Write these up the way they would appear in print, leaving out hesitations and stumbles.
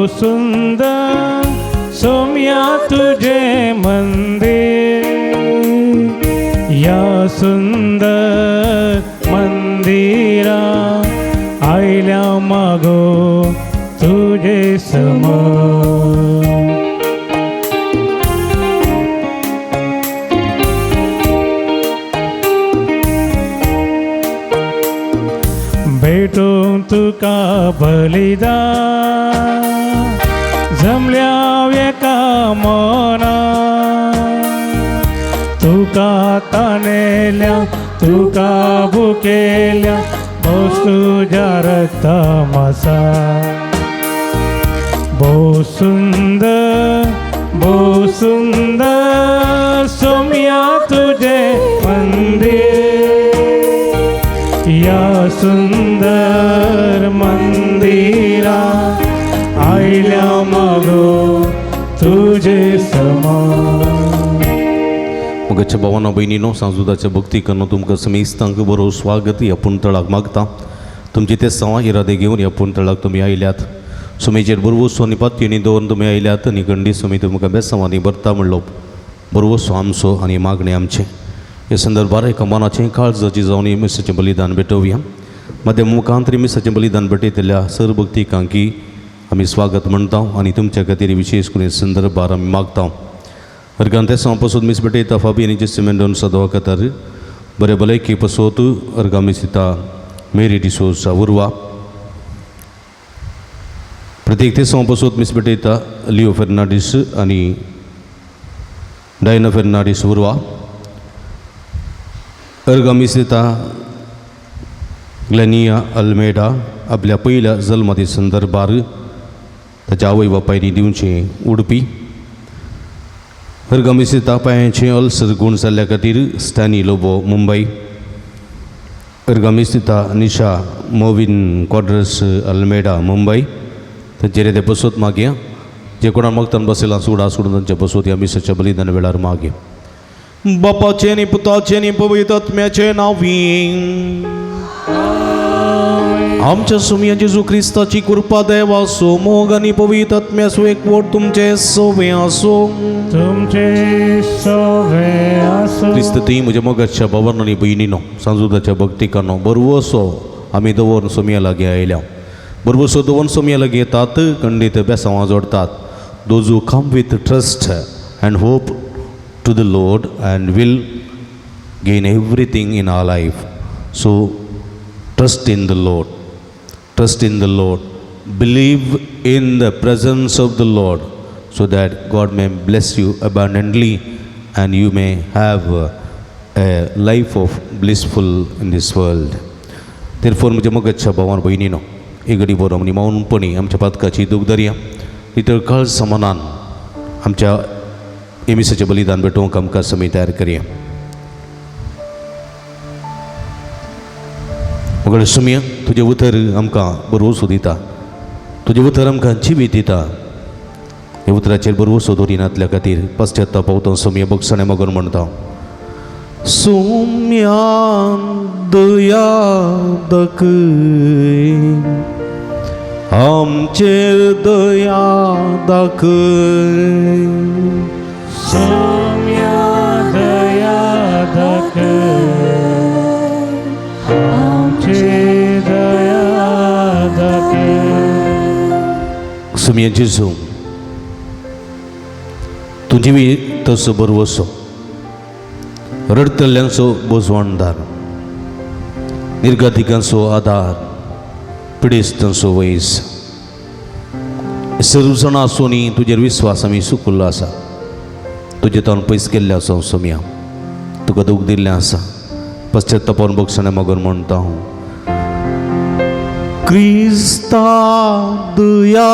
सुंदर सोम्या तुझे मंदिर, या सुंदर मंदिरा आयल्या मागो तुझे समोर. भेटून तुका बलिदान जमल्या एका मना, तुका ताणेल्या तुका भुकेल्या भोस तुझ्या रक्ता मासा. भोव सुंदर सोम्या तुझे मंदिर, या सुंदर मंदिरा आयल्या मागो तुझे समान. मगच्या भावांनो बहिणीनो, सांजुदाच्या भक्ती करणं तुमकां समेस्तांक बरो स्वागत. ह्या पुणतळाक मागता तुमचे ते सवा इरादे घेवन ह्या पुणतळाक तुमी आयल्यात. सुमेचेर बरोवसो आनी पातयेनी दवरून तुमी आयल्यात आनी खंडी सुमी तुमकां बेसांवांनी भरता म्हणलो बरोवसो आमचो आनी मागणें आमचें. हे संदर्भार एका मनाचें काळजाची जावन मिसाचें बलिदान भेटोवया. मध्य मुखांतरी मिसाचें बलिदान भेटयतल्या सर भक्तिकांकी आमी स्वागत म्हणटा आनी तुमच्या खातीर विशेष करून संदर्भार आमी मागता. अर्गांत ते पासून मीस भेटयता फाबियानीचे सिमेंडोन सदवा कतार बरे भलायकी पासोत अर्गा मिसिता मेरी डिसोसा उर्वा. प्रत्येक ते पासून मीस भेटयता लिओ फेर्नांडीस आनी डायना फेर्नांडीस उर्वा. अर्गा मिसिता ग्लेनिया अल्मेडा आपल्या पहिल्या जल्मादी संदर्भार ताच्या आवय बापायनी दिवचें उडपी. अर्गामिसिता पांयांचें अल्सर गूण जाल्ल्या खातीर स्टॅनी लोबो मुंबय. अर्गामिसिता निशा मोविन क्वाड्रस अल्मेडा मुंबय. तांचेर ते बसोत मागया. जे कोणा मागतान बसयला सुडा सोडून तांच्या बसोत ह्या मिसाच्या बलिदान वेळार मागया. बापाचें आनी पुताचें आनी पवित्र आत्म्याचें नांवीं आमच्या सुम्या जेजू क्रिस्ताची कृपा देवा सो मोग आनी पवित्र आत्म्याचो एकवट तुमचे सोवे आसो. क्रिस्त ती म्हज्या मोगाच्या भावांनो आनी भयणीनो, सांजुदाच्या भक्तिकांनो, बरवसो आमी दवरून सोम्या लागीं आयल्या. बरवसो दवरून सोम्या लागीं येतात, खंडीत बेसांवां जोडतात. Those who come with trust and hope to the lord and will gain everything in our life. So trust in the Lord. Trust in the Lord. Believe in the presence of the Lord so that God may bless you abundantly and you may have a life of blissful in this world. Therefore, म्हज्या मोगाच्या भावांनो भयणीनो, एक घडी बरो आमी मौनपणी आमच्या पातकाची दूख धरया. इतर काळ समानान आमच्या एमिसाचें बलिदान भेटोवंक आमकां समय तयार करया. मगळ सुम्या, तुजें उतर आमकां बरोवसो दिता, तुजें उतर आमकां जिवीत दिता. हे उतराचेर बरोवसो दवरिनातल्या खातीर पश्चात्ताप पावता सुम्या बगसणे मागून म्हणटा. सुम्या दया दाखय, आमचेर दया दाखय. सोम्या दया दाखय, सुम्या जेजू, तूं जिवीत तसो बरवसो, रडतल्यांचो बोजवणदार, निर्गतिकांचो आदार, पिडेस्तांचो वैस. सर्व जाणां आसूनी तुजेर विस्वास आमी सुकिल्लो आसा. तुजे तोंड पयस केल्लें आसा सुम्या, तुका दूख दिल्लें आसा. पश्चात्तापान बगसणे मागून म्हणटा हांव. क्रिस्ता दया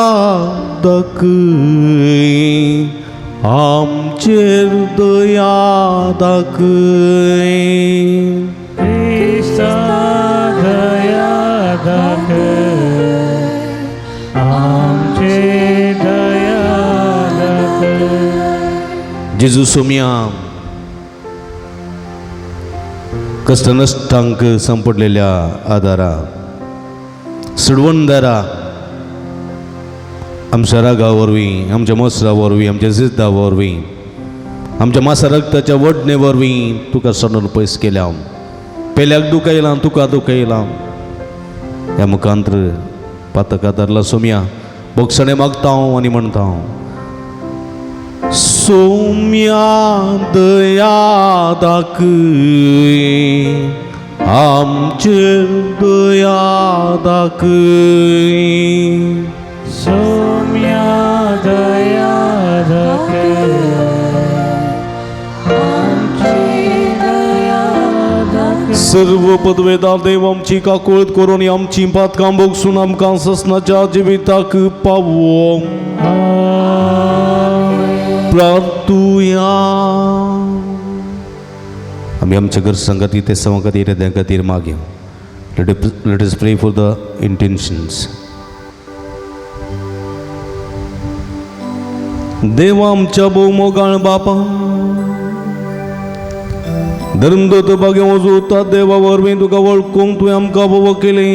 दाखय, आमचेर दया दाखय. ख्रिस्ता दया दाखय, आमचे दया दाखय. जेजू सोम्या, कष्ट नष्टांक संपडलेल्या आदारा, सडवणदारा, आमच्या रागा वरवीं, आमच्या मोसरा वरवीं, आमच्या जिद्दा वरवीं, आमच्या मासा रक्ताच्या वडणे वरवीं तुका सणून पयस केल्या. पेल्याक दुखयलां, तुका दुखयलां. ह्या मुखांत्र पातक आदारला सोम्या बोगसणे मागता हांव आनी म्हणटा हांव, सोम्या दया दाखय, आमचेर दया दाखय. सोम्या दया दाखय, आमची दया दाखय. सर्व पदवेदार देव आमची काकुळत करून आमची पातकां बोगसून आमकां ससनाच्या जिविताक पावो. प्रार्थुया. आमी आमच्या घर संगती ते सवा खातीर त्या खातीर मागया. लेट अस प्रे फॉर द इंटेन्शन्स. देवा आमच्या भोवमोगाळ बापा, धर्मदूत बागे वजोता देवा वरवीं तुका वळखूंक तुवें आमकां बोव केलें.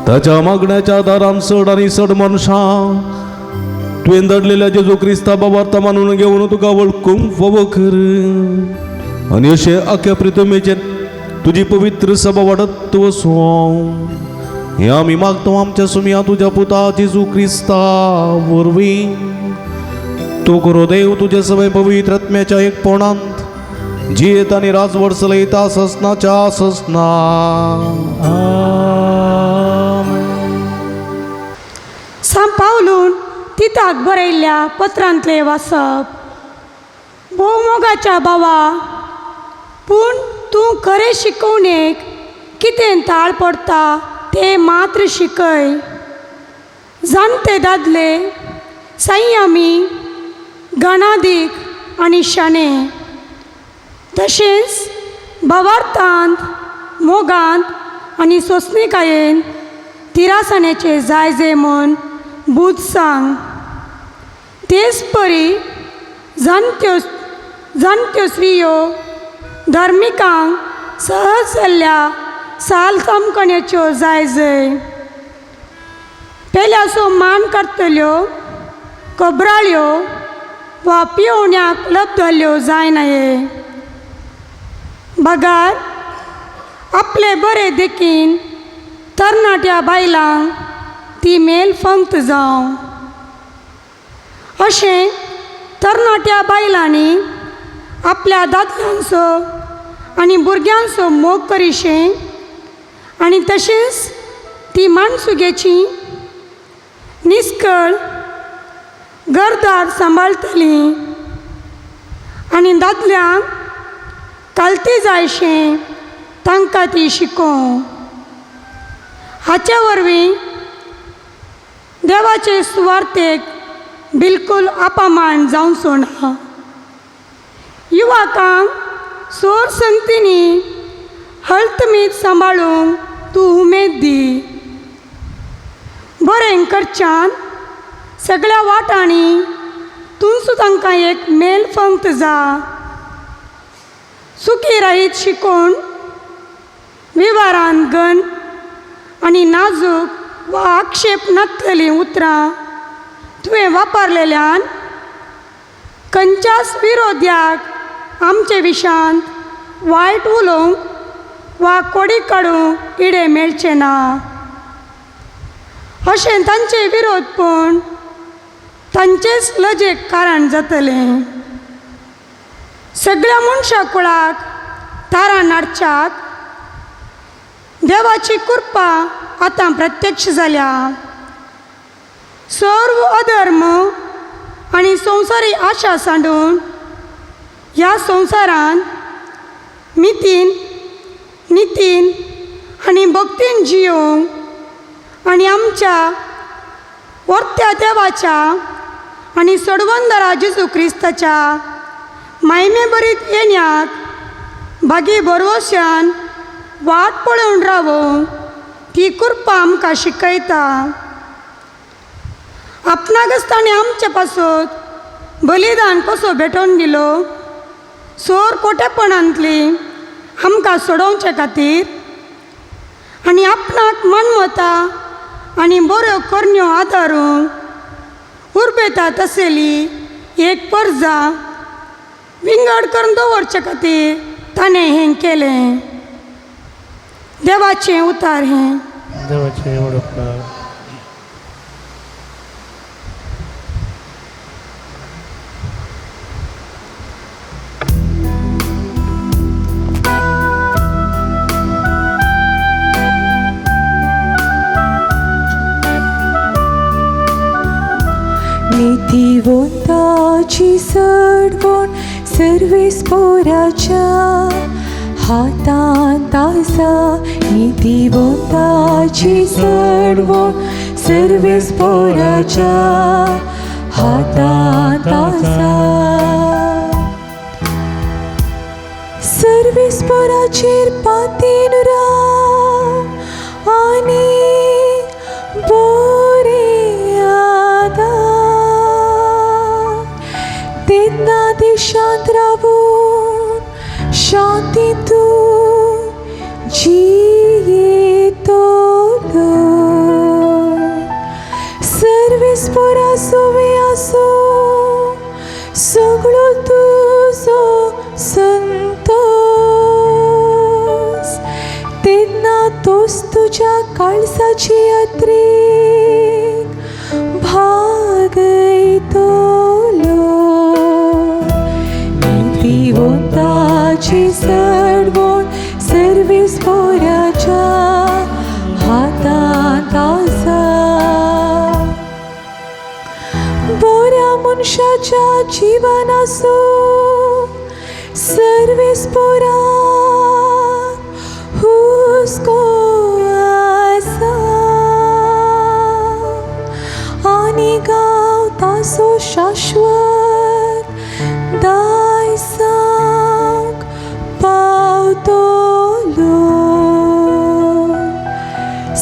ताच्या मागण्याच्या आदारान चड आनी चड मनशां तुवें दडलेल्या जेजू क्रिस्ता बाबार्थ मानून घेवन तुका वळखूंक फोव कर. आनी अशें आख्या प्रितमेचेर तुजी पवित्र सभा वाडत वचूं हें आमी मागता आमच्या सुमया तुज्या पुता जेजू क्रिस्ता वरवीं. तूं करो देव तुजे सगळे पवित्र आत्म्याच्या एकपणांत जियेत आनी राजवट चलयता ससनाच्या ससना. सांत पावलून तिताक बरयल्ल्या पत्रांतले वाचप. भोवमोगाच्या भावा, पूण तूं खरे शिकवणेक कितें ताळ पडटा ते मात्र शिकय. जाणटे दादले संयमी, गणादीक आनी शाणे, तशेंच भावार्थांत, मोगांत आनी सोंसणिकायेन तिरासण्याचे जायजे म्हूण बूध सांग. तेच परी जाणट्यो स्त्रियो धर्मिकांक सहज जाल्ल्या साल चमकण्याच्यो जायजय. पेल्याचो मान करतल्यो, कबराळ्यो वा पिवण्याक लबधल्यो जायनाये. बगार आपले बरे देखीन तरणाट्या बायलांक ती मेल फंक्त जावं. अशें तरणाट्या बायलांनी आपल्या दादल्यांचो आनी भुरग्यांचो मोग करिशें आनी तशेंच ती माणसुगेची निश्कळ घरदार सांबाळटली आनी दादल्यांक कालती जायशें तांकां ती शिकोवं. हाचे वरवीं देवाचे सुवार्थेक बिलकूल अपमान जावचो ना. युवकांक सोर संगतींनी हळतमीत सांबाळूंक तूं उमेद दी. बरें करच्यान सगळ्या वाटांनी तूंचो तांकां एक मेल फंक्त जा. सुखी राहीत शिकोवन विवारान गण आनी नाजूक वा आक्षेप नासलेलीं उतरां तुवें वापरलेल्यान खंयच्याच विरोध्याक आमचे विशांत वायट उलोवंक वा कोडी काडूंक इडे मेळचे ना. अशें तांचे विरोधपण तांचेच लजेक कारण जातलें. सगळ्या मनशा कुळाक तारा नाडच्याक देवाची कृपा आतां प्रत्यक्ष जाल्या. सर्व अधर्म आनी संवसारी आशा सांडून ह्या संवसारांत मितीन, नितीन आनी भक्तीन जियोंक आनी आमच्या वर्त्या देवाच्या आणि सोडवंदरा जेजू क्रिस्ताच्या महिमे बरीत येण्याक भागी भरवशान वाट पळोवन रावूंक ती कृपा आमकां शिकयता. आपणाकच ताणें आमचे पासून बलिदान कसो भेटोवन दिलो सोर कोटेपणांतली आमकां सोडोवचे खातीर आनी आपणाक मनमता आनी बऱ्यो करण्यो आदारूंक उर्बेतात आसलेली एक परजा विंगड करून दवरचे खातीर ताणें हें केलें. देवाचें उतार हें. देवाचे वडोवकार. नितिवंताची सडवण सर्वेस्पराच्या हातांत आसा. नितिवंताची सडवण सर्वेस्पराच्या हातांत आसा. सर्वेस्पराचेर पातीन राव आनी बरें आदार. तेन्ना देशांत रावून शांतीतून जियेतलो. सर्वेस्परा सोवे आसो सगळो तुजो संतोष. तेन्ना तोच तुज्या काळजाची यात्रेक भागयतलो. नितिवंताची सडवण सर्वेस्पराच्या हातांत आसा. बऱ्या मनशाच्या जिवनाचो सर्वेस्पराक हुस्को आसा आनी गांव ताचो शाश्वत दायसांक पावतलो.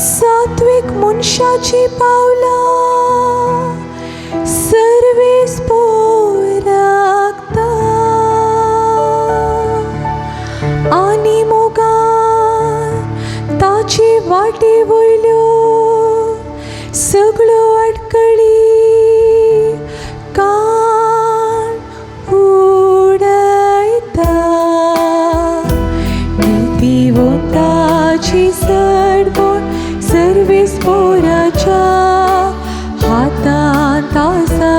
सात्वीक मनशाची पावलां सर्वेस्पराक आनी मोगान ताची वाटे वयल्यो सगळ्यो आडकळी काण उडयता. नितिवंताची सडवण सर्वेस्पराच्या हातांत आसा.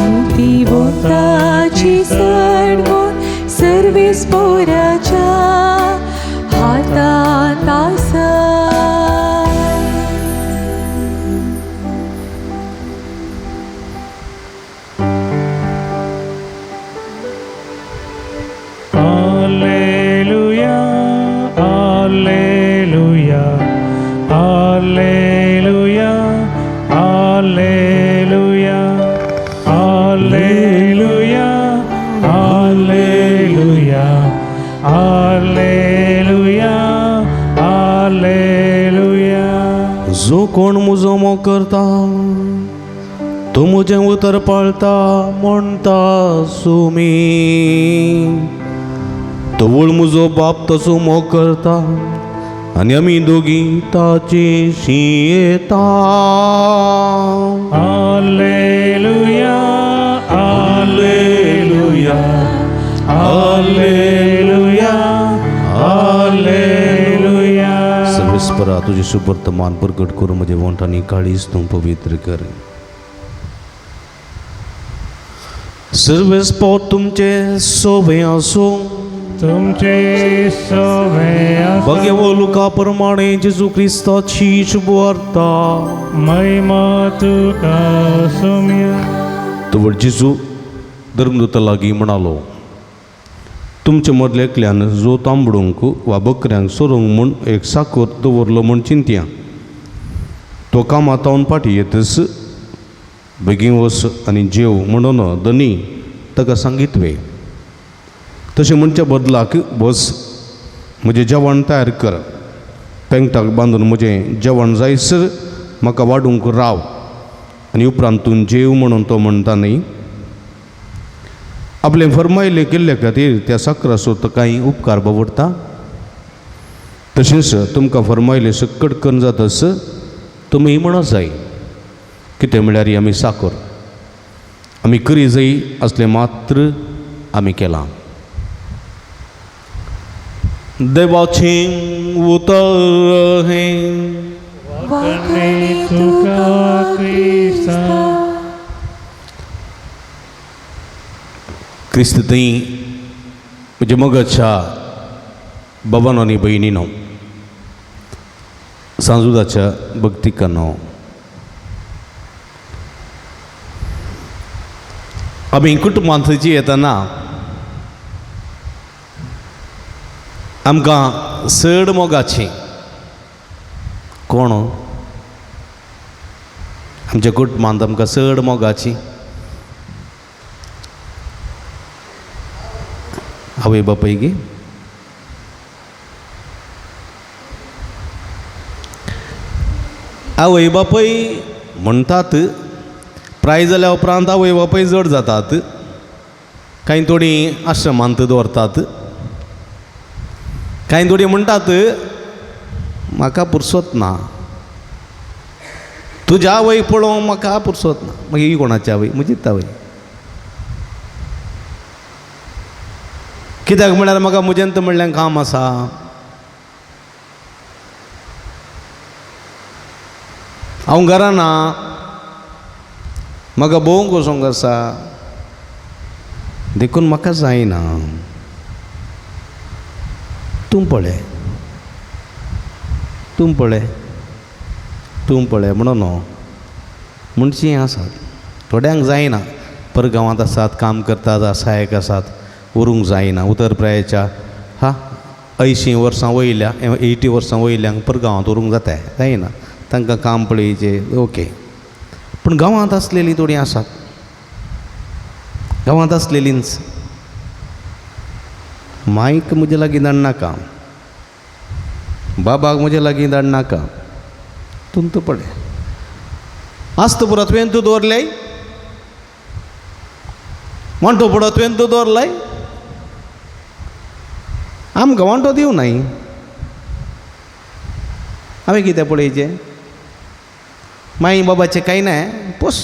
नितिवंताची सडवण सर्वेस्पराच्या हातांत आसा. Alleluia, alleluia, alleluia, alleluia, alleluia, alleluia, alleluia, alleluia. जो कोण मुजो मोग करता तो म्हजें उतर पाळता म्हणटा सुमी. तवळ म्हजो बाप तसो मोग करता आनी आमी दोगी ताचेशी येता. Alleluia, alleluia, alleluia, alleluia. सर्वेस्परा तुझे शुभ वर्तमान प्रकट करून म्हजे वंठांनी काळीज तूं पवित्र कर. सर्वेस्पो तुमचे सोबे आसूं. तुमचे सोवे भगवो लुका प्रमाणे जेजू क्रिस्ताची शुभ वार्ता. महिमा तुका सोम्या. तवळ जेजू धर्मदूता लागीं म्हणालो, तुमचे मदले एकल्यान जो तांबडूंक वा बकऱ्यांक सोरोंक म्हूण एक साकर दवरलो म्हूण चिंतया. तो कामातावन फाटी येतस बेगीन वस आनी जेव म्हणून धनी ताका सांगितले तशें म्हणच्या बदलाक बस म्हजें जेवण तयार कर पेंगटाक बांदून म्हजें जेवण जायसर म्हाका वाडूंक राव आनी उपरांत तूं जेव म्हणून तो म्हणटा न्ही आपले फरमायले केल्ले खातीर त्या साकराचो कांय उपकार बावडटा तशेंच तुमकां फरमायले सकट करून जातस तुमी म्हणत जाय कितें म्हळ्यार ही आमी साकर आमी करी जाय असलें मात्र आमी केलां देवाचें उतर हें वखणी तुका क्रिस्ता क्रिस्त थंय म्हज्या मोगाच्या बाबांनो आनी भयणीनो सांजुदाच्या भक्तिकांनो आमी कुटुंबांतची येतना आमकां चड मोगाची कोण आमच्या कुटुंबांत आमकां चड मोगाची आवय बापाय गे आवय बापाय म्हणटात प्राय जाल्या उपरांत आवय बापाय जड जातात कांय थोडी आश्रमांत दवरतात कांय थोडी म्हणटात म्हाका पुरसत ना तुज्या आवय पळोवंक म्हाका पुरसत ना मागीर ही कोणाची आवय म्हजीच आवय कित्याक म्हळ्यार म्हाका म्हजेंत म्हणल्यार काम आसा हांव घरा ना म्हाका भोवंक वचोंक आसा देखून म्हाका जायना तूं पळय म्हणून म्हणचीं आसात थोड्यांक जायना परगांवांत आसात काम करतात सहाय्यक आसात उरूंक जायना उत्तरप्रदेशाच्या 80 वर्सां वयल्या 80 वर्सां वयल्यांक परगांवांत उरूंक जायना तांकां काम पळयचें ओके पूण गांवांत आसलेलीं थोडीं आसात गांवांत आसलेलींच मायक म्हजे लागीं धाडनाका बाबाक म्हजे लागीं धाडनाका तूं पळय आस्त पुरो तुवें तूं दवरलें वांटो पुरो तुवें तूं दवरलाय आमकां वांटो दिवं नाय हांवें कितें पळयचें माई बाबाचें कांय ना पोस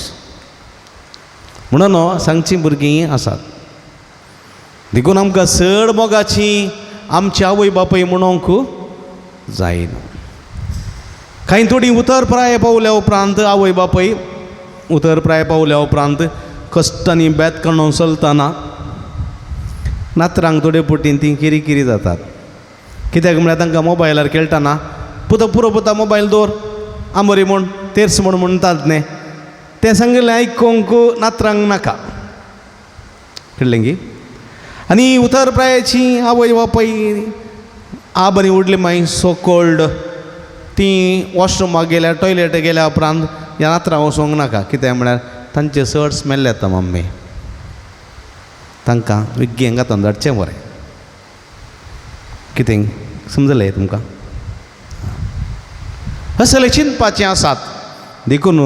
म्हणून सांगचीं भुरगीं आसात देखून आमकां चड मोगाचीं आमची आवय बापाय म्हणूंक जायना कांय थोडी उतरप्राय पावल्या उपरांत आवय बापाय उतरप्राय पावल्या उपरांत कश्ट आनी बेत काडून चलतना नातरांक थोडे पटीन तीं किरी जातात कित्याक म्हळ्यार तांकां मोबायलार खेळटना पुरो पुता मोबायल दवर आंबरी म्हूण तेर्स म्हणटात न्ही तें सांगिल्लें आयकोंक नातरांक नाका कळ्ळें गी आनी उतरप्रायाची आवय बापाय आ बरी उडली मागीर सो कोल्ड तीं वॉशरुमाक गेल्यार टॉयलेट गेल्या उपरांत ह्या नातरां वचोंक नाका कित्याक म्हळ्यार तांचे चड स्मेल येता मम्मी तांकां विग्गें घातून धाडचें बरें कितें समजलें तुमकां असलें चिंतपाचें आसात देखून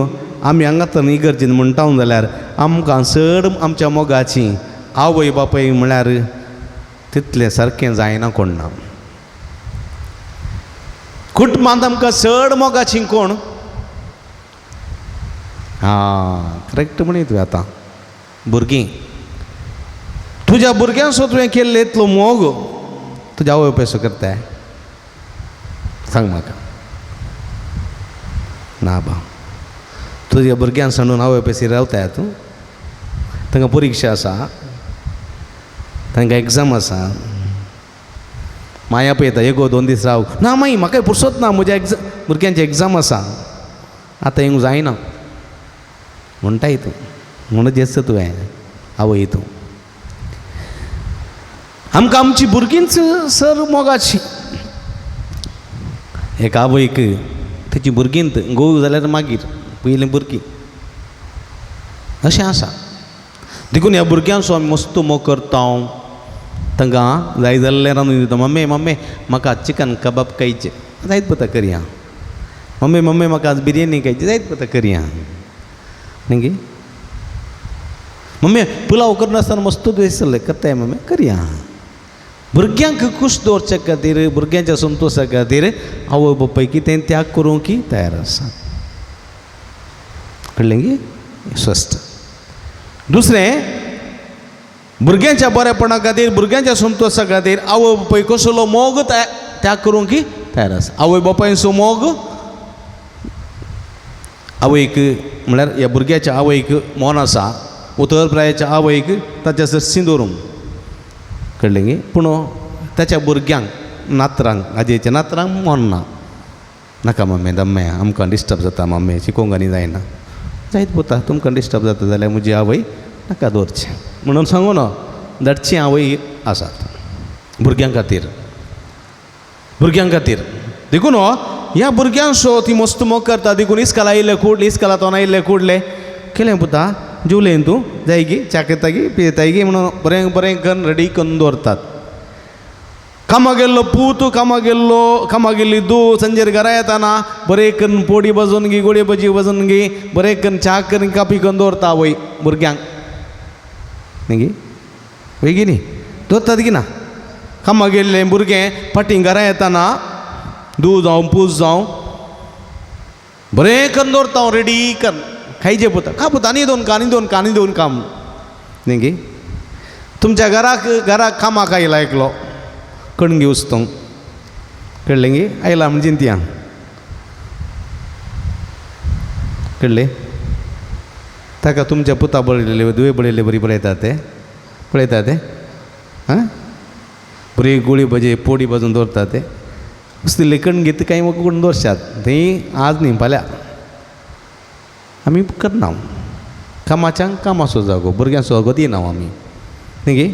आमी हांगा तर इगर्जेन म्हणटा जाल्यार आमकां चड आमच्या मोगाची आवय बापाय म्हळ्यार तितलें सारकें जायना कोण ना कुटुंबांत आमकां चड मोगाचीं कोण करेक्ट म्हणी तुवें आतां भुरगीं तुज्या भुरग्यांचो तुवें केल्लो इतलो मोग तुज्या आवय बापायचो करता सांग म्हाका ना बा तुज्या भुरग्यांक सांडून आवय बापायची रावताय तूं तांकां परिक्षा आसा तांकां एग्जाम आसा माया पळयता 1-2 दीस राव ना मागीर म्हाका पुरसत ना म्हज्या भुरग्यांची एग्जाम आसा आतां येवंक जायना म्हणटाय तूं म्हणून जेस्त तुवें आवय तूं आमकां आमची भुरगींच सर मोगाची एका आवयक तेची भुरगींत घोव जाल्यार मागीर पयलीं भुरगीं अशें आसा. देखून ह्या भुरग्यांचो आमी मस्त मोग करता. तांकां जाय जाल्लें रांदून दिता. मम्मी मम्मी म्हाका चिकन कबाब खायचे. जायत पता करया. मम्मी मम्मी म्हाका आज बिरयानी खायची. जायत पता करया. न्ही मम्मी पुलाव करनासतना मस्त दिसले करताय मम्मी करया. भुरग्यांक खूश दवरचे खातीर भुरग्यांच्या संतोशा खातीर आवय बापाय कितें त्याग करूंक तयार आसात. कळ्ळें गी स्वस्थ. दुसरें भुरग्यांच्या बरेपणा खातीर भुरग्यांच्या संतोशा खातीर आवय बापाय कसलो मोग त्याग करूंक तयार आसा. आवय बापायचो मोग आवयक म्हळ्यार ह्या भुरग्याच्या आवयक मोन आसा. उतर प्रायाच्या आवयक ताच्या सर सिंदूरूंक. कळ्ळें गे. पूण ताच्या भुरग्यांक नातरांक आजयेच्या नातरांक मोन ना. नाका मम्मी दम्मे आमकां डिस्टर्ब जाता मम्मी शिकोवंक आनी जायना. जायत पोता तुमकां डिस्टर्ब जाता जाल्यार म्हजी आवय नाका दवरचें म्हणून सांगून धाडची आवय आसात भुरग्यां खातीर. भुरग्यां खातीर देखून ह्या भुरग्यांचो ती मस्त मोग करता. देखून इस्काला येयले कूडले इस्कालांतल्यान येयले कूडले केलें पुता जेवलें तूं जाय गी च्या घेता गी पियेताय गी म्हणून बरें बरें करून रेडी करून दवरतात. कामाक गेल्लो पूत कामाक गेल्ली धूव संजेर घरा येताना बरें करून पोडी भाजून गी गोडी भाजी भाजून गी बरें करून च्या करून कापी करून दवरता आवय भुरग्यांक. न्ही गी वय गी न्ही दवरतात गी ना. कामाक गेल्लें भुरगें फाटीं घरा येताना धूव जावं पूस जावं बरें करून दवरता हांव रेडी कर खायचे पुता खा पुता आनी दोन काम न्ही गी. तुमच्या घराक कामाक आयला एकलो कणगी उस्तोंक. कळ्ळें गे आयला म्हणजे चिंतया. कळ्ळें ताका तुमच्या पुता बळयलेले दुवे बळयले बरी पळयता ते हां बरी गोळी भाजी पोडी भाजून दवरता ते असले कणगी ते कांय म्हाका करून दवरशात. थंय आज न्ही फाल्यां आमी करना. कामाच्यांक कामाचो जागो भुरग्यांचो जागो दिना आमी न्ही गे.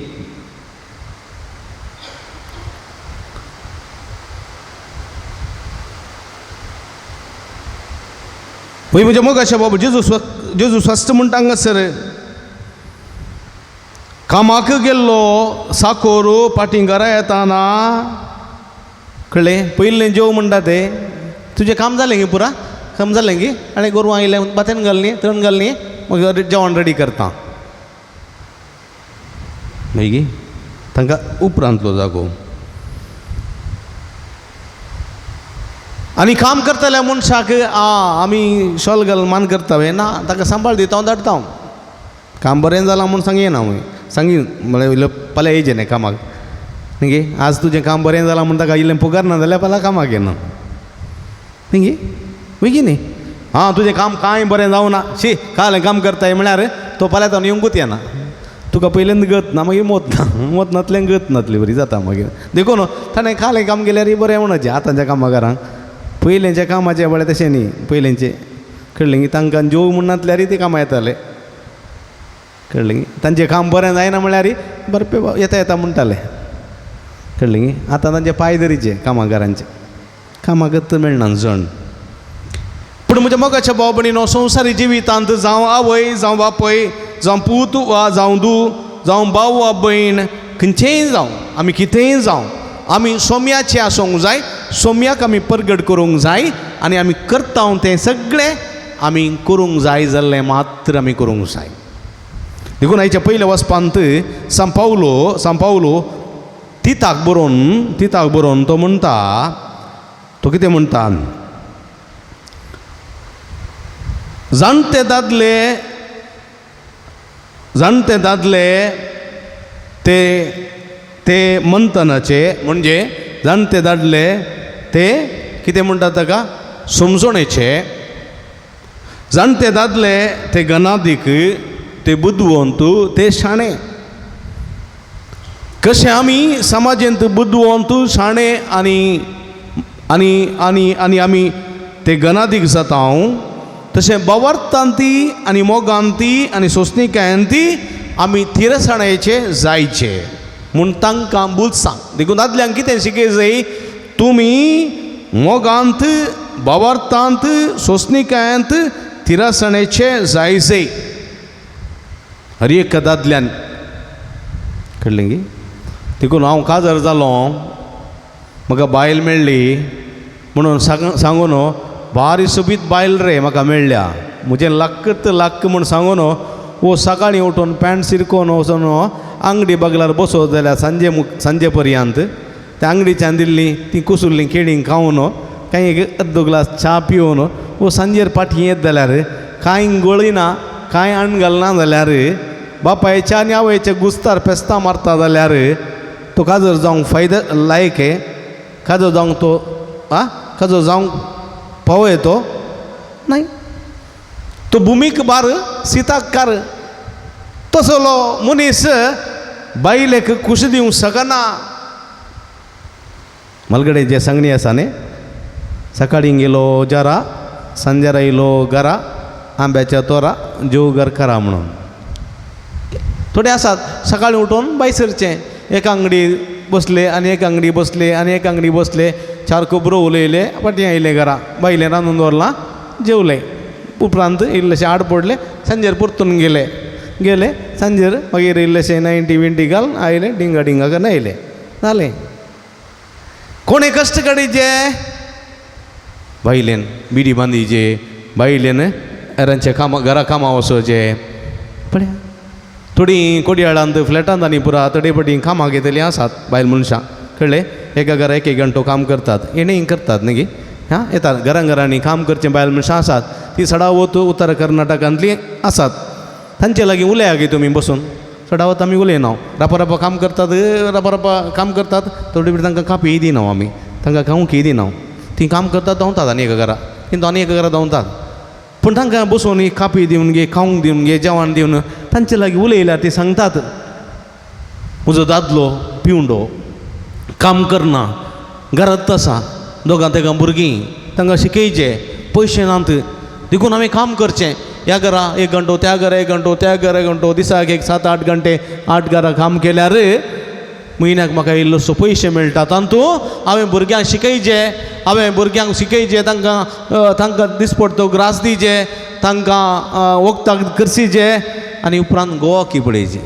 वय म्हणजे मग अशें बाबा जेजू स्वस्थ म्हणटा हांगासर कामाक गेल्लो साकोर फाटीं घरा येताना कळ्ळें पयलें जेव म्हणटा ते तुजें काम जालें गे पुरा काम जालें गे आनी गोरवां आयलें बातेन घालनी तण घालनी मग जेवण रेडी करता. मागी तांकां उपरांतलो जागो. आनी काम करतल्या मनशाक आमी शॉल घाल मान करता वे ना ताका सांबाळ दिता हांव धाडटा. काम बरें जालां म्हूण सांगीन हांव सांगीन म्हळ्यार फाल्यां येयचें न्ही कामाक न्ही गे. आज तुजें काम बरें जालां म्हूण ताका इल्लें पगार ना जाल्यार फाल्यां कामाक येना न्ही गे. वय न्ही हां तुजें काम कांय बरें जावना शी कालें काम करताय म्हळ्यार तो फाल्यां तावन येवंकूच येना. तुका पयलें गत ना मागीर मोत नातलें गत नातली बरी जाता मागीर. देखून ताणें कालें काम केल्यार बरें म्हणचें आतांच्या कामागारांक. पयलेंच्या कामाचे बळें तशें न्ही पयलेंचे. कळ्ळें गी तांकां जेव म्हूण नातल्यार ते कामां येताले. कळ्ळें गी तांचें काम बरें जायना म्हळ्यार बरें येता म्हणटाले. कळ्ळें गी आतां तांचे पायदरीचे कामागारांचे कामागत मेळना जण. पूण म्हज्या मोगाच्या भाव भयणीनो संवसारी जिवितांत जावं आवय जावं बापय जावं पूत वा जावं धूव जावं भाव वा भयण खंयचेंय जावं आमी कितेंय जावं आमी सोम्याचें आसूंक जाय. सोम्याक आमी परगट करूंक जाय आनी आमी करता तें सगळें आमी करूंक जाय जाल्लें मात्र आमी करूंक जाय. देखून आयच्या पयल्या वचपांत सांपावलो तिताक बरोवन तो म्हणटा तो कितें म्हणटा जाणटे दादले ते मंथनाचे म्हणजे जाणटे दादले ते कितें म्हणटा ताका समजणेचे. जाणटे दादले ते गनादीक ते बुद्धवंत ते शाणे. कशें आमी समाजांत बुद्धवंत शाणे आनी आनी आनी आनी आमी ते गनादीक जाता तशें बवार्थांती आनी मोगांती आनी सोंसणिकायांती आमी थिरसाणेचे जायचे म्हूण तांकां बुजसांग. देखून दादल्यांक कितें शिकय जाय तुमी मोगांत बवार्थांत सोंसणिकायांत थिरसाणेचे जायचे. आनी एका दादल्यान कळ्ळें गे देखून हांव काजार जालो म्हाका बायल मेळ्ळी म्हणून सांगून बारी सोबीत बायल रे म्हाका मेळ्ळ्या म्हजें लाक्क म्हूण सांगून वो सकाळीं उठून पॅन्ट सिरकोन वचून अंगडी बगलार बसत जाल्यार सांजे पर्यंत त्या अंगडीच्यान दिल्ली ती कुसुल्लीं केळीं खावन कांय एक अर्दो ग्लास च्या पिवन वो सांजेर फाटीं येत जाल्यार कांय गळिना कांय आण घालना जाल्यार बापायच्या आनी आवयच्या गुस्तार पेस्तां मारता जाल्यार तो काजर जावंक फायदा लायक आहे काजर जावंक तो काजर जावंक पावय तो नाही तो भुमीक बार सिताक कार तसलो मनीस बायलेक खुश दिवंक शकना मलगडे जे सांगणी आसा न्ही सकाळीं गेलो जरा सांजेर आयलो घरा आंब्याच्या तोरा जेव घर करा म्हणून थोडे आसात सकाळीं उठून बायसरचें एक अंगडी बसले आनी एक अंगडी बसले आनी एक अंगडी बसले चार खबरो उलयले फाटीं आयले घरा बायलें रांदून दवरलां जेवले उपरांत इल्लेशें आड पडले सांजेर परतून गेले सांजेर मागीर इल्लेशें 90 विंटी घाल आयले डिंगा करून आयले जालें कोणे कश्ट काडीचे बायलेन बिडी बांदीचे बायलेन एरांच्या कामा घरा कामा वचोवचे पळया थोडीं कोडयाळांत फ्लॅटांत आनी पुरा तडेपटी कामां घेतलीं आसात बायल मनशां कळ्ळें एका घरा एक घंटो काम करतात येणें करतात न्ही हां येतात घरांनी काम करचें बायल मनशां आसात ती सडावत उत्तर कर्नाटकांतलीं आसात तांचे लागीं उलया गे तुमी बसून सडावत आमी उलयना रापा काम करतात रापा काम करतात थोडी भितर तांकां कापी दिना आमी तांकां खावंक दिना ती काम करतात धांवतात आनी एका घरा किंतु आनी एका घरा धांवतात पूण तांकां बसून कापी दिवन गे खावंक दिवन गे जेवण दिवन तांचे लागीं उलयल्यार ती सांगतात म्हजो दादलो पिवंडो काम करना घरांत आसा दोगां तेगां भुरगीं तांकां शिकयचे पयशे नात देखून हांवें काम करचें ह्या घरा 1 घंटो त्या घरा 1 घंटो त्या घरा 1 घंटो दिसाक 7-8 घंटे 8 घरां काम केल्यार म्हयन्याक म्हाका इल्लोसो पयशे मेळटा तातूंत हांवें भुरग्यांक शिकयचें तांकां दिसपडतो ग्रास दिवचे तांकां वखदाक करसीचे आनी उपरांत गोवाकी पडयचे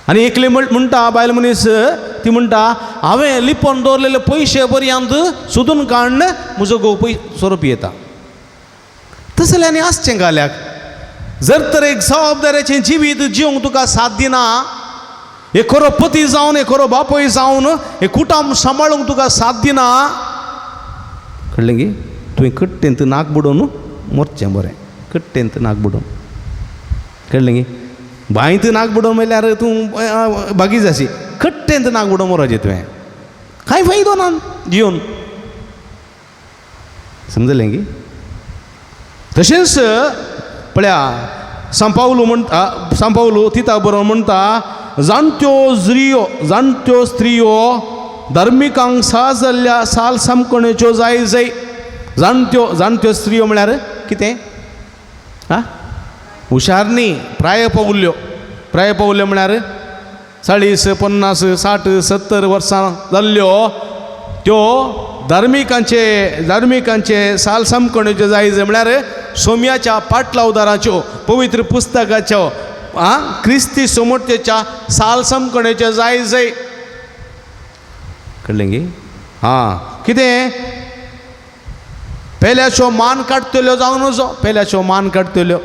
आनी एकले म्हणटा बायल मनीस ती म्हणटा हांवें लिपोवन दवरलेले पयशे पर्यंत सोदून काडून म्हजो घोव सोरोप येता तसल्यांनी आसचें गाल्याक जर तर एक जबाबदारेचें जिवीत जिवंक तुका साथ दिना एक खरो पती जावन एक खरो बापूय जावन एक कुटुंब सांबाळूंक तुका साथ दिना कळ्ळें गे तुवें कट्टेंत नाक बुडोवन मरचें बरें कट्टेंत नाक बुडोवन कळ्ळें गे बांयत नाक बुडोवन मेल्यार तूं बागी जाशी कट्टेंत नाक बुडोवन मरोचें तुवें कांय फायदो ना जिवन समजलें गे तशेंच पळया सांपावलो तिता बरोवन म्हणटा जाणट्यो स्त्रियो धर्मिकांक साल समकणेच्यो जाय जाणट्यो स्त्रियो म्हळ्यार कितें हुशार न्ही प्राय पावल्यो म्हळ्यार 40, 50, 60, 70 वर्सां जाल्ल्यो त्यो धार्मिकांचे साल समकणेच्यो जाय म्हळ्यार सोम्याच्या पाटलावदाराच्यो पवित्र पुस्तकाच्यो क्रिस्ती समोरच्या साल समकणेच्यो जाय कळ्ळें गे कितें पेल्याच्यो मान काडटल्यो जावं नजो पेल्याच्यो मान काडटल्यो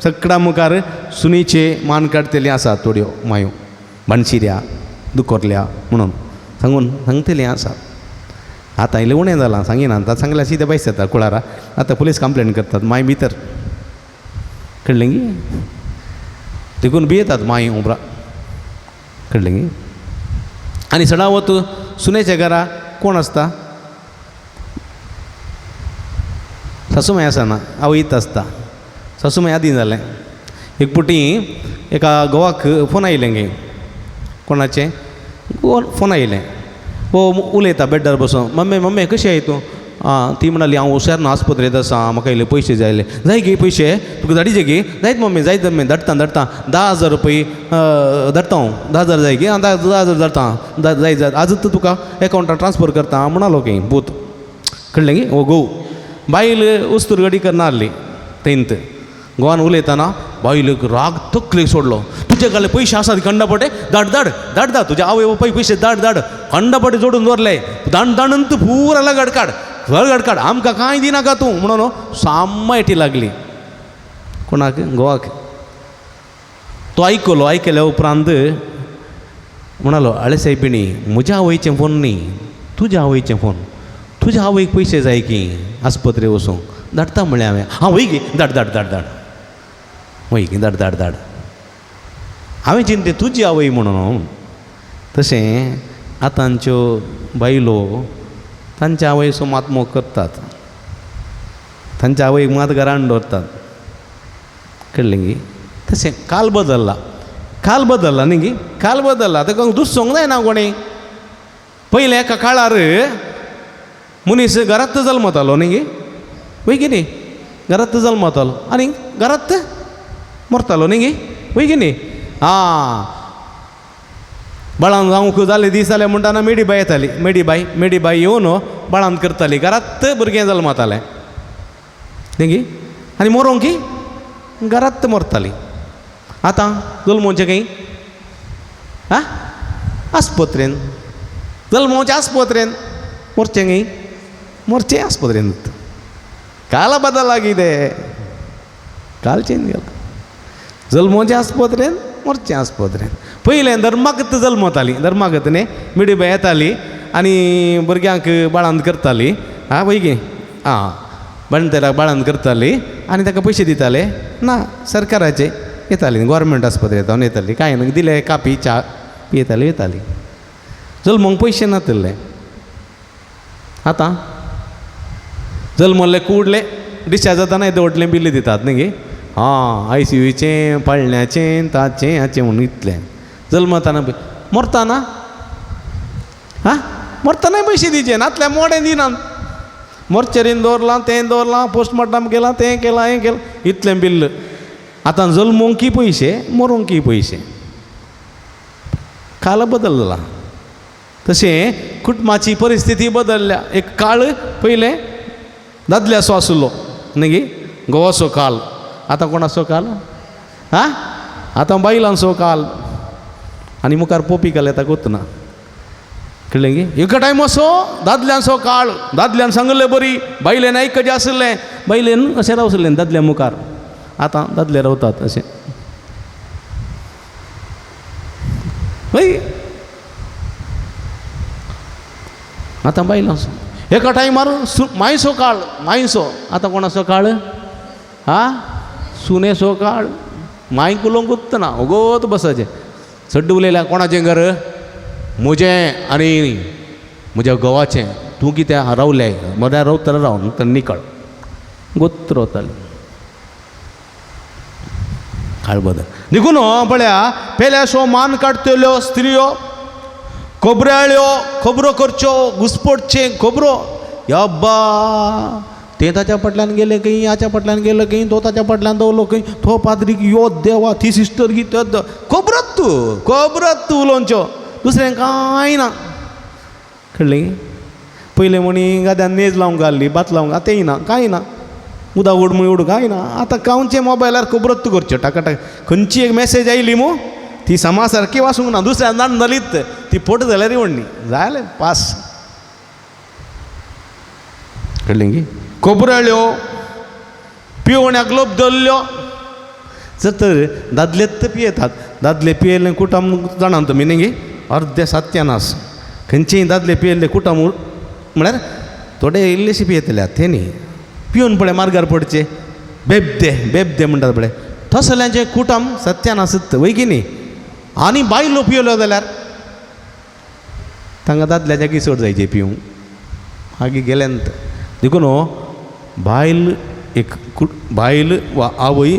सकडा मुखार सुनीचे मान काडटलीं आसा थोड्यो मायो बाणशिऱ्या दुकोरल्या म्हणून सांगतलीं आसा आतां इल्लें उणें जालां सांगिना आतां सांगल्यार सीदे बायस येता कुळारा आतां पुलीस कंप्लेंट करतात माय भितर कळ्ळें गे देखून भियेतात माय उबरा कळ्ळें गे आनी सडावत सुनेच्या घरा कोण आसता सासूमाय आसना आवयत आसता सासूमाय आदीं जालें एक पुटी एका घोवाक फोन आयलें गे कोणाचें फोन आयलें वो उलयता बेड्डार बसून मम्मी कशी आय तूं ती म्हणाली हांव हुशार न्हू आस्पत्रेंत आसा म्हाका इल्ले पयशे जाय आसले जाय गे पयशे तुका धाडीचे गे जायत मम्मी जायत मम्मी धाडटा 10,000 रुपये धाडटा हांव 10,000 जाय गे 10,000 धाडटा जाय आजूच तुका एकावंटार ट्रान्सफर करता म्हणालो गे भूत कळ्ळें गे वो घोव बायल उस्तूर गाडी करना आसली तेंत गोवान उलयतना बाईक राग तकले सोडलो तुझे गाले पैसे आसात खंडापटे धाड धाड धाड धाड तुझ्या आवय बापाय पैसे धाड धाड खंडापटे जोडून दवरले दाण दाणंत पुरा लगड काड आमकां कांय दिनाका तूं म्हणून साम्मा एटी लागली कोणाक गोवाक तो आयकल्या उपरांत म्हणालो आळे साहेबिणी म्हज्या आवयचें फोन न्ही तुज्या आवयचें फोन तुज्या आवयक पयशे जाय की आस्पत्रे वचूंक धाडटा म्हळें हांवें हां वय गे धाड धाड धाड धाड वय गे धाड धाड धाड हांवें चिंतें तुजी आवय म्हणून तशें आतांच्यो बायलो तांच्या आवयचो मात मोग करतात तांच्या आवयक मात घरान दवरतात कळ्ळें गी तशें काल बदलला न्ही गी काल बदलला ताका दुस सोंग जायना कोणी पयले एका काळार मनीस घरांत जल्मतालो न्ही गे वय की न्ही घरांत जल्मतालो आनी घरांत मरतालो न्ही गे वय की न्ही हां बाळान जावंक जाले दीस जाले म्हणटाना मेडीबाई येताली मेडीबाई येवन बाळांत करताली घरांत भुरगें जल्मतालें न्ही गे आनी मरोंक की घरांत मरताली आतां जल्मोवचें खंय आं आस्पत्रेन जल्मोवचें आस्पत्रेन मरचें खंय मरचें आस्पत्रेन काल बदलला कितें काल चेंज गेला जल्मोवचें आस्पत्रेन मरचें आस्पत्रेन पयलें धर्मागत जल्मताली धर्मागत न्ही मिडीबाई येताली आनी भुरग्यांक बाळांत करताली आं वय गे आं बाळांत करताली आनी ताका पयशे दिताले ना सरकाराचे येताली गव्हर्मेंट आस्पत्रेंत येताली कांय न्हू दिले कापी च्या पियेताली येताली जल्मोंक पयशे नातले आतां जल्मले कुडले डिस्चार्ज जाताना दवटलें बिल्ली दितात न्ही गे हां ICUचें पाळण्याचें ताचें हाचें म्हणून इतलें जल्मताना मरताना हां मरतानाय पयशे दिवचे नातल्या मोडें दिनात मॉर्चरीन दवरलां तें दवरलां पोस्टमॉर्टम केलां तें केलां हें केलां इतलें बिल्ल आतां जल्मोवंकय पयशे मरोवंकय पयशे काल बदलला तशें कुटुंबाची परिस्थिती बदलल्या एक काळ पयलें दादल्याचो आसलो न्ही गे घोवाचो काल आतां कोणाचो काल हां आतां बायलांचो काल आनी मुखार पोपी काल येता कोतना कळ्ळें गे एका टायम असो दादल्यांचो काळ दादल्यान सांगलें बरी बायलेन आयकचें आसलें बायलेन अशें रावसलें दादल्या मुखार आतां दादले रावतात अशें हय आतां बायलांचो एका टायमार मायचो काळ मायचो आतां कोणाचो काळ हां सुनेचो काळ मायक उलोवंकूच ना ओगोत बसाचें सड्ड उलयल्या कोणाचें घर म्हजें आनी म्हज्या घोवाचें तूं कितें रावलें मऱ्यार रावतलें राव नंतर निकळ गोत्र रावतालें काळ बदल देखून पळया पयल्या शो मान काडटल्यो स्त्रियो खोबऱ्याळ्यो खबरो करच्यो घुसपटचें खबरो अब्बा तें ताच्या फाटल्यान गेलें खंय हाच्या फाटल्यान गेलो खंय तो ताच्या फाटल्यान दवरलो खंय तो पाद्रीक यो देवा ती सिस्टर गी खबरत तूं उलोवच्यो दुसरें कांय ना कळ्ळें पयलें म्हणी गाद्यान नेज लावंक घाल्ली बात लावंक तेंय ना कांय ना उदक उड म्हूण उड कांय ना आतां कांवचे मोबायलार खबरत करच्यो टाकाटाक खंयची एक मॅसेज आयली मू ती समा सारकी वाचूंक ना दुसऱ्या नाण जालीत ती पोट जाल्यार व्हडली जालें पास कळ्ळें गी खोबऱ्याळ्यो पिवण्याक लोभ धरल्यो जर तर दादलेच पियेतात दादले पियेल्ले कुटुंब जाणा तुमी न्ही गे अर्धे सत्यानास खंयचेय दादले पियेल्ले कुटुंब म्हळ्यार थोडे इल्लेशे पियेतले ते न्ही पिवन पळय मार्गार पडचे बेबदे म्हणटात पळय तसल्यांचे कुटुंब सत्यानासत वय की न्ही आनी बायलो पियेल्यो जाल्यार तांकां दादल्याच्या किसोड जायचे पिवंक मागीर गेल्यांत देखून बायल एक बायल वा आवय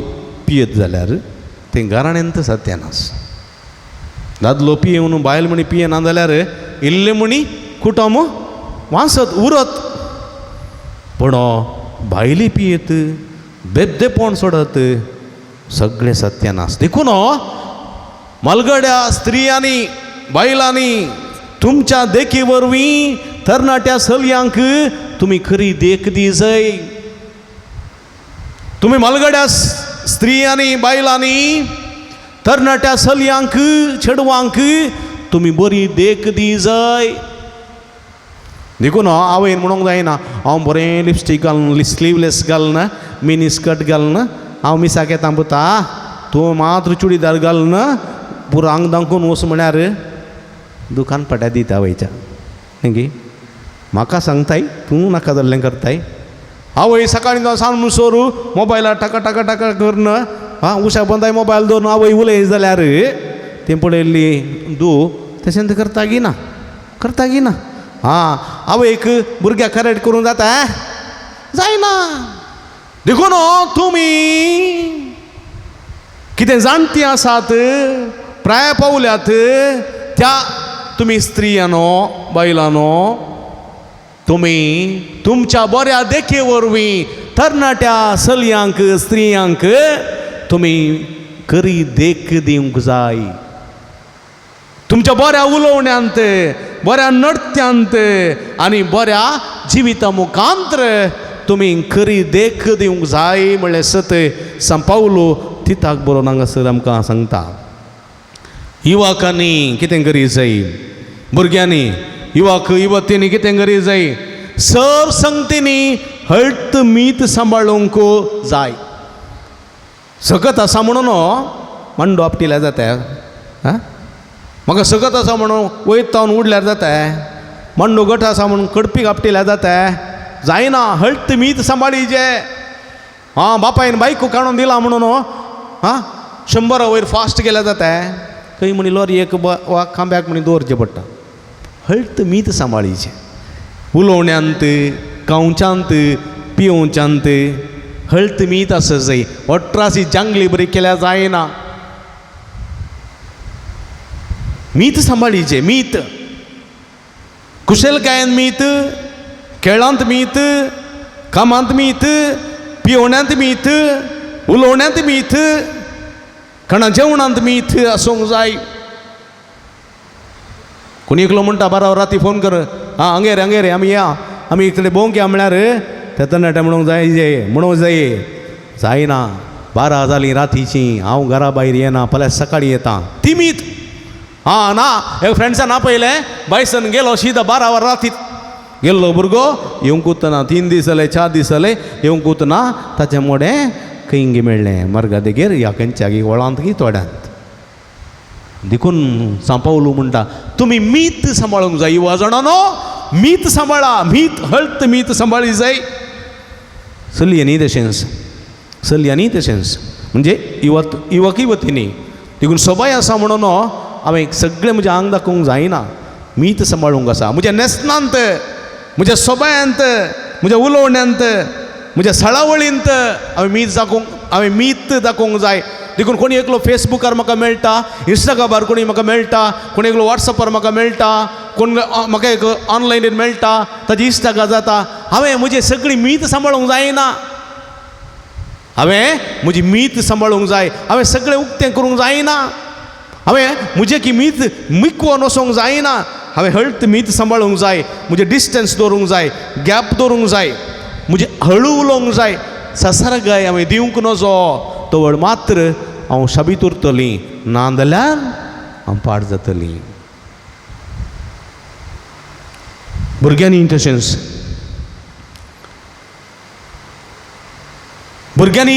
पियत जाल्यार तें घराण्यांत सत्यानास दादलो पियेवन बायल म्हणी पियेना जाल्यार इल्लें म्हणी कुटुंब वासत उरत पूण बायली पियेत बेबदेपण सोडत सगळें सत्यानास देखून मलगड्या स्त्रियांनी बायलांनी तुमच्या देखी वरवीं तरणाट्या चलयांक तुमी खरी देख दी जाय तुमी मलगड्या स्त्री आनी बायलांनी तरणाट्या चलयांक चेडवांक तुमी बरी देख दी जाय. देखून आवयन म्हणूंक जायना हांव बरें लिपस्टीक घालून स्लीवलेस घालून मिनी स्कर्ट घालून हांव मिसाक येता पुता तूं मात्र चुडीदार घालून पुरो आंग दाखोवन वच म्हळ्यार दुकान पड्या दिता वयच्या न्ही म्हाका सांगताय तूं नाका जाल्लें करताय. आवय सकाळीं जावन सांग सोरू मोबायलार टाका टाका टाका करून उशा बंदाय मोबायल दवरून आवय उलय जाल्यार तें पळयल्ली दू तशें तें करता गिना करता गिना. आवयक भुरग्याक करेक्ट करूं जाता जायना. देखून तुमी कितें जाणटी आसात प्राय पावल्यात त्या तुमी स्त्रियानो बायलांनो तुमी तुमच्या बऱ्या देखे वरवीं तरणाट्या चलयांक स्त्रियांक तुमी खरी देख दिवंक जाय. तुमच्या बऱ्या उलोवण्यांत बऱ्या नृत्यांत आनी बऱ्या जिविता मुखांतर तुमी खरी देख दिवंक जाय म्हणलें सत सांपावलो तिताक बरोवन हांगासर आमकां सांगता. युवकांनी कितें करी जाय भुरग्यांनी युवक युवतींनी कितें करी जाय सर संगतींनी हळत मीत सांबाळूंक जाय. सकत आसा म्हणून मांडो आपटिल्यार जाता म्हाका सकत आसा म्हणून वयर तावन उडल्यार जाता मांडो गट आसा म्हणून कडपीक आपटिल्यार जाता जायना. हळत मीत सांबाळीचे बापायन बायको काडून दिला म्हणून 100 वयर फास्ट गेल्या जाता खंय म्हणी लॉरी एक वा खांब्याक म्हणी दवरचें पडटा. हळत मीत सांबाळीचे उलोवण्यांत कावच्यांत पिवच्यांत हळत मीत आसा जाय. अठराशी जांगली बरी केल्या जायना. मीत सांबाळीचे मीत कुशलकायेन मीत खेळांत मीत कामांत मीत पिवण्यांत मीत उलोवण्यांत मीत खाणा जेवणांत मीत आसूंक जाय. कोणी एकलो म्हणटा बारा राती फोन कर हांगेर हांगेर आमी या आमी एक कडेन भोंवंक या म्हळ्यार तेन्ना म्हणूंक जाय म्हणूंक जाय जायना. 12 जालीं रातीचीं हांव घरा भायर येना फाल्यां सकाळीं येता ती मीत. ना एक फ्रेंड्सान आपयलें बायसन गेलो सीदा 12 वर रातीत गेल्लो भुरगो येवंक उतना 3 दीस जाले 4 दीस जाले येवंक उतना ताचें मोडें खंय मेळ्ळें मार्गादेगेर ह्या खंयच्या वळांत की तोड्यांत. देखून सांपावलो म्हणटा तुमी मीत सांबाळूंक जाय. युवा जाणांनो मीत सांबाळा मीत हळत मीत सांबाळी जाय. चलयांनी तशेंच म्हणजे युवक युवतींनी देखून सबाय आसा म्हणून हांवें सगळें म्हजें आंग दाखोवंक जायना. मीत सांबाळूंक आसा म्हज्या नेसनांत म्हज्या सोबायांत म्हज्या उलोवण्यांत म्हज्या सळावळींत हांवें मीत दाखोवंक जाय. देखून कोणी एकलो फेसबुकार म्हाका मेळटा इंस्टाग्रामार कोणी म्हाका मेळटा कोणी एकलो वॉट्सॅपार म्हाका मेळटा कोण म्हाका एक ऑनलायनीर मेळटा ताजी इश्टागा जाता. हांवें म्हजी सगळी मीत सांबाळूंक जायना. हांवें म्हजी मीत सांबाळूंक जाय. हांवें सगळें उक्तें करूंक जायना. हांवें म्हजें की मीत मिकवोन वचोंक जायना. हांवें हळत मीत सांबाळूंक जाय. म्हजें डिस्टन्स दवरूंक जाय गॅप दवरूंक जाय म्हजें हळू उलोवंक जाय. ससारगाय हांवें दिवंक नजो तवळ मात्र हांव शाबीत उरतलीं ना जाल्यार हांव पाड जातलीं. भुरग्यांनी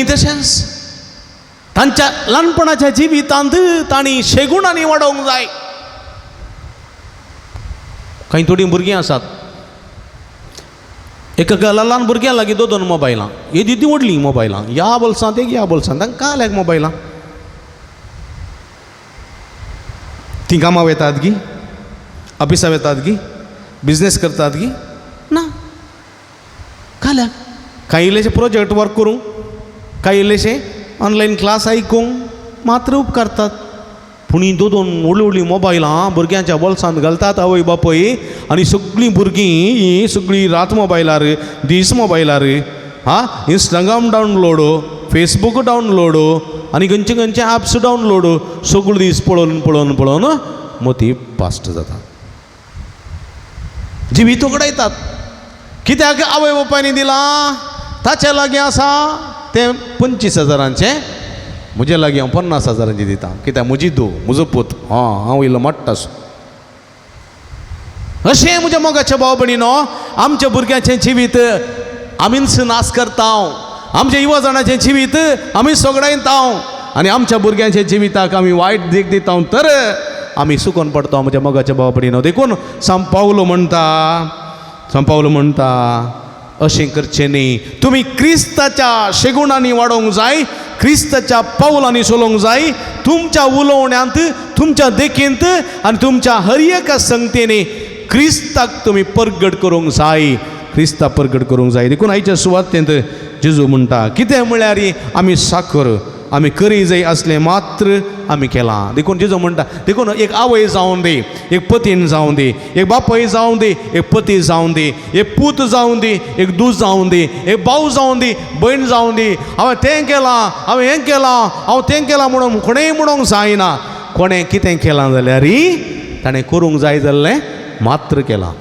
तशेंच तांच्या ल्हानपणाच्या जिवितांत तांणी शेगुणांनी वाडोवंक जाय. कांय थोडीं भुरगीं आसात एका ल्हान भुरग्यां लागीं 2 मोबायलां हे दिदी व्हडलीं मोबायलां ह्या बोल्सांत एक ह्या बोल्सांत तांकां काल्याक मोबायलां. तीं कामां वेतात गी ऑफिसां वेतात गी बिजनेस करतात गी ना काल्याक कांय इल्लेशें प्रोजेक्ट वर्क करूंक कांय इल्लेशें ऑनलायन क्लास आयकूंक मात्र उपकारतात. पूण ही 2 व्हडलीं मोबायलां भुरग्यांच्या बोल्सांत घालतात आवय बापय आनी सगळीं भुरगीं ही सगळीं रात मोबायलार दीस मोबायलार इंस्टाग्राम डावनलोड फेसबूक डावनलोड आनी खंयचे खंयचे ॲप्स डावनलोड सगळो दीस पळोवन मती पास्ट जाता. जिवीत उगडायतात. कित्याक आवय बापायनी दिलां ताचे लागीं आसा तें 25,000 म्हजे लागीं हांव 50,000 दिता कित्याक म्हजी धूव म्हजो पूत हांव इल्लो मोट्टासो. अशें म्हज्या मोगाच्या भाव भयणीनो आमच्या भुरग्याचें जिवीत आमीच नाश करता. आमच्या युवा जाणांचें जिवीत आमी सोगडायता आनी आमच्या भुरग्यांच्या जिविताक आमी वायट देख दिता तर आमी सुकोन पडटा. म्हज्या मोगाच्या भाव भयणीनो देखून सांत पावलो म्हणटा अशें करचें न्ही. तुमी क्रिस्ताच्या शेगुणांनी वाडोवंक जाय, क्रिस्ताच्या पावलांनी चलोवंक जाय. तुमच्या उलोवण्यांत, तुमच्या देखींत आनी तुमच्या हर एका संगतेनी क्रिस्ताक तुमी परगट करूंक जाय, क्रिस्ता परगट करूंक जाय. देखून आयच्या सुवातेंत जेजू म्हणटा कितें म्हळ्यार आमी साखर आमी करी जाय असलें मात्र आमी केलां. देखून जेजू म्हणटा देखून एक आवय जावं दी, एक पतीन जावं दी, एक बापाय जावं दी, एक पती जावं दी, एक पूत जावं दी, एक धूव जावं दी, एक भाव जावं दी, भयण जावं दी. हांवें तें केलां, हांवें हें केलां, हांव तें केलां म्हणून कोणेंय म्हणूंक जायना. कोणें कितें केलां जाल्यार ताणें करूंक जाय जाल्लें मात्र केलां.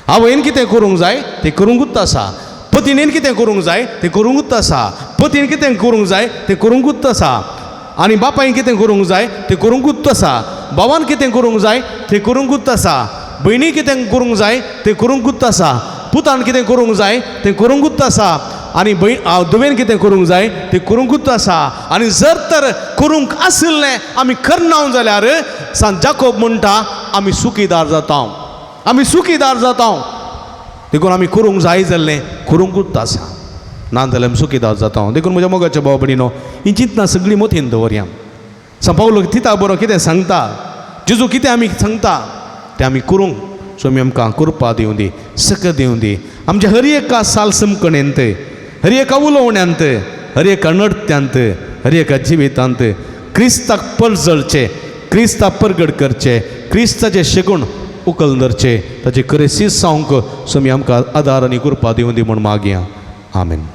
आवयन कितें करूंक जाय तें करूंकूच आसा, पत्नीन कितें करूंक जाय तें करूंकूच आसा, पतीन कितें करूंक जाय तें करूंकूच आसा, आनी बापायन कितें करूंक जाय तें करूंकूच आसा, भावान कितें करूंक जाय तें करूंकूच आसा, भयणी कितें करूंक जाय तें करूंकूच आसा, पुतान कितें करूंक जाय तें करूंकूच आसा, आनी धुवेन कितें करूंक जाय तें करूंकूच आसा. आनी जर तर करूंक आसलें आमी करना जाल्यार सांत जाकोब म्हणटा आमी सुखीदार जाता, आमी सुखीदार जाता. देखून आमी करूंक जाय जाल्लें करूंकूच आसा, ना जाल्यार आमी सुखीदार जाता. देखून म्हज्या मोगाच्या भाव भयणीनो ही चिंतना सगळीं मतीन दवरया. सांत पावलो तिता बरो कितें सांगता, जेजू कितें आमी सांगता तें आमी करूंक स्वामी आमकां कृपा दिवं दी, सकत दिवं दी. आमच्या हर एका साल समकणेंत, हर एका उलोवण्यांत, हर एका नडत्यांत, हर एका जिवितांत क्रिस्ताक परजळचें, क्रिस्ताक परगट करचें, क्रिस्ताचें शेगूण उखल धरचे, ताची खरेसीस जावंक स्वामी आमकां आदार आनी कृपा दिवं दी म्हूण मागया. आमेन.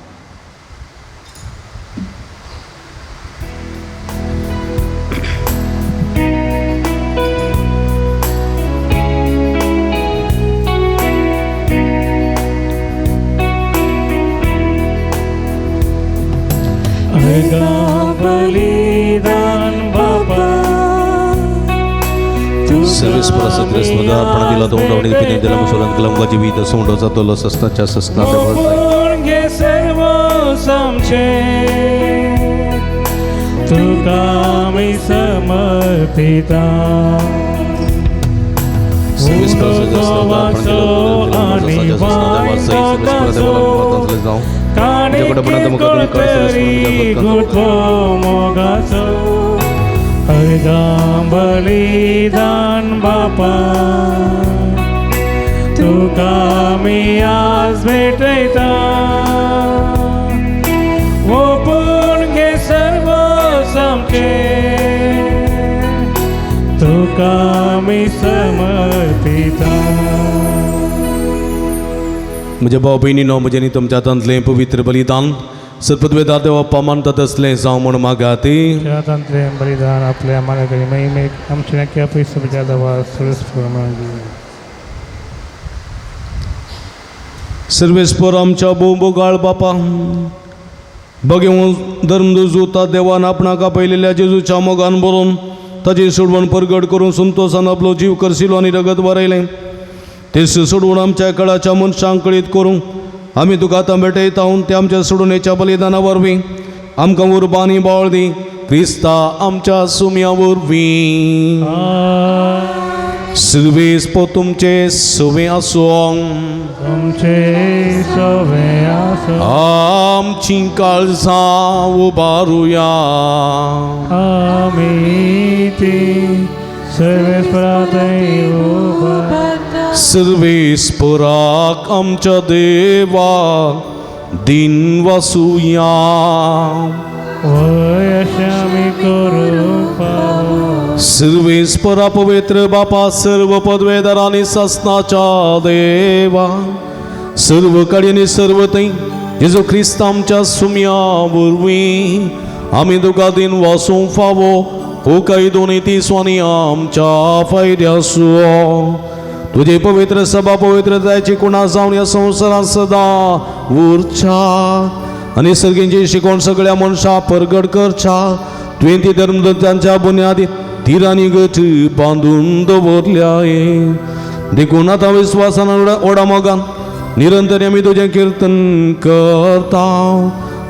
बलिदान बाबा सर्विस परस अर्पण दिला तो उंडवणी पिने दिला मुसलन कलम जीवित सोंडोचा तोलो सस्ताच्या सस्ता घे सर्व समचे तुका मी समर्पिता. सर्विस परस अर्पण दिला बलिदान बापा तुका मी आज भेटयता. ओपून घे सर्व सामके तुका मी समर्पिता. म्हज्या भाव भयणीनो म्हजें न्ही तुमच्या हातांतलें पवित्र बलिदान सत्पदवेदार देवा पामानता तसलें जावं म्हूण मागात. हातांतलें बलिदान आपल्या मागाकरी महिमेक आमचे नक्की पयस देवा सर्वेस्पर आमच्या बोगाळ बापा बघेवून धर्मदूता देवान आपणाक आपयलेल्या जेजूच्या मोगान बरोवन ताची सोडवण परगट करून संतोषान आपलो जीव करशिलो आनी रगत भरयलें. ते सोडवून आमच्या काळाच्या मनशांक कळीत करूं आमी तुका आतां भेटयता. ते आमच्या सोडवणेच्या बलिदाना वरवीं आमकां उर्बानी बाळ दी. क्रिस्ता आमच्या सुम्या वरवीं सर्वेस्पर तुमचे सवे आसूं. तुमचे सवे आसूं. आमची काळजां उबारुया. आमी ती सर्वेस्परांतय उबार. सर्वेस्पराक आमच्या देवाक दिन वासुया. अशें आमी करूंक पावो. सर्वेस्परा पवित्र बापा सर्व पदवेदार आनी शासनाच्या देवा सर्व कडेन आनी सर्व थंय जेजू क्रिस्त आमच्या सुम्या वरवीं आमी तुका दिन वासूंक फावो. हो काही दोनी तिसवांनी आमच्या फायद्याचो. तुझे पवित्र सभा पवित्रताची कुणा जावन ह्या संवसारांत सदां उरच्या आनी सर्गींची शिकोवण सगळ्या मनशां परगट करच्या. तुवें ती धर्मदत्तांच्या बुन्यादी तिरांनी गठ बांदून दवरल्याय. देखून आता विश्वासान ओडा मोगान निरंतर आमी तुजें कीर्तन करता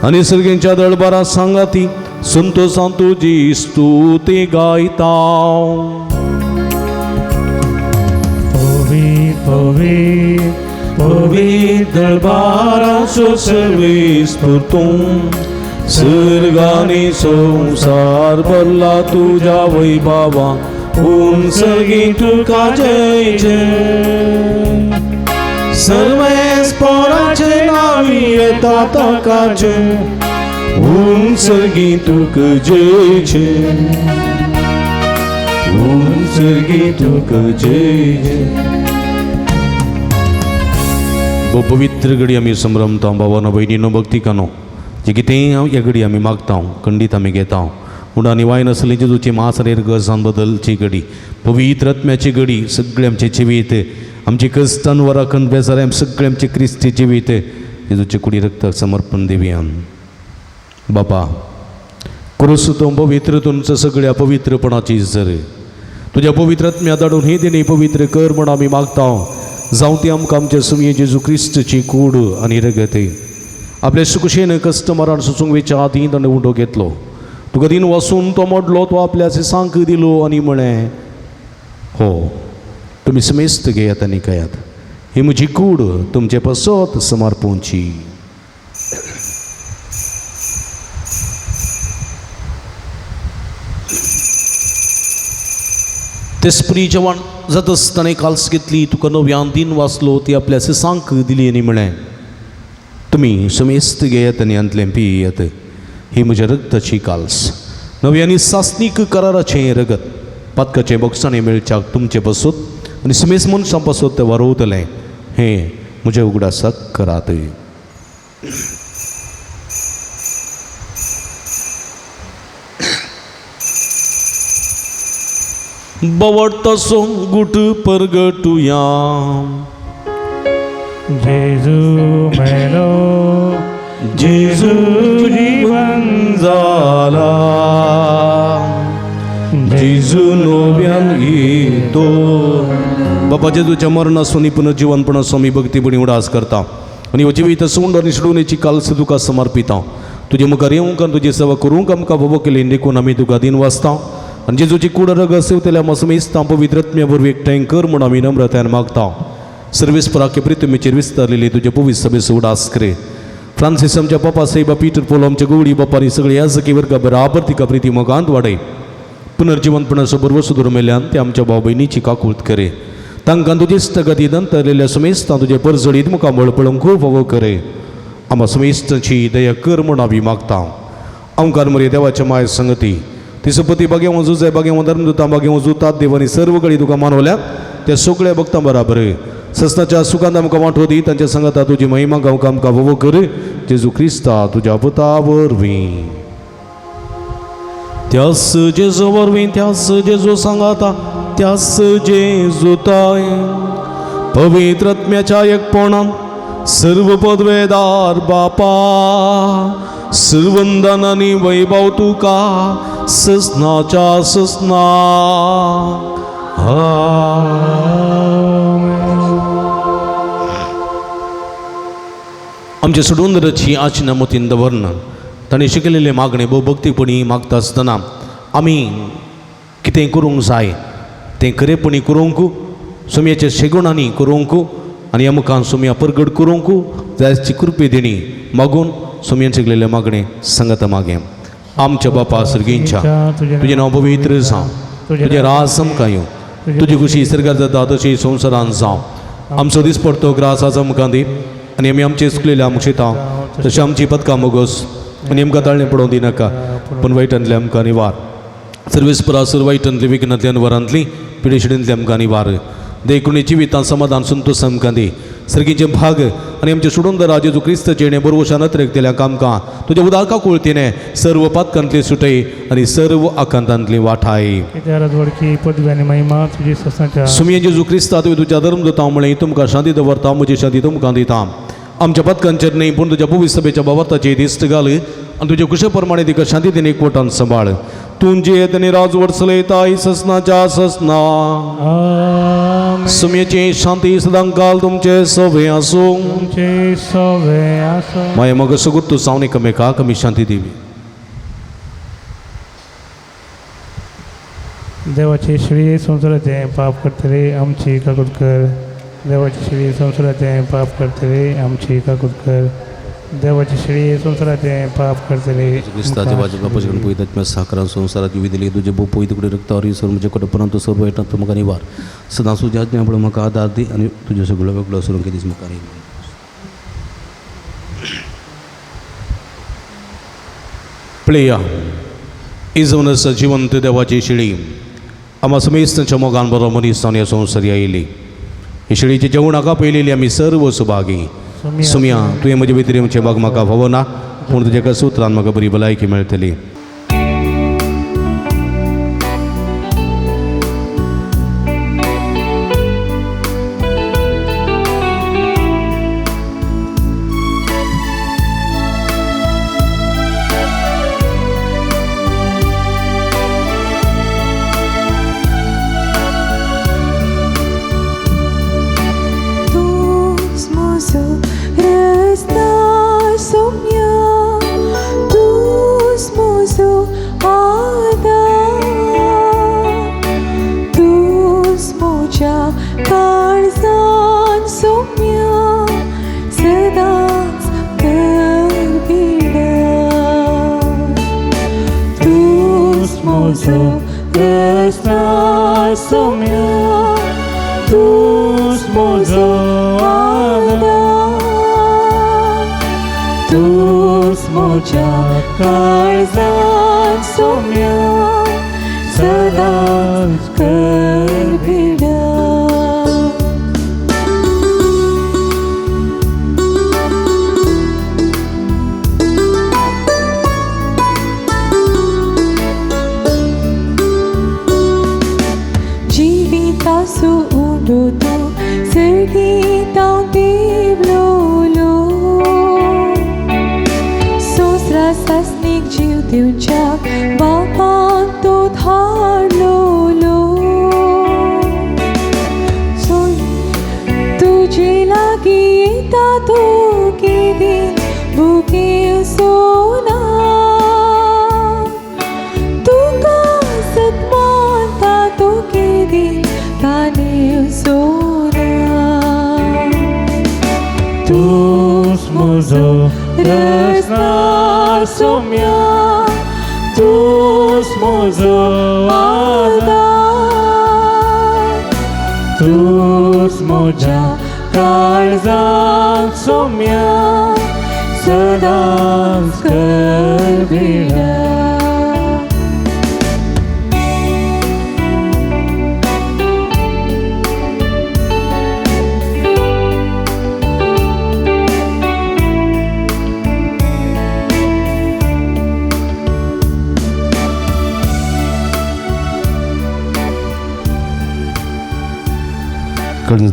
आनी सर्गेंच्या दळबारा सांगाती संतोषान तुजी स्तुती गायता. पवित्र दळबाराचो सर्वेस्पर तूं सर्गानी संसार भरला तुझ्या वैभवा उंचगी तुका जय जय. सर्वेस्पराचे नावी येता ताकाचे उंचगी तुक जय जय उंचगी तुक जय जय. पवित्र घडी आमी संभ्रमता भावानो भयणीनो भक्तिकानो जे कितेंय हांव ह्या घडी आमी मागता खंडीत आमी घेता. म्हणून आनी वायन आसली जेजूची मासरेर गजान बदलची घडी पवित्र आत्म्याची घडी सगळे आमचे जिवीत आमची कस्तान वराखण बेजार सगळे आमचे क्रिस्ती जिवीत जेजूचे कुडी रक्ताक समर्पण दिवयान. बापा करूस तो पवित्र तुमचं सगळ्या पवित्रपणाची झर तुझ्या पवित्र आत्म्या धाडून हे दिनी पवित्र कर म्हण आमी मागता. जावं ती आमकां आमच्या सुमये जेजू क्रिस्ताची कूड आनी रगत आपल्या सुखशेन कस्टमरान सुचूंक वेच्या आदी ताणें उंडो घेतलो. तुका दिन वसून तो मोडलो तो आपल्या सांक दिलो आनी म्हळें हो तुमी समेस्त घेयात आनी कयात ही म्हजी कूड तुमचे पसत समर्पोवची. ते स्प्री जेवण जात आसतना काल्स घेतली तुका नव्यान दिन वाचलो ती आपल्या सांक दिली आनी म्हळें तुमी समेस्त घेयात आनी अंतलें पियेयात ही म्हज्या रगताची काल्स नव्यानी सासनीक कराराचें रगत पातकाचें बक्षाणें मेळच्याक तुमचे बसत आनी समेस्त मनशां बसत तें वारोवतलें हें म्हज्या उगडासाक करात. बवडतसो गुट परगटुया जेजू मेलो जेजू जीवन जाला जेजू नव्यान येतो. बाबा जेजूच्या मरणासून पुनर्जीवनपणासून मी भक्तीपणी उडास करता आनी जिवीत सोंड आनी सोडूनेची काल्स तुका समर्पिता. तुजे मुखार येवंक आनी तुजी सेवा करूंक आमकां बाबा केली देखून आमी तुका दिन वाचता आनी जेजूची कूड रग सेवतल्या मसमेस्ता पवित्रत्म्या वरवीं एकठांय कर म्हूण आमी नम्रतायेन मागता. सर्वेस्पराके प्रितमेचेर विस्तारलेली तुजे पवित्र सभेस उडास करे. फ्रांसीस आमच्या पापा साहेबा पीटर पोलो आमच्या गवडी बापारी सगळे याजकी वर्गा बराबर तिका प्रिती मोगांत वाडय. पुनर्जीवनपणाचो बरोबर सुदूर मेल्यान ते आमच्या भाव भयणीची काकूळट करे. तांकां तुजी स्थगती दंतरलेल्या समेस्तां तुजे परजडीत मुखां बळपळोवंक खूब फावो करे. आम्हा समेस्तांची दया कर म्हूण आमी मागता. आमकां मरे देवाच्या माय संगती तिसपती बागे वचूं जाय बागे धर्मदुतां बागे वचूतात देवानी सर्व कडेन तुका मानवल्याक त्या सगळ्या भक्तां बराबर सस्ताच्या सुखांत आमकां वांटो दी तांच्या सांगाता तुजी महिमा गावंक आमकां वोवो कर जेजू क्रिस्ता तुज्या पुता वरवीं. त्यास जेजू वरवीं त्यास जेजू सांगाता त्यास जेजूताय पवित्र आत्म्याच्या एकपणान सर्व पदवेदार बापा सर्वंदन आनी वैभव तुका ससनाच्या ससना. आमचे सुडूंदराची आचना मोतीन दवरना ताणें शिकलेले मागणे भोव भक्तीपणी मागता आसतना आमी कितें करूंक जाय तें खरेपणी करूंक सुमयाच्या शेगुणांनी करूंक आनी आमकां सुमया परगट करूंक जायची कृपे दिणी मागून सुमयान शिकलेले मागणे सांगता मागे. आमच्या बापा सर्गींच्या तुजें नांव पवित्र जावं तुजें राज आमकां येवं तुजी खुशी सर्गार जाता तशी संवसारांत जावं. आमचो दिसपडटो ग्रास आज आमकां दी आनी आमी आमचे चुकलेले आमकां शिता तशें आमची पदकां मोगोस आनी आमकां ताळणें पडोवंक दिनाका पूण वायटांतले आमकां निवार. सर्वेस्परा सर वायटांतली विघ्नांतल्यान वरांतली पिडेशिडेंतली आमकां निवार. देखून जिवितां समाधान संतोश आमकां दी. सर्गीचे भाग आनी आमचे सुडोंदरा जेजू क्रिस्त जेणे बरोवशान नत्रेक आमकां तुज्या उदारका कुळतीने सर्व पातकांतली सुटय आनी सर्व आकांतांतली वाठाय. वडकी पदवी आनी महिमा तुजी ससाच्या सुमये जेजू क्रिस्ता तुवें तुज्या धर्मदूतां म्हळें तुमकां शांती दवरता म्हजी शांती तुमकां दिता. आमच्या पदकांचेर न्ही पूण तुज्या पवित्र सभेच्या भावार्थाची दिश्ट घाल आनी तुजे कुशे प्रमाणे तिका शांतीतेन एकवटान सांबाळ. तुंजे येतने राज वरसलेताय ससनाच्या ससना आमेन. सुमेचे शांती सदांकाल तुमचे सोबे असो तुमचे सोबे असो. माया मग सुगुत्तू सावने कमे का कमी शांती देवी. देवाची श्री संसाराचे पाप करते रे आमची काकूट कर. देवाची श्री संसाराचे पाप करते रे आमची काकूट कर. देवाची श्री संसाराचे पाप करते रे. ख्रिस्ताच्या बाजूला पजगण पोईतात मी साखरा संसारात विविध दिले तुझे बो पोई तिकडे रक्तावर सर्व म्हणजे कुठं परंतु सर्व येतात मका निवार सदा सुजा आपण मका आधार दे आणि तुझ्या सगळं वेगळं असून कधीच मका नाही. प्लेया इजवनस जिवंत देवाची शिळी आम्हा समेस्तच्या मोगांबरोबर मनीसाने या संसारी आयली. ही शिळीची जेवणाका पहिलेली आम्ही सर्व सुभागी सुमिया तुझे म्हजे भितरी आमचे बाग म्हाका भवना पूण तुझ्या सूत्रान म्हाका बरी भलायकी मेळटली.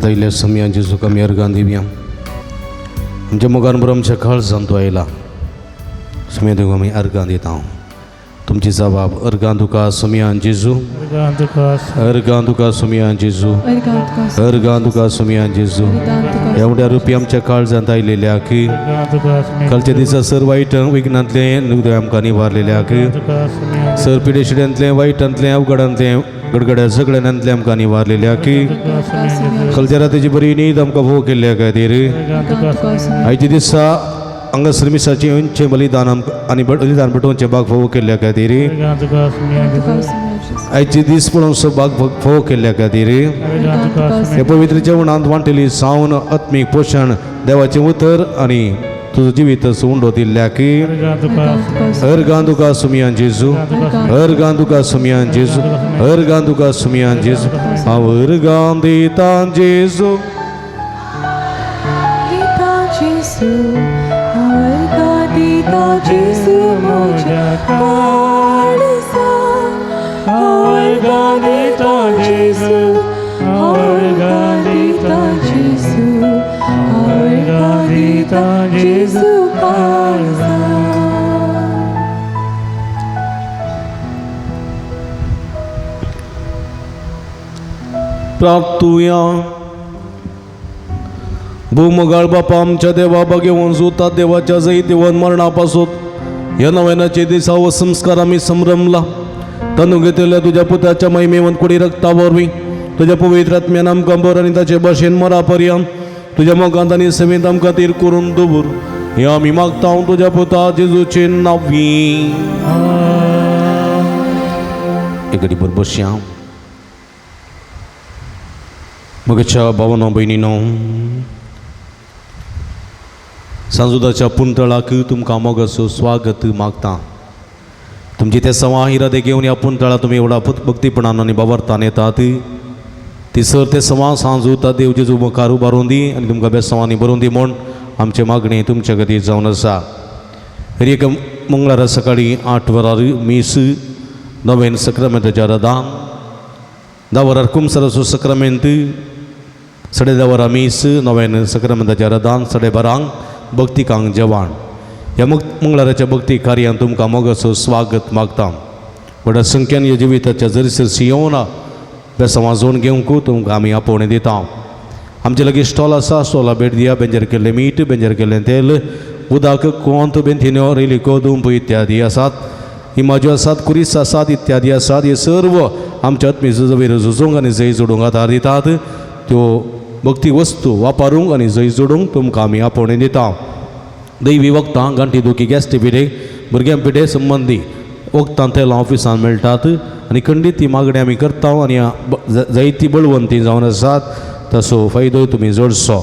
दैल्या समयांची सुख आम्ही अर्गां दिवया आमच्या मोगांबर आमच्या काळ सांगतो आयला सुमया देव आम्ही अर्गां दिता तुमची जबाब अर्गां तुका सुमयान जेजू अर्गां तुका सुमयान जेजू अर्गां तुका सुमयान जेजू एवढ्या रुपी आमच्या काळजांत आयलेल्या की कालच्या दिसा सर वाईट विघ्नांतले आमकां निवारलेल्या की सर पिडेशिड्यांतले वाईटांतले अवघडांतले गडगड्या सगळ्यांतले आमकां निवारलेल्या की कालच्या रातीची बरी न्हीद आमकां भोव केल्ल्या खातीर आयच्या दिसा अंगश्रमिसाचे अंचे बलिदान आनी बलिदान पेटोवचे भाग फोव केल्ल्या खातीर आयचे दीस पळोवन सो भाग फोव केल्ल्या खातीर हे पवित्र जेवणांत वांटलेली सावन आत्मीक पोशण देवाचें उतर आनी तुजो जिवीत उंडो दिल्ल्या की अर्गां तुका सुमयान जेजू अर्गां तुका सुमयान जेजू अर्गां तुका सुमयान जेजू हांव अर्गां दिता जेजू जेजू म्हज्या काळजा अर्गां दिता जेजू अर्गां दिता जेजू अर्गां दिता जेजू काळजा प्रार्थूया. भूमगाळ बापा आमच्या देवा बघेवन सुता देवाच्या जई देवन मरणापासून या नव्यानाचे दिसा व संस्कार आम्ही संभ्रमला तनु घेतलेल्या तुझ्या पुत्राच्या महिमेवन कोणी रक्तावरवी तुझ्या पवित्र आत्म्यान आमकां बर आनी ताचे बशेन मरापर्यंत तुझ्या मोगांत आनी सेवेंत आमकां तीर करून दवर हे आमी मागता तुझ्या पुता जेजूचे नांवी. एक बरोबर बसया. मगच्या भावना भयणीनो, सांजुदाच्या पुंतळाक तुमकां मोगाचो स्वागत मागता. तुमची ते सवां इरादे घेवन ह्या पुंतळा तुमी एवढा भक्तीपणान आनी बावार्थान येतात. ती सर ते सवां सांजुता देव जेजू मुखार उबारून दी आनी तुमकां बेसवांनी बरोवन दी म्हूण आमचे मागणी तुमच्या खातीर जावन आसा. एक मंगळारा सकाळी 8 वरार मीस, 9 सक्रामेंताचें आराधन, 10 वरार कुमसाराचो सक्रामेंत, 10:30 वरां मीस, 9 सक्रामेंताचें आराधन, 12:30 भक्तिकांक जेवण. ह्या मंगळाराच्या भक्ती कार्यान तुमकां मोगाचो स्वागत मागता. व्हडा संख्येन ह्या जिविताच्या जरीसरशी येवन बेसांवां जोड घेवंक तुमकां आमी आपोवणें दिता. आमचे लागीं स्टॉल आसा, स्टॉला भेट दिया. बेंजार केल्लें मीठ, बेंजार केल्लें तेल, उदक, कोंत, बेंथिन्यो, रेलिको, दुंप इत्यादी आसात. इमाज्यो आसात, कुरीस आसात इत्यादी आसात. हे सर्व आमच्या आत्मीय जवेर झुजोवंक आनी जय जोडूंक आदार दितात. त्यो भक्ती वस्तू वापरूंक आनी जय जोडूंक तुमकां आमी आपोवणें दिता. दैवी वखदां, गांठी दुखी, गॅस पिडे, भुरग्यां पिडे संबंदी वखदां तेलां ऑफिसान मेळटात आनी खंडीत ती मागणी आमी करता आनी जायती बळवंती जावन आसात. तसो फायदोय तुमी जोडचो.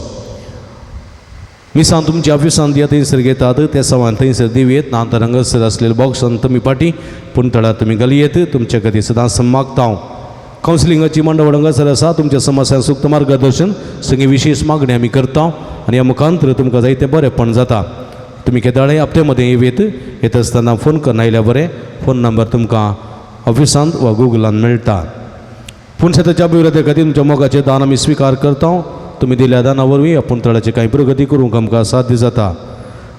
मिसान तुमच्या ऑफिसान दिया थंयसर घेतात. त्या सवान थंयसर दिवेत. नांतर हांगासर आसलेल्या बॉक्सान तुमी पाटी पुंतळा तुमी घालयेत. तुमच्या खातीर सदांच मागता. कावन्सिलिंगाची मंडळ हांगासर आसा. तुमच्या समस्यांक सूक्त मार्गदर्शन सगळी विशेष मागणी आमी करता आनी ह्या मुखांतर तुमकां जायते बरेंपण जाता. तुमी केदाळे हप्ते मदें येवेत. येत आसतना फोन करून आयल्या बरें. फोन नंबर तुमकां ऑफिसांत वा गुगलान मेळटा. पूण शेताच्या अभिवृद्धी खातीर तुमच्या मोगाचें दान आमी स्विकार करता. तुमी दिल्या दाना वरवीं ह्या पुंतळाची कांय प्रगती करूंक आमकां साध्य जाता.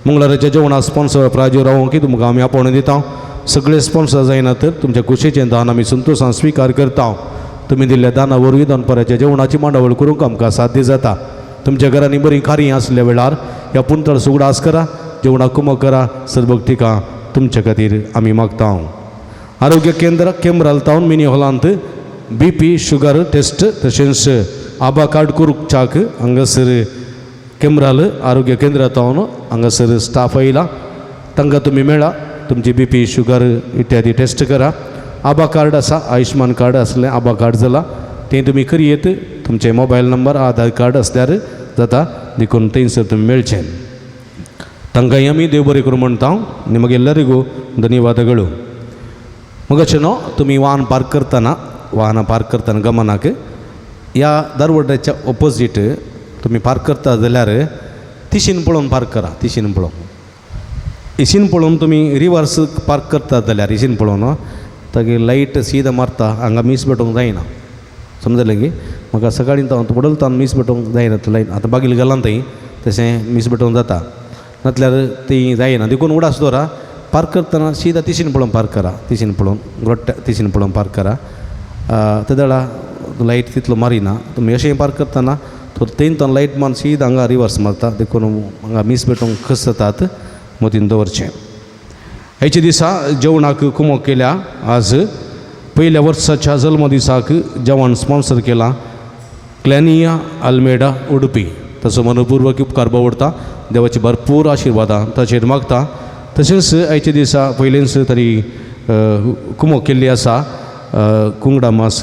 मंगळाराच्या जेवणाक स्पॉन्सर प्रायोजक रावंक तुमकां आमी आपोवणें दिता. सगळे स्पॉन्सर जायना तर तुमच्या कुशीचें दान आमी संतोशान स्विकार करता. तुमी दिल्ल्या दाना वरवीं दनपाराच्या जेवणाची मांडावळ करूंक आमकां साध्य जाता. तुमच्या घरांनी बरीं खारीं आसल्या वेळार ह्या पुंतळ सुगडास करा. जेवणाक कुमक करा. सरभक्तिका तुमच्या खातीर आमी मागता. आरोग्य केंद्र केम्राल टावन मिनी हॉलांत BP शुगर टेस्ट तशेंच आबा कार्ड करूंक चाक हांगासर केम्राल आरोग्य केंद्रांत टावन हांगासर स्टाफ आयला. तांकां तुमी मेळा. तुमची BP शुगर इत्यादी टेस्ट करा. आबा कार्ड आसा, आयुश्मान कार्ड आसलें आबा कार्ड जाला तें तुमी करयेत. तुमचे मोबायल नंबर आधार कार्ड आसल्यार जाता देखून थंयसर तुमी मेळचें. तांकांय आमी देव बरें करूं म्हणटा आनी मागीर ಎಲ್ಲರಿಗೂ ಧನ್ಯವಾದಗಳು. मगाचें न्हू तुमी वाहन पार्क करतना गमनाक ह्या दरवाड्याच्या ऑपोजीट तुमी पार्क करता जाल्यार तिशीन पळोवन पार्क करा. तिशीन पळोवन इशीन पळोवन तुमी रिवर्स पार्क करता जाल्यार इशीन पळोवन तागे लायट सीदा मारता हांगा मिस पेटोवंक जायना. समजलें की म्हाका सकाळीं पडलता मिस पेटोवंक जायना. लायट आतां बागील घालां थंय तशें मिस पेटोवंक जाता. नातल्यार ती जायना. देखून उडास दवरा. पार्क करतना सीदा तिशीन पळोवन पार्क करा. तिशीन पळोवन गोट्ट्या तिशीन पळोवन पार्क करा. ते दळा लायट तितलो मारिना. तुमी अशें पार्क करतना थंय लायट मारून सीदा हांगा रिवर्स मारता. देखून हांगा मिस पेटोवंक खस जातात. मतीन दवरचें. हेचे दिसा जेवणाक कुमक केल्या. आज पहिल्या वर्साच्या जल्मदिसाक जेवण स्पॉन्सर केलां क्लॅनिया आल्मेडा उडपी. तसो मनपूर्वक उपकार बावडटा. देवाची भरपूर आशिर्वादां ताचेर मागता. तशेंच आयच्या दिसा पयलेंच तरी कुमक केल्ली आसा कुंगडामास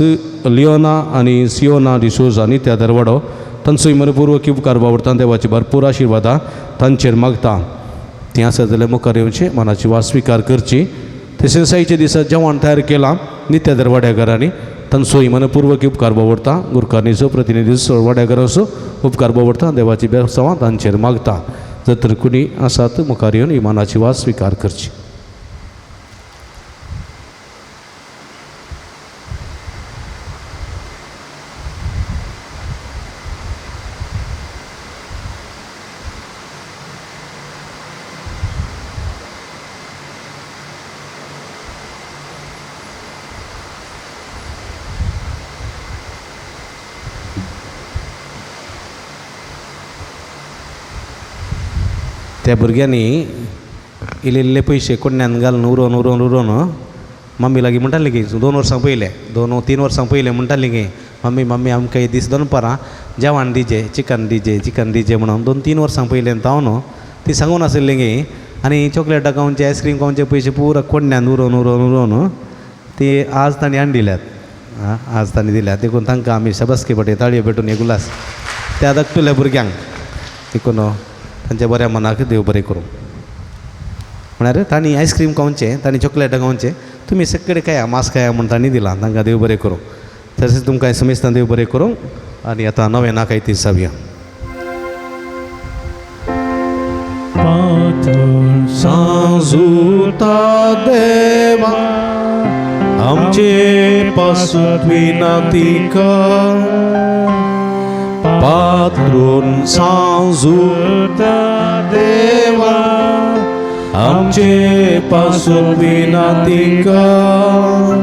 लियोना आनी सियोना डिसोजा नित्या दरवाडो. तांचोय मनपूर्वक उपकार बावडटा. देवाची भरपूर आशिर्वादां तांचेर मागता. तें आसा जाल्यार मुखार येवचें मनाची वास स्विकार करची. तशेंच आयच्या दिसा जेवण तयार केलां नित्या दरवाड्याकारांनी. तांचोय मनपूर्वक उपकार बावडटा. गुरकारणीचो प्रतिनिधी वाड्याकाराचो उपकार बावडटा. देवाची बेवसावां तांचेर मागता. जर तर कुणी आसात मुखार येवन ही मनाची वास स्विकार करची. त्या भुरग्यांनी इल्ले पयशे कोण्यान घालून उरोवन उरोवन उरोवन मम्मी लागीं म्हणटाली की 2 वर्सां पयले 2-3 वर्सां पयले म्हणटाली की मम्मी मम्मी आमकां हे दीस दनपारां जेवण दिजे चिकन दिजे म्हणून 2-3 वर्सां पयले हांव न्हू ती सांगून आसली गी आनी चॉकलेटां खावचे आयस्क्रीम खावचे पयशे पुरो कोण्यान उरोवन उरोवन उरोवन ती आज तांणी दिल्यात आज तांणी दिल्यात देखून तांकां आमी शबासकी पटे ताळयो पेटून एक उलास त्या धाकटुल्या भुरग्यांक देखून तांच्या बऱ्या मनाक देव बरें करूं म्हळ्यार तांणी आयस्क्रीम खावचें तांणी चॉकलेटां खावचें तुमी सगळे खाया मास खाया म्हूण तांणी दिलां तांकां देव बरें करूं तशेंच तुमकां समेस्तान देव बरें करूं आनी आतां नवें नाकाय ती सावया सांजुता देवा आमचे पासून विनंती कर पात्रून सांजुता देवा आमचे पासून विनंती कर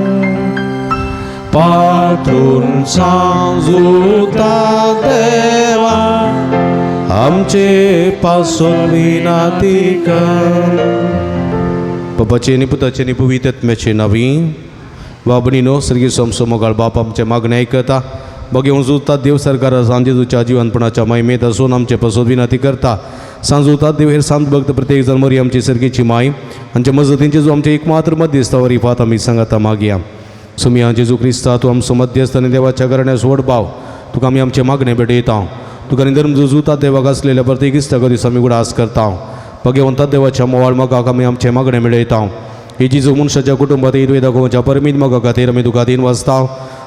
पात्रून सांजुता देवा आमचे पासून विनंती कर बापाचे आनी पुताचे आनी पवित्र आत्म्याचे नांवी बाबणीनो सर्गी समसो मोगाळ बाप आमचे मागणे आयकता बघेवन जुता देव सरकारा सांजेजूच्या जिवनपणाच्या महिमेत असून आमचे पासून विनंती करता सांजुता देव हेर सांत भक्त प्रत्येक जण मरी आमची सर्गेची माय आमच्या मजतींचे जो आमचे एकमात्र मध्यस्थावर इफात आमी सांगाता मागया सुमिया जेजू क्रिस्ता तूं आमचो मध्यस्थ आनी देवाच्या करण्यास व्हड भाव तुका आमी आमचे मागणे भेटयता तुका निधर्म जुता देवाक आसलेल्या प्रत्येक इश्टाक दीस आमी उडास करता भगवंता देवाच्या मोवाळ मोगाक आमी आमचे मागणे मेळयता ही जेजू मनशाच्या कुटुंबात ईद दाखोवच्या परमीत मोगा खातीर आमी तुका दिन वाचता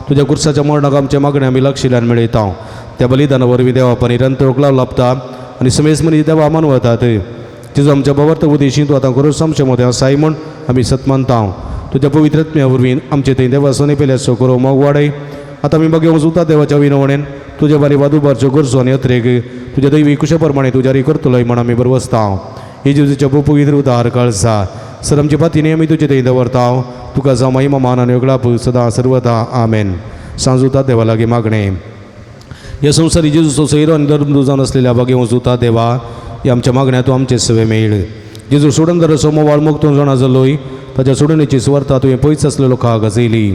तुज्या कुर्साच्या मरणाक आमचे मागणे आमी लक्षिल्यान मेळयता त्या बलिदाना वरवीं देवापा निरंतर ओकलाव लाभता आनी समेस मनीस देवा मानवतात जेजू आमच्या बवर्त उदेशी तूं आतां करूं आमचे मदें आसाय म्हूण आमी सत मानता तुज्या पवित्र आत्म्या वरवीं आमचे थंय देवा सोने पेल्याचो करूं मोग वाडय आतां आमी बघेवंक उता देवाच्या विनवणेन तुज्या बारी वादुबारच्यो गरजो आनी अत्रेक तुज्या दैवी कुशा प्रमाणे तूं जारी करतलोय म्हण आमी बरवसता ही जेजूच्या पवित्र उदार कळसा सर आमचे पातीने आमी तुजे थंय दवरता तुका जावं महिमा मान आनी ओगळाप सदां सर्वदा आमेन सांजुता देवा लागीं मागणे ह्या संवसारी जेजूचो सैरो आनी धर्म जावन आसलेल्या बघेवंक उता देवा ह्या आमच्या मागण्या तूं आमचे सेवे मेळ जेजू सोडून दर मोवाळ मोग जाणा जालोय ताच्या सोडणीची सुवार्ता तुवें पयस आसलेलो खा गजयली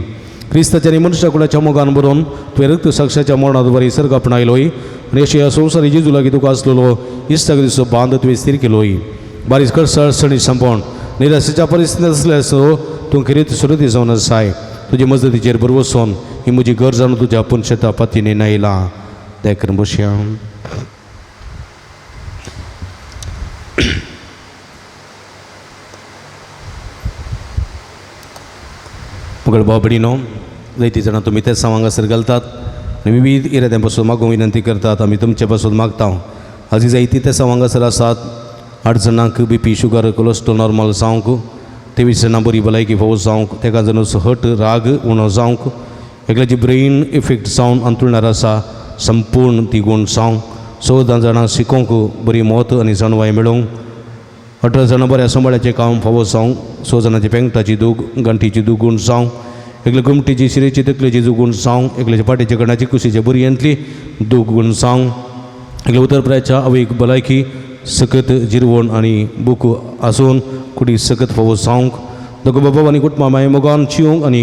क्रिस्ताच्या आनी मनशा कुळाच्या मोगान बरोवन तुवें रक्त साक्षाच्या मरणात बरी सर्ग आपणायलोय आनी अशी ह्या संवसारी जेजू लागीं तुका आसलेलो इश्टाक दिसो बांद तुवें स्थिर केलोय बारीक अडचणी संपोवन निराशेच्या परिस्थितींत आसल्यासो तूं खरीत सुरती जावन आसाय तुजे मजतीचेर बरोबर वचोन ही म्हजी गरज जावन तुज्या पुनशेता पातीने नायला देकर बसया मुगळ बाबडीनो जायती जाणां तुमी तेच सांगासर घालतात आनी विविध इराद्यां पासून मागूंक विनंती करतात आमी तुमचे पासून मागता हाजी जायती ते सांगासर आसात 8 जाणांक BP शुगर कोलेस्ट्रॉल नॉर्मल जावंक 23 जाणां बरी भलायकी फावो जावंक तेका जाणून हट राग उणो जावंक एकल्याची ब्रेन इफेक्ट जावन अंतुळणार आसा संपूर्ण ती गुण जावंक 14 जाणां शिकोवंक बरी मोत आनी जाणवाय मेळोवंक 18 जाणां बऱ्या सांबाळ्याचें काम फावो जावंक 6 जाणांची पेंगटाची दूग गंठीची दुगूण जावंक एकल्या गुमटीची शिरेची तकलेची दुगूण जावंक एकल्याच्या पाटीच्या गणाची कुशीची बरी येतली दुगूण जावंक एकल्या उतरप्रायच्या अवेक भलायकी सकत जिरवण आनी बूक आसून कुडी सकत फावो जावंक दोगो बाबा आनी कुटुंबा माये मोगान चिवंक आनी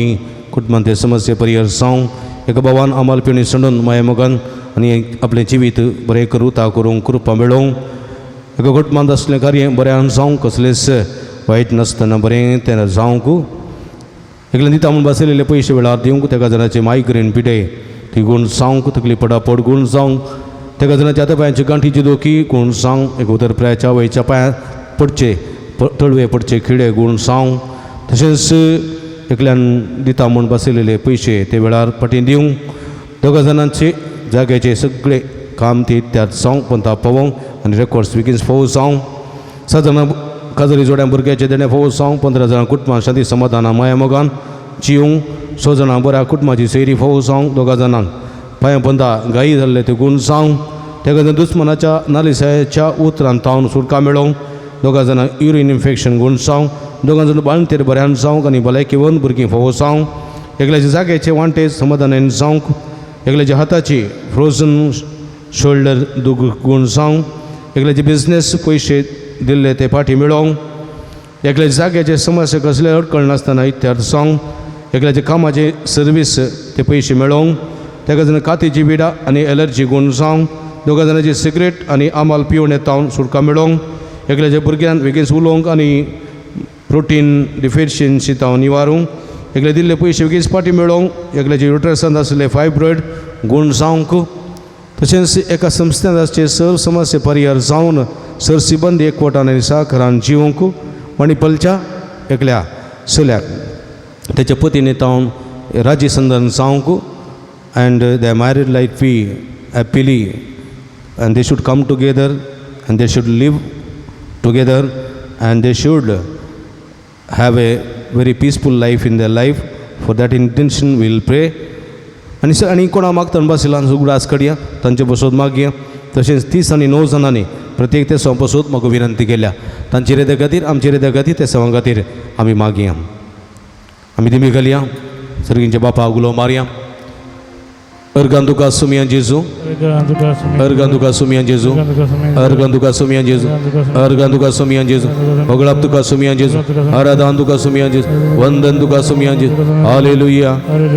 कुटुंबान ते समस्या परिहार जावंक एका बाबान आमाल पिणी संडून माये मोगान आनी आपलें जिवीत बरें करूता करूंक कृपा मेळोवंक एका कुटुंबांत असलें कार्य बरें जावंक कसलेंच वायट नासतना बरें तें जावंक एकल्या दिता म्हूण बसयलेले पयशे वेळार दिवंक तेका जाणांचे मायग्रेन पिडे ती गूण जावंक तकली पडापड गूण जावंक तेका जाणांच्या हाता पांयाची गांठीची दोखी गूण जावंक एक उदरप्रायाच्या वयच्या पांयां पडचे तळवे पडचे खिडे गूण जावंक तशेंच एकल्यान दिता म्हूण बसयलेले पयशे ते वेळार पाटी दिवंक दोगा जाणांचे जाग्याचे सगळे काम ते त्यात जावंक पंता पावोवंक आनी रेकॉर्ड्स विकीन्स फावो जावंक 6 जाणां काजरी जोड्या भुरग्याचे देणे फावो जावंक 15 जाणां कुटुंबां शांती समाधाना माया मोगान जिवंक 6 जाणां बऱ्या कुटुंबाची सैरी फावो जावंक 2 जाणांक पांयां पंता गायी जाल्ले ते गूण जावंक तेका जाणां दुस्मनाच्या नालिसाच्या उतरान तावन सुटका मेळोवंक 2 जाणांक युरीन इन्फेक्शन गूण जावंक 2 जाणां बाळंतेर बऱ्यान जावंक आनी भलायकेवन भुरगीं फावो जावंक एकल्याचे जाग्याचे वांटे समाधानान जावंक एकल्याच्या हाताची फ्रोझन शोल्डर गूण जावंक एकल्याचे बिझनेस पयशे दिल्ले ते फाटी मेळोवंक एकल्याचे जाग्याचे समस्या कसले अडकळ नासतना इत्यार्थ जावंक एकल्याचे कामाचे सर्वीस ते पयशे मेळोवंक तेका जाण कातीची विडा आनी एलर्जी गूण जावंक दोगा जाणांची सिगरेट आनी आमाल पिवून येतावन सुटका मेळोवंक एकल्याच्या भुरग्यांक बेगीन उलोवंक आनी प्रोटीन डिफिशियन्सी ताव निवारूंक एकले दिल्ले पयशे बेगीन फाटी मेळोवंक एकल्याचे युट्रसांत आसले फायब्रॉयड गूण जावंक तशेंच एका संस्थेंत आसचे सर समस्या परिहार जावन सरसिबंद एकवटान आनी सहकारान जिवंक मणिपालच्या एकल्या चल्याक तेच्या पतीन तावन राजी संधान जावंक and they married life fee happily and they should come together and they should live together and they should have a very peaceful life in their life. For that intention we will pray. आणि कोणा मागता बसला उगडास करूया तांचे बसोत मागया तशेंच 30 आनी 9 जाणांनी प्रत्येक ते सव बसोत म्हाका विनंती केल्या तांचे हृदय खातीर आमचे हृदय खातीर ते सवां खातीर आमी मागया आमी दिमी घालया सर्गींचे बापा उलो मारया अर्गांदुका सुमिया जेजू अर्गांदुका सुमिया जेजू अर्गांदुका सुमिया जेजू अर्गांदुका सुमिया जेजू भगळाप तुका सुमिया जेजू आराधन तुका सुमिया जेजू वंदन तुका सुमिया जेजू hallelujah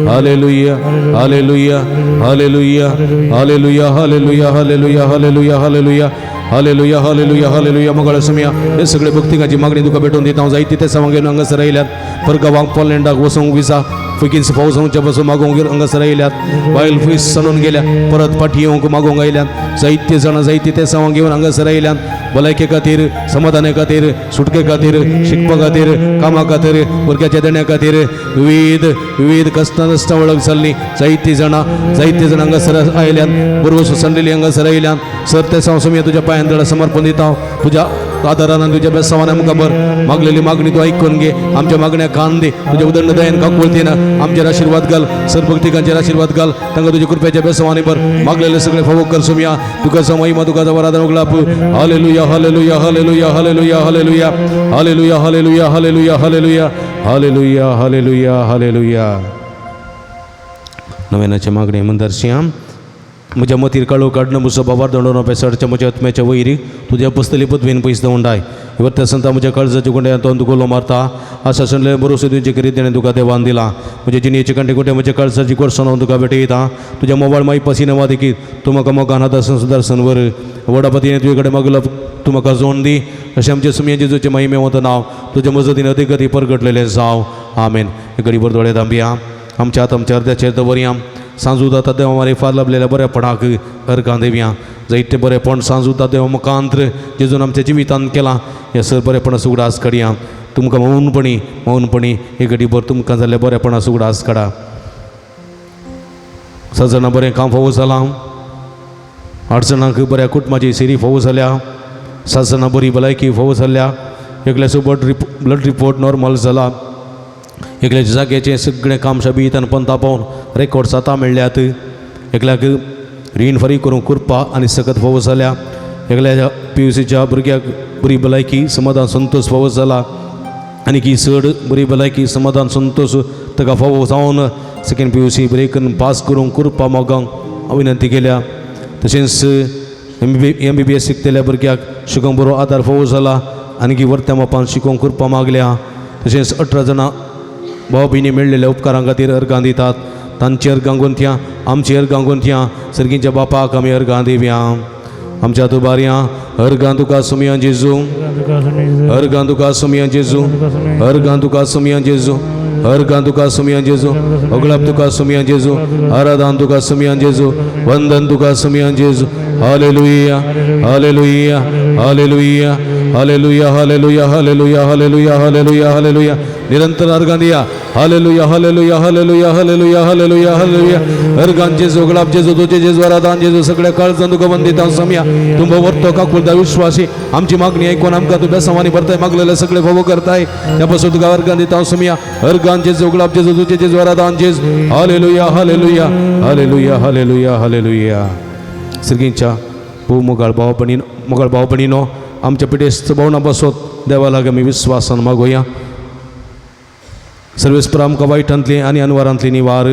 hallelujah hallelujah hallelujah hallelujah hallelujah hallelujah hallelujah hallelujah hallelujah hallelujah hallelujah मंगळ सुमिया हे सगळे भक्तिकाची मागणी तुका भेटून दिता जायती ते सांगेन हांगासर आयल्यात परगांवाक पोलंडाक वचूंक विसा फुकीन पावसांच्या पासून मागोवंक हांगासर आयल्यात वायल फीस सणून गेल्या परत फाटी येवंक मागोवंक आयल्यात जायते जाणां जायती ते सांग घेवन हांगासर आयल्यात भलायके खातीर समाधाना खातीर सुटके खातीर शिकपा खातीर कामा खातीर भुरग्याच्या देण्या खातीर विविध कश्टां वळख जाल्ली जायती जाणां हांगासर आयल्यात बरोबर सुसंडलेली हांगासर आयल्यात सर ते सुमिया तुज्या पांयां तळा समर्पण दिता तुज्या आदारान तुज्या बेसावान आमकां बर मागलेली मागणी तूं आयकून घे आमच्या मागण्या कान दे तुज्या उदंड दयान काकुळतीन आमचेर आशिर्वाद घाल सर भक्तिकांचेर आशिर्वाद घाल तांकां तुज्या कृपेच्या बेसावांनी बर मागलेले सगळे फावो कर सुमिया तुका महिमा तुका वरादान उगलाप hallelujah hallelujah hallelujah hallelujah hallelujah hallelujah hallelujah hallelujah hallelujah hallelujah hallelujah hallelujah नव्यानाच्या मागणी मंदारश्याम म्हज्या मतीर काळो काडणं मुसो बाबार दंडोन पेसाडच्या म्हज्या आत्म्याच्या वैरी तुज्या पुस्तली पदवीन पयस दवंडाय इवत्या संता म्हज्या काळजाच्या गुंड्यान तो तुकोलो मारता आशा सणले बरोवसे तुजे करीत तेणें तुका देवान दिला म्हज्या जिणेचे कंटे कुठे म्हज्या काळजाची कोर्सन हांव तुका भेटयता तुज्या मोबायल माई पसी नवा देखीत तूं म्हाका मोगान आदासन सुदारसन वर वडापतीन तुजे कडेन मागलो तूं म्हाका जोड दी अशें आमचे सुमिया जेजूचे महिमे वता नांव तुज्या मजतीन अधिकती परगटलेलें जावं आमेन गडी बर दोळे दांबिया आमच्या हात आमच्या अर्द्याचेर दवरया सांजू जाता देवा मारी फार लाभलेल्या बऱ्यापणाक अर्गां देवया जायते बरेपण सांजू जाता देवा मुखांत्र जेजून आमच्या जिवितांत केलां हे सर बरेपणा उगडास काडया तुमकां मौनपणी हे घडी भर तुमकां जाल्ल्या बरेपणा उगडास काडा 6 जाणां बरें काम फावो जालां 8 जाणांक बऱ्या कुटुंबाची सिरी फावो जाल्या 7 जाणां बरी भलायकी फावो जाल्या एकल्याचो ब्लड रिपोर्ट नॉर्मल जाला एकल्याच्या जाग्याचें सगळें काम शाबीतान पंता पावन रेकॉर्ड्स आतां मेळ्ळ्यात एकल्याक रीण फारीक करूंक कुरपा आनी सकत फावो जाल्या एकल्या PUCच्या भुरग्याक बरी भलायकी समाधान संतोश फावो जाला आनी की चड बरी भलायकी समाधान संतोश ताका फावो जावन सेकंड PUC बरें करून पास करूंक कुरपा मोगांक विनंती केल्या तशेंच MBBS शिकतल्या भुरग्याक शिकोवंक बरो आदार फावो जाला आनी की वर्त्या मापान शिकोवंक कुरपा मागल्या तशेंच 18 जाणां भाव भयणी मेळ्ळेल्या उपकारां खातीर अर्गां दितात तांची अर्गां गोंथया आमची अर्गां गोंथया सर्गींच्या बापाक आमी अर्गां दिवया आमच्या तुबारया अर्गां तुका सुमिया जेजू अर्गां तुका सुमिया जेजू अर्गां तुका सुमिया जेजू अर्गां तुका सुमिया जेजू अगळाप तुका सुमिया जेजू आराधन तुका सुमिया जेजू वंदन तुका सुमिया जेजू hallelujah hallelujah hallelujah hallelujah hallelujah hallelujah hallelujah hallelujah hallelujah निरंतर अर्गां दिया hallelujah hallelujah hallelujah hallelujah hallelujah hallelujah अर्गां जेजू अगळाप जेजू तुजे जेजू आराधन जेजू सगळ्या काळजान तुका वंदिता सुमिया तुंबो वर्तो काकुळदा विश्वासी आमची मागणी आयकून आमकां तुज्या सवानी भरताय मागलेले सगळे फावो करताय त्या पासून तुका अर्गां दिता सुमिया अर्गां जेजू अगळाप जेजू तुजे जेजू आराधन जेजू hallelujah hallelujah hallelujah hallelujah hallelujah सर्गींच्या मोगाळ भाव भणीनो आमच्या पिडेस्त भोवना बसोत देवा लागीं आमी विश्वासान मागोया सर्वेस्पर आमकां वायटांतली आनी अनवरांतली निवार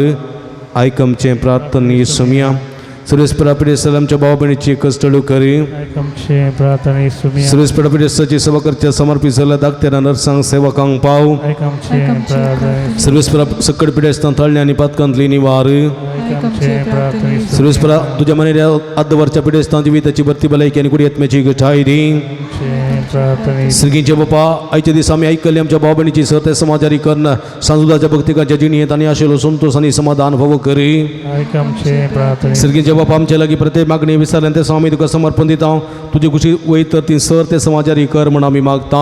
आयक आमचें प्रार्थना सुमिया सर्वेस्परा पिडेस्ताल आमच्या भावा बहिणीची कष्टडू करी आमचे प्रार्थना सुमिया सर्वेस्परा पिडेस्ताची सेवा करच्या समर्पिसला धाकट्या नरसांग सेवकांक पाव आमचे प्रार्थना सर्वेस्परा सकड पिडेस्तान थळणे आणि पातकांतली निवार आमचे प्रार्थना सर्वेस्परा तुझ्या मनेऱ्या अर्धवरच्या पिडेस्तान जिविताची भरती भलायकी आणि कुडी आत्म्याची गठाई दी प्रार्थना श्रीगींचे बापा आयच्या दिसा आम्ही ऐकले आमच्या भावा बहिणीची सहते समाजारी करणं सांजुदाच्या भक्तिकाच्या जिणीयत आणि आशेलो संतोष आणि समाधान भव करी आमचे प्रार्थना श्रीगींचे बापा आमच्या लागी प्रत्येक मागणी विसरल्या ते स्वामी तुका समर्पण दिता तुझी खुशी वय तर ती सर ते समाजारी कर म्हणून आम्ही मागता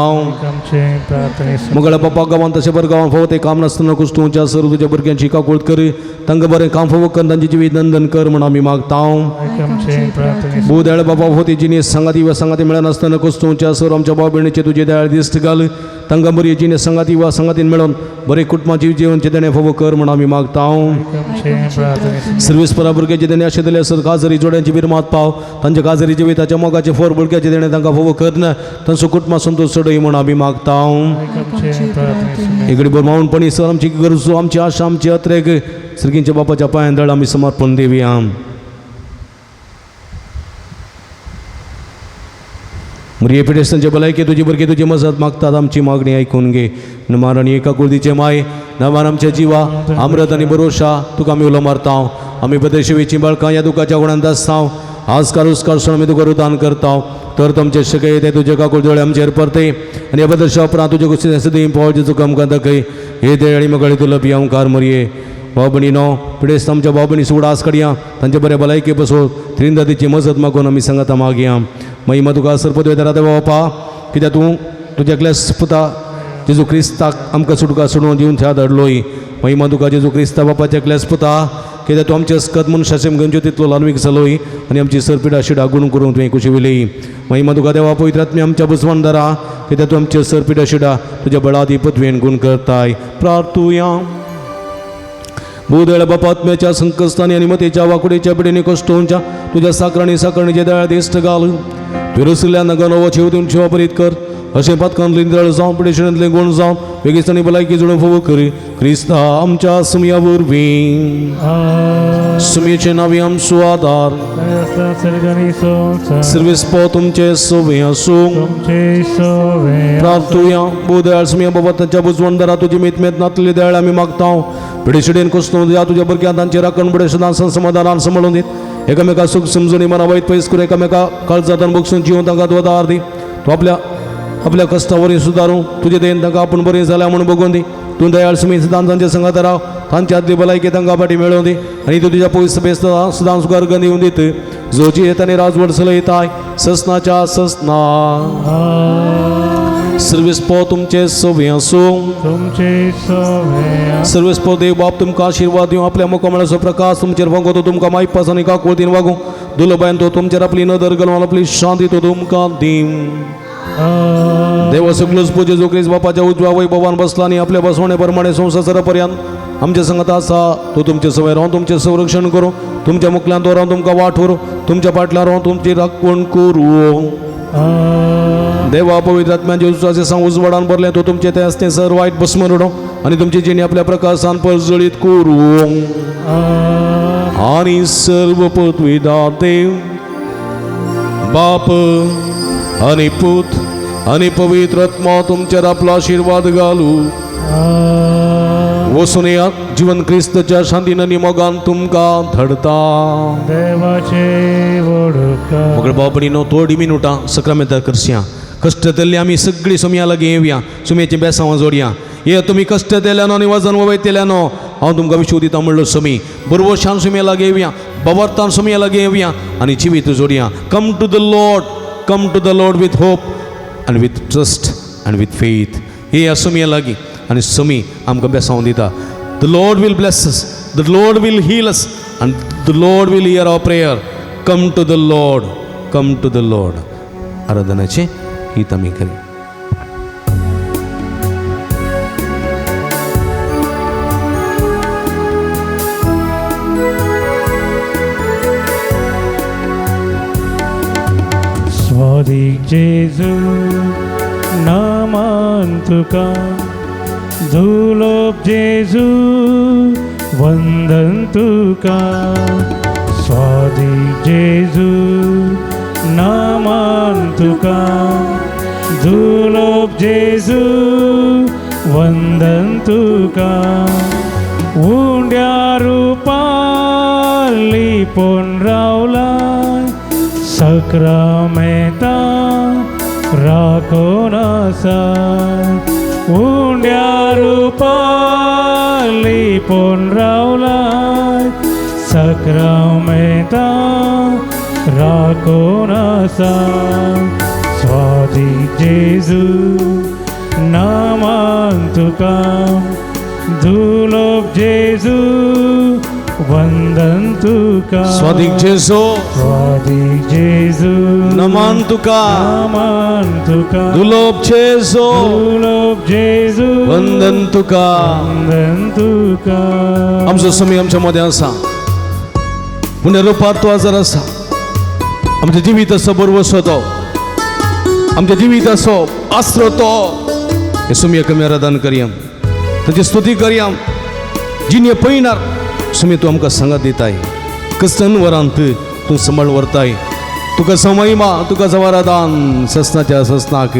आमचे प्रार्थना मंगळा बापा गावान तसे बरं गावान फावो ते काम नसताना कुस्टूंच्या सर्व तुझ्या भुरग्यांची काकुळत करी तंग बरें काम फावो कर तांची जिवीत नंदन कर म्हणून आम्ही मागता आमचे प्रार्थना भूदयाळ बाबा होती जिने संगाती व संगाती मिळत नसताना कुस्टूंच्या सर्व आमच्या भाव बहिणीचे तुझे दयाळ दिसत घाल तंग बरी जिने संगाती व संगातीन मिळून बरे कुटुंबाची जीवनचे देणे फावो कर म्हणून आम्ही मागता आमचे प्रार्थना सर्विस परा भुरग्याचे देणे असे दिले असत काजरी जोड्यांची विरमात पाव तांच्या काजरी जिविताच्या मोगाचे फोर भुरग्याचे देणे तांकां फावो करणं तांचो कुटुंबा संतोष चढई म्हणून आम्ही मागता आमचे प्रार्थना इकडे बरमावणपणी सर आमची गरजो आमची आशा आमची अत्रेक श्रीगींच्या बापाच्या पायांदळ आम्ही समर्पण देवया मरिये पिडेस्तांचे भलायकी तुझी भुरगी तुझी मजत मागतात आमची मागणी ऐकून घे नमार आणि एका कुळदीचे माय नमान आमच्या जिवा अमृत आणि भरोशा तुका आम्ही उलो मारताव आम्ही बदेशिवेची बाळकां या दुखाच्या गुणांत आसताव आजकाल उसकाल सण आम्ही तुका रुदान करताव तर तुमचे शक्य येते तुझे काकूळ दोळे आमचेर परते आणि या बदल उपरांत तुझे गोष्टी सदी पावचे चुका आमकां दाखय हे दे आणि मगळे तुला पियांकार मरिये भाव भयणीनो पिडेस्त आमच्या भाव भयणी सोड आस काडया तांचे बरे भलायकी बसो त्रिंदादीची मजत मागून आमी सांगता मागया महिमा तुका सरपद वेदारा देवा बापा कित्याक तूं तुज्या एकल्याच पुता जेजू क्रिस्ताक आमकां सुटका सोडून दिवन थ्या धाडलोय महिमा तुका जेजू क्रिस्ता बापाच्या एकल्याच पुता कित्याक तूं आमचे अस्कत मनशाचे गंजो तितलो लालवीक जालोय आनी आमची सरपिडा शिडा गुण करून तुवें कुशी विली महिमा तुका देवा पवित्रात्मे आमच्या बुजवणदारा कित्याक तूं आमचे सरपिडा शिडा तुज्या बळादी पत्वेन गुण करताय प्रार्थुया भूदळ बापात्म्याच्या संकस्तानी आणि मतेच्या वाकुडीच्या पिढीने कष्टोंच्या तुझ्या साकराणी साकरणीचे दळा दिष्ट घाल फिरसल्या नगर नवो छेव देऊन छेवा परीत कर असे पातकांतले दळ जावन पिडेशिण्यांतले गुण जावन वेगीसतानी भलायकी जोडून फोव करी क्रिस्ता आमच्या सुमया वरवीं सुमयेचे नावी आमचो आदार सर्विस्पो तुमचे सोवे आसूं प्रार्थुया भूदयाळ सुमया बाबा तांच्या बुजवणदारा तुजी मेतमेत नातलेली दयाळ आमी मागताव पिडेशिडेन कस्तून या तुझ्या भुरग्यांक तांचे राखण बडे सदां समाधानान सांबाळून दीत एकामेका सुख समजुनी मना वाईट पयस करून एकामेका काळजातान बगसून जिवन तांकां वदार दी तूं आपल्या कश्टावरी सुदारूं तुजे देन तांकां आपूण बरें जाल्या म्हणून बगोवन दी तूं दयाळ सुमी सदां तांचे संगात राव तांचे आदली भलायकी तांकां फाटी मेळोवन दी आनी तूं तुज्या पयस बेस्त सदां सुखार गंध दिवन दीत जोची येतानी राजवट चलयताय ससनाच्या ससना सर्विस्पो तुमचे सोवे आसूं सर्विस्पो देव बाप तुमकां आशिर्वाद दिवं आपल्या मुखामळाचो प्रकाश तुमचेर वागोवं तुमकां मायपास आनी काकूळ दिन वागूं दुलबायन तो तुमचेर आपली नदर घालून आपली शांती तो तुमकां दिवं देवा सगळोच पूजे जो क्रिस्त बापाच्या उजव्या वैभवान बसला आणि आपल्या बसवणे प्रमाणे संसारापर्यंत आमच्या संगत आसा तो तुमचे सवय राहून तुमचे संरक्षण करू तुमच्या मुखल्यांत राहून तुमकां वाट व्हरू तुमच्या फाटल्यान राहून तुमची राखण करू देवा पवित्र आत्म्याचे उजवाचे सांग उजवाडान भरले तो तुमचे ते असते सर वाईट भस्म रडो आणि तुमची जिणी आपल्या प्रकाशान परजळीत करू आणि सर्व पृथ्वीदार देव बाप आणि पूत आणि पवित्र आत्मा तुमच्यावर आपला आशीर्वाद घालू वसून या जीवन क्रिस्तच्या शांतीनं निमगान तुमकां धडता देवाचे मग बापणीनो थोडी मिनटां सक्रामेंतां करश्या कश्ट केल्ली आमी सगळीं सुमया लागीं येवया सुमयेची बेसांवां जोडया हे तुमी कश्ट केल्यानो आनी वजन वयत केल्यानो हांव तुमकां विश्व दिता म्हणलो सुमी बरोवशान सुमया लागीं येवया बाबरतान सुमया लागीं येवया आनी जिवीत जोडया come to the Lord with hope and with trust and with faith हे या सुमया लागीं आनी सुमी आमकां बेसांव दिता the Lord will bless us the Lord will heal us and the Lord will hear our prayer come to the Lord आराधनाचे गीत आमी करी स्वादिक जेजू Naaman तुका धुलोप जेजू वंदन तुका स्वादिक जेजू नामान तुका दुर्लभ जेजू वंदन तुका उंड्या रूपाली पोन रावला सक्रामेता राखोन आसा उंड्या रूपाली पोन रावला सक्रामेता राखोन आसा स्वादिक जेजू नामान तुका दुर्लभ जेजू वंदन तुका स्वादिक जेजू नमान तुका दुर्लभ जेजू वंदन तुका आमचो समय आमच्या मध्ये आसा पुण्य रूपार तूं हजर आसा आमचें जिवीत असो बरवसो तो आमचें जिवीत असो आसरो तो हे सुमी कमी आराधन करया ताची स्तुती करया जिने पळयणार सुमी तूं आमकां सांगात दिताय कस्तन वरांत तूं सांबाळ व्हरताय तुका समयमा तुका समाराधन ससनाच्या ससनाक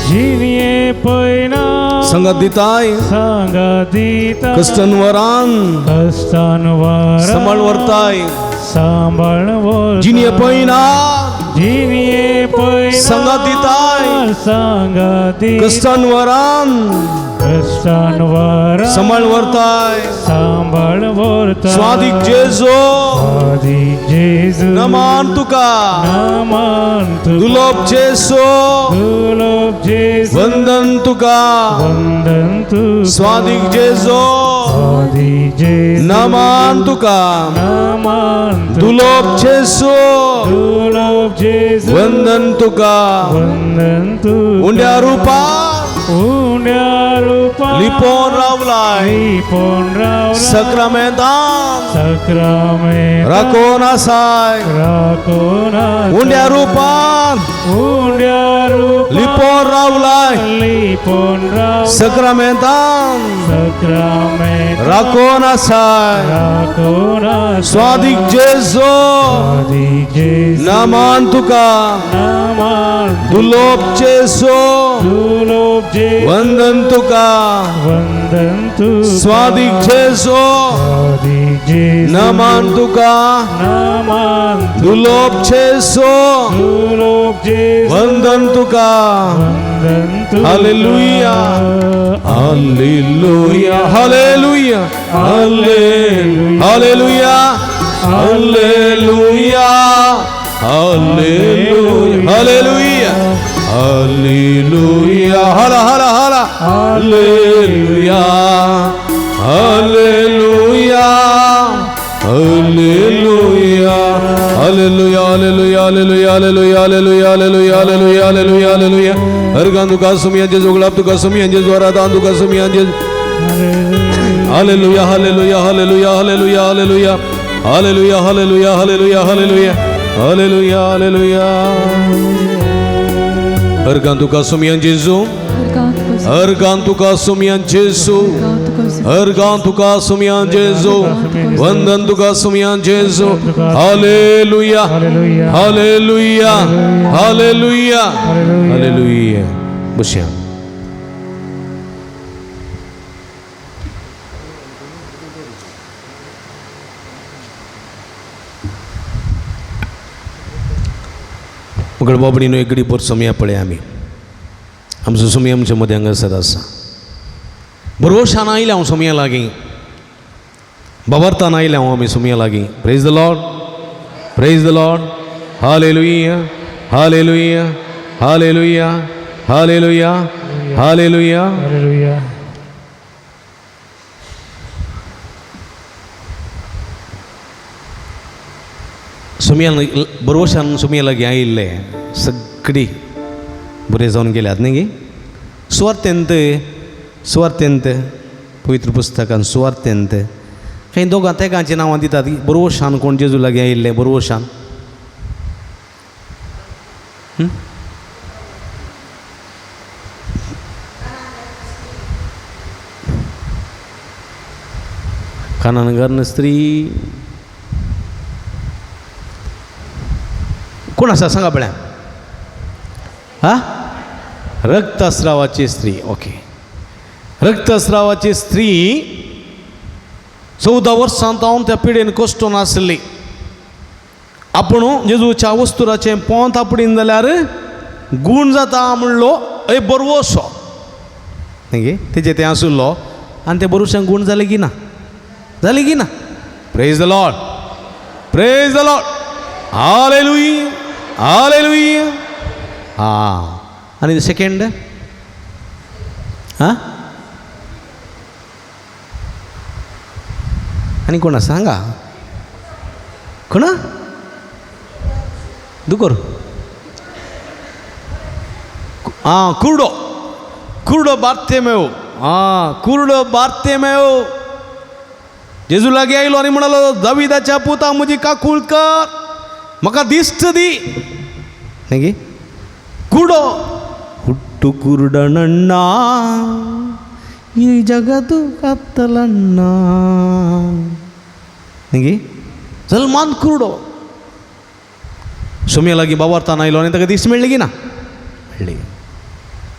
जिने पळयना सांगात दिताय कस्तन वरान सांबाळ व्हरताय जिने पळयना सांगात दिताय कस्तन वरान सांबाळ व्हरताय स्वादिक जेजू नमान तुका दुर्लभ जेजू वंदन तुका स्वादिक जेजू नमान तुका दुर्लभ जेजू वंदन तुका उंड्या रूपा लिपोन रावलाय सक्रामेंतान राखोन आसाय उंड्या रूपान लिपोन रावलाय सक्रामेंतान राखोन आसाय स्वादिक जेजू नामान तुका दुर्लभ जेजू वंदन तुका स्वादिक जेजू नमान तुका दुर्लभ जेजू वंदन तुका hallelujah hallelujah hallelujah hallelujah hallelujah hallelujah hallelujah hallelujah हाला हाला हाला hallelujah hallelujah hallelujah hallelujah hallelujah hallelujah hallelujah hallelujah hallelujah hallelujah hallelujah hallelujah अर्गान तुका सुमियांचे जोगलाप तुका सुमियांचे जोरादान तुका सुमियांचे hallelujah hallelujah hallelujah hallelujah hallelujah hallelujah hallelujah hallelujah hallelujah hallelujah hallelujah अर्गान तुका सुमियान जेजू अर्गान तुका सुमियान जेजू अर्गान तुका सुमियान जेजू वंदन तुका सुमियान जेजू हालेलुया हालेलुया हालेलुया हालेलुया बसया मुगळ बाबडीनो एक घडी पर समया पळय आमी आमचो समय आमच्या मदें हांगासर आसा बरोवशान आयले हांव समया लागीं बाबरतान आयले हांव आमी समया लागीं praise the Lord hallelujah hallelujah hallelujah hallelujah hallelujah hallelujah सुमयान बरोवशान सुमया लागीं आयिल्ले सगळी बरें जावन गेल्यात न्ही गे सुवार्थेंत पवित्र पुस्तकान सुवार्थेंत खंय दोगां तेगांची नांवां दितात बरोवशान कोण जेजू लागीं आयिल्ले बरोवशान कानानगरन स्त्री कोण आसा सांगा पळया. हां रक्तस्रावाची स्त्री. ओके. रक्तस्रावाची स्त्री 14 वर्सां हांव त्या पिडेन कश्टून आसली. आपूण जेजूच्या वस्तुराचें पोंत आपडीन जाल्यार गूण जाता म्हणलो अय बरवसो न्ही तेजे तें आसुल्लो आनी ते बरोवशांक गूण जालें की ना. जालें की ना. Praise the Lord. Praise the Lord. Hallelujah. Hallelujah. हां आनी सेकंड हां आनी कोण आसा सांगा. कोण दुकोर हां कुर्डो. कुर्डो बार्तेमेव. हां कुर्डो बार्तेमेव जेजू लागीं आयलो आनी म्हणलो दाविदाच्या पुता म्हजी काकूळ कर म्हाका दिश्ट दी. न्ही कुर्डो ಹುಟ್ಟು ಕುರುಡನಣ್ಣ ಈ ಜಗತ್ತು ಕತ್ತಲಣ್ಣ हिंगी सलमान कुर्डो सोम्या लागीं बाबार्थान आयलो आनी ताका दीस मेळ्ळी की ना. मेळ्ळी.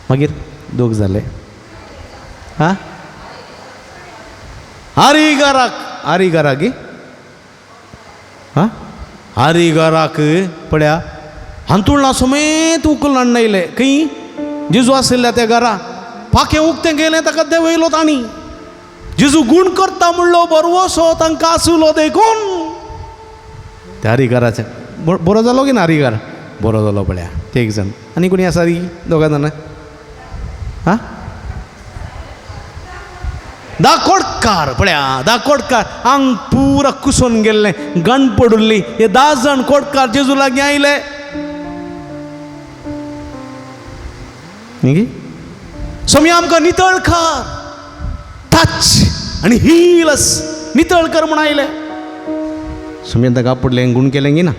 मागीर दोग जाले. हां आरिगाराक हां आरिगाराक पळया हांतुळना समेत उकल हाडून आयले खंय जेजू आशिल्ल्या त्या घरा. पाखें उक्तें गेलें ताका देव येयलो तांणी. जेजू गूण करता म्हणलो बरवसो तांकां आसुलो देखून त्या हरिगाराचें बरो जालो की ना. हरिगार बरो जालो पळया. ते एक जण आनी कोणी आसा री दोगां जाणां. हां दाकोडकार पळया. दाकोडकार आंग पुरा कुसोन गेल्लें गण पडुल्ली. हे 10 जाण कोडकार जेजू लागीं आयले. सोम्या आमकां नितळ कर टच आनी हीलस नितळ कर म्हण आयले. सोम्यान ताका आपडलें गूण केलें की ना.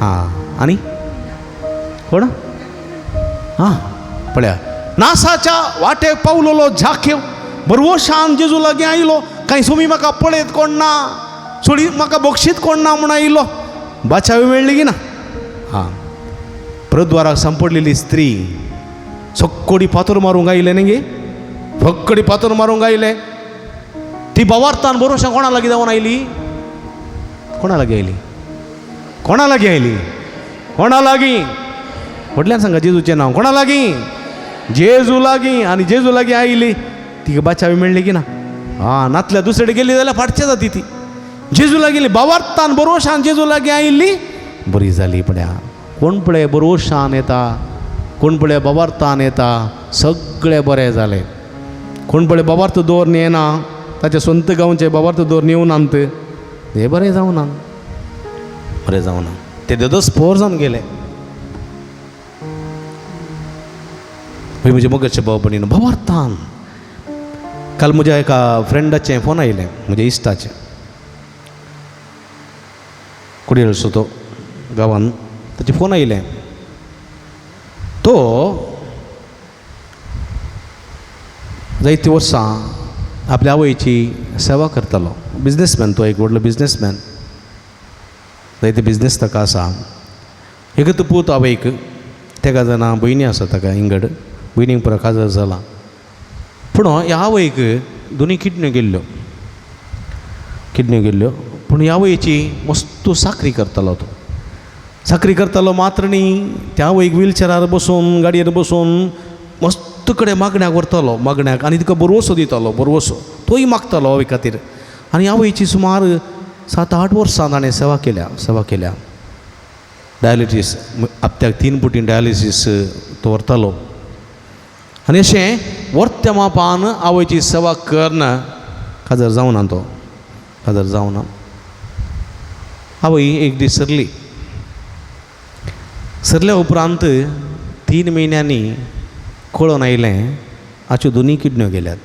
हां आनी कोण हां पळया नासाच्या वाटेक पावलोलो झाकेव बरवशान जेजू लागीं आयलो. कांय सोमी म्हाका पळयत कोण ना सोडी म्हाका बक्षीत कोण ना म्हूण आयलो. बाचावी मेळ्ळी की ना. हां प्रद्वाराक सांपडलेली स्त्री सक्कोडी फातर मारूंक आयले न्ही गे. फक्कडी फातर मारूंक आयले. ती बावार्थान बरोवशा कोणा लागीं जावन आयली. कोणा लागीं आयली. कोणा लागीं आयली. कोणा लागीं फाटल्यान सांगा जेजूचें नांव. कोणा लागीं जेजू लागीं. आनी जेजू लागीं आयली तिका बाचावी मेळ्ळी की ना. हां नातल्या दुसरे गेली जाल्यार फाटचें जाती ती. जेजू लागीं बावार्थान बरोवशान जेजू लागीं आयिल्ली बरी जाली. पळया कोण पळय बरोवशान येता कोण पळय बावार्थान येता सगळें बरें जालें. कोण पळय बावार्थ दवरून येना ताचे संत गांवचे बावार्थ दवरून येवनात हे बरें जावना. बरें जावना. ते देदोस पोर जावन गेले. म्हजे मोगाचे भाव भयणीनो बावार्थान काल म्हज्या एका फ्रेंडाचें फोन आयलें म्हज्या इश्टाचें. कुडीर असो तो गांवान ताचे फोन आयलें. तो जायती वर्सां आपल्या आवयची सेवा करतालो. बिजनेसमॅन तो एक व्हडलो बिजनेसमॅन. जायते बिजनेस ताका आसा. एक पूत आवयक 3 जाणां भयणी आसा ताका इंगड. भयणीक पुरो काजर जाला. पूण ह्या आवयक 2 किडन्यो गेल्ल्यो. पूण ह्या आवयची मस्त साकरी करतालो तो. साकरी करतालो मात्र न्ही त्या आवयक व्हिलचॅरार बसून गाडयेर बसून मस्त कडेन मागण्याक व्हरतालो. मागण्याक आनी तिका बरवसो दितालो. बरवसो तोय मागतालो आवय खातीर. आनी आवयची सुमार 7-8 वर्सां ताणें सेवा केल्या. डायलिसीस हप्त्याक 3 पुटी डायलिसीस तो व्हरतालो. आनी अशें वर्त्या मापान आवयची सेवा करना काजर जावना. तो काजर जावना. आवय एक दीस सरल्या उपरांत 3 म्हयन्यांनी कळोन आयलें हाच्यो 2 किडन्यो गेल्यात.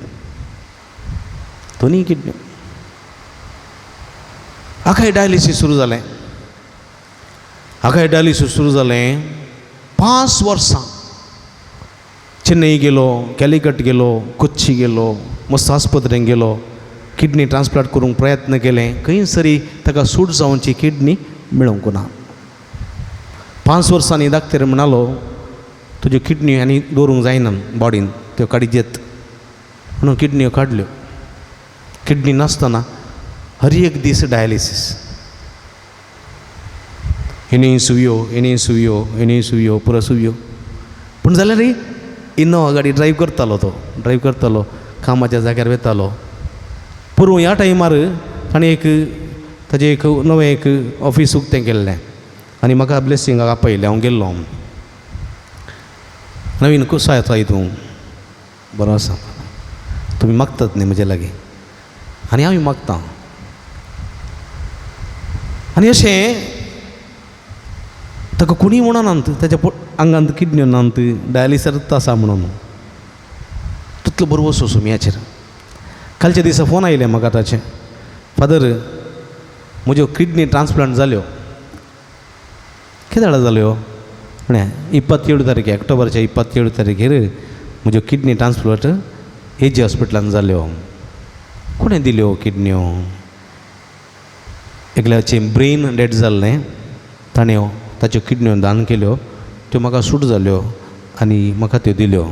2 किडन्यो. आखाय डायलिसीस सुरू जालें. 5 वर्सां चेन्नई गेलो, कॅलिकट गेलो, कोच्ची गेलो, मस्त आस्पत्रेन गेलो. किडनी ट्रान्सप्लांट करूंक प्रयत्न केले. खंय सरी ताका सूट जावची किडनी मेळूंक ना. 5 वर्सांनी दाखतेर म्हणालो तुज्यो किडनी आनी दवरूंक जायना बॉडीन त्यो काडी जेत म्हणून किडन्यो काडल्यो. किडनी नासतना हर एक दीस डायलिसीस. एनी सुवियो पुरो सुवियो. पूण जाल्यार इनोवा गाडी ड्रायव्ह करतालो कामाच्या जाग्यार वेतालो. पूर्व ह्या टायमार ताणें ताजें एक नवें एक ऑफीस उक्तें केल्लें आनी म्हाका ब्लेसिंगाक आपयलें. हांव गेल्लो. नवीन कसो येता हितून बरो आसा तुमी मागतात न्ही म्हजे लागीं आनी हांव मागतां. आनी अशें ताका कोणी म्हणनात ताच्या आंगांत किडन्यो नात डायलिसीस आसा म्हणून. तितलो बरो वचो सुमयाचेर. कालच्या दिसा फोन आयले म्हाका ताचे फादर म्हज्यो किडनी ट्रान्सप्लांट जाल्यो. कितें जाल्यो म्हणे 27 तारखेर ऑक्टोबरच्या 27 तारखेर म्हज्यो किडनी ट्रान्सप्लांट एजी हॉस्पिटलांत जाल्यो. कोणें दिल्यो किडन्यो? एकल्याचें ब्रेन डेड जाल्लें ताणें ताच्यो किडन्यो दान केल्यो. त्यो म्हाका सूट जाल्यो आनी म्हाका त्यो दिल्यो.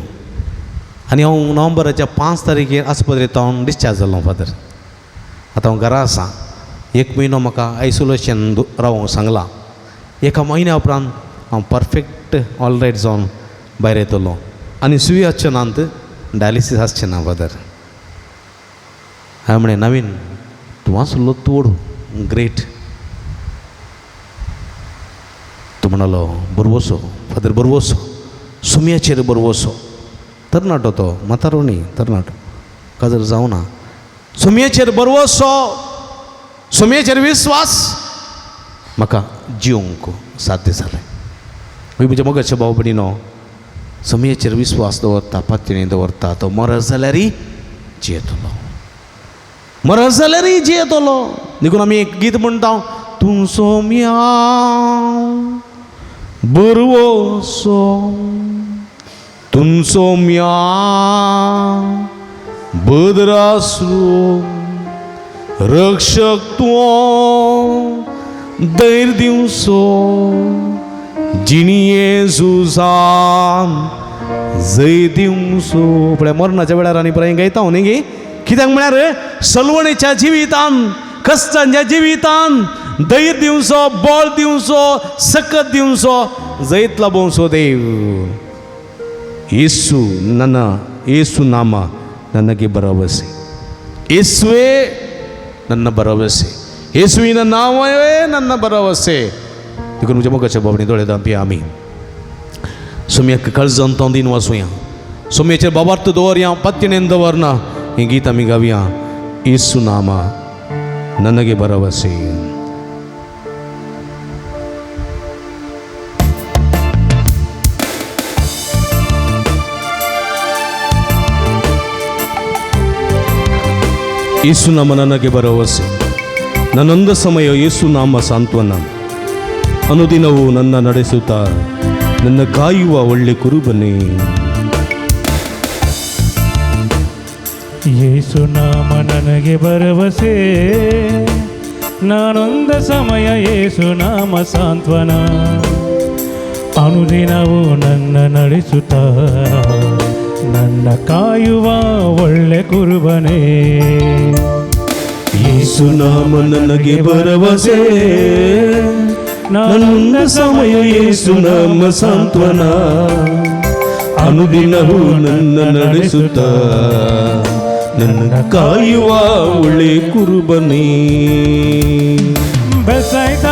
आनी हांव नोव्हेंबराच्या 5 तारखेर आस्पत्रेंत डिस्चार्ज जालो फादर. आतां हांव घरा आसा. 1 म्हयनो म्हाका आयसोलेशन रावूंक सांगलां. 1 म्हयन्या उपरांत हांव परफेक्ट ऑलरायट जावन भायर येतलो आनी सुवी आसच्यो नात डायलिसीस आसचें ना फादर. हांवें म्हणें नवीन तूं आसलो तोड ग्रेट. तूं म्हणलो बरो वचो फादर बरो वचो सुमयाचेर बरो वचो. तरणाटो तो म्हातारो न्ही तरणाटो काजर जावना. सुमयेचेर बरो वचो सुमयेचेर विस्वास म्हाका जिवंक साध्य जालें. म्हज्या मोगाच्या भाव भयणीनो सुमयेचेर विस्वास दवरता पातयेन दवरता तो मरत जाल्यारय जियेतलो. मरत जाल्यारय जियेतलो. देखून आमी एक गीत म्हणटा तूं सोम्या बरो वचो तूं सोम्या बदरासलो रक्षक तूं धैर्य दिवचो जिणी येजूसान जय दिवचो. पळय मरणाच्या वेळार आनी परत गायता हांव न्ही गे. कित्याक म्हळ्यार सलवणेच्या जिवितान कश्टांच्या जिवितान धैर्य दिवचो बळ दिवचो सकत दिवचो जैत लाभोवचो देव. ಯೇಸು ನನ್ನ ಯೇಸು ನಾಮ ನನಗೆ ಭರವಸೆ. ಯೇಸುವೇ ನನ್ನ ಭರವಸೆ. ಯೇಸುವಿನ ನಾಮವೇ ನನ್ನ ಭರವಸೆ. देखून म्हज्या मोगाच्या बाबणी दोळे दांपी आमी सुमयाक काळजान तोंदीन वाचुया. सुमयेचेर बाबार्थ दवरया पातयेन दवरना. हें गीत आमी गावया. येसू नामा ನನಗೆ ಭರವಸೆ. ಯೇಸು ನಾಮ ನನಗೆ ಭರವಸೆ. ನನ್ನೊಂದು ಸಮಯ ಯೇಸು ನಾಮ ಸಾಂತ್ವನ. ಅನುದಿನವೂ ನನ್ನ ನಡೆಸುತ್ತಾ ನನ್ನ ಕಾಯುವ ಒಳ್ಳೆ ಕುರುಬನೇ. ಯೇಸು ನಾಮ ನನಗೆ ಭರವಸೆ. ನಾನೊಂದ ಸಮಯ ಯೇಸು ನಾಮ ಸಾಂತ್ವನ. ಅನುದಿನವೂ ನನ್ನ ನಡೆಸುತ್ತಾ ನನ್ನ ಕಾಯುವ ಒಳ್ಳೆ ಕುರುಬನೇ. ಯೇಸು ನಾಮ ನನಗೆ ಭರವಸೆ. ನನ್ನೊಂದ ಸಮಯ ಯೇಸು ನಾಮ ಸಾಂತ್ವನ. ಅನುದಿನವೂ ನನ್ನ ನಡೆಸುತ್ತಾ ನನ್ನ ಕಾಯುವ ಒಳ್ಳೆ ಕುರುಬನೇ. ಬೆಸೈದ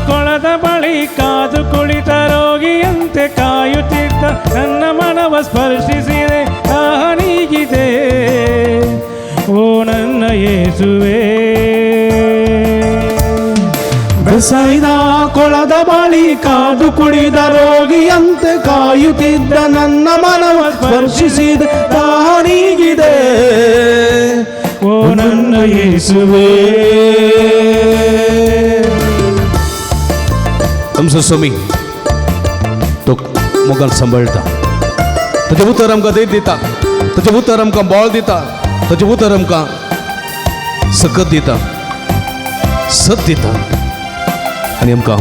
ಕೊಳದ ಬಳಿ ಕಾದು ಕುಳಿತ ರೋಗಿಯಂತೆ ಕಾಯುತ್ತಿದ್ದ ನನ್ನ ಮನವ ಸ್ಪರ್ಶಿಸಿದೆ ನೀಗಿದೆ ಓ ನನ್ನ ಯೇಸುವೇ. ಬೆಸೈದ ಕೊಳದ ಬಳಿ ಕಾದು ಕುಳಿದ ರೋಗಿಯಂತೆ ಕಾಯುತ್ತಿದ್ದ ನನ್ನ ಮನವ ಸ್ಪರ್ಶಿಸಿದ ನೀಗಿದೆ ಓ ನನ್ನ ಯೇಸುವೇ. आमचो स्वामी तो मोगान सांबाळटा. ताचे उतर आमकां धैर्य दिता. ताचे उतर आमकां बळ दिता. ताचे उतर आमकां सकत दिता सत दिता आनी आमकां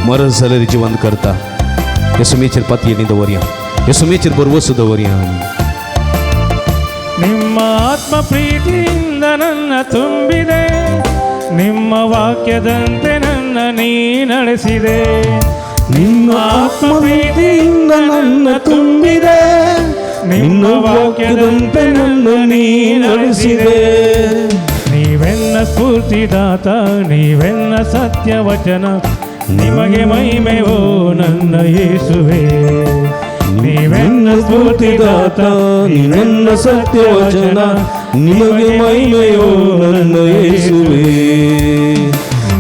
मरण जाल्यार जिवंत करता. ಯೇಸುಮೇಚರ್ ಪತಿಯನ್ನು ದವರ್ಯ ಯೇಸುಮೇಚರ್ ಬರುವಸು ದವರ್ಯ ನಿಮ್ಮ ಆತ್ಮ ಪ್ರೀತಿಯಿಂದ ನನ್ನ ತುಂಬಿದೆ, ನಿಮ್ಮ ವಾಕ್ಯದಂತೆ ನನ್ನ ನೀ ನಡೆಸಿದೆ. ನಿಮ್ಮ ಆತ್ಮ ಪ್ರೀತಿಯಿಂದ ನನ್ನ ತುಂಬಿದೆ, ನಿಮ್ಮ ವಾಕ್ಯದಂತೆ ನನ್ನ ನೀ ನಡೆಸಿದೆ. ನೀವೆನ್ನ ಸ್ಫೂರ್ತಿದಾತ, ನೀವೆನ್ನ ಸತ್ಯವಚನ, ನಿಮಗೆ ಮಹಿಮೆಯೋ ನನ್ನ ಯೇಸುವೇ. ನೀವೆನ್ನ ಸ್ಫೂರ್ತಿದಾತ, ನೀವೆನ್ನ ಸತ್ಯವಚನ, ನಿಮಗೆ ಮಹಿಮೆಯೋ ನನ್ನ ಯೇಸುವೇ.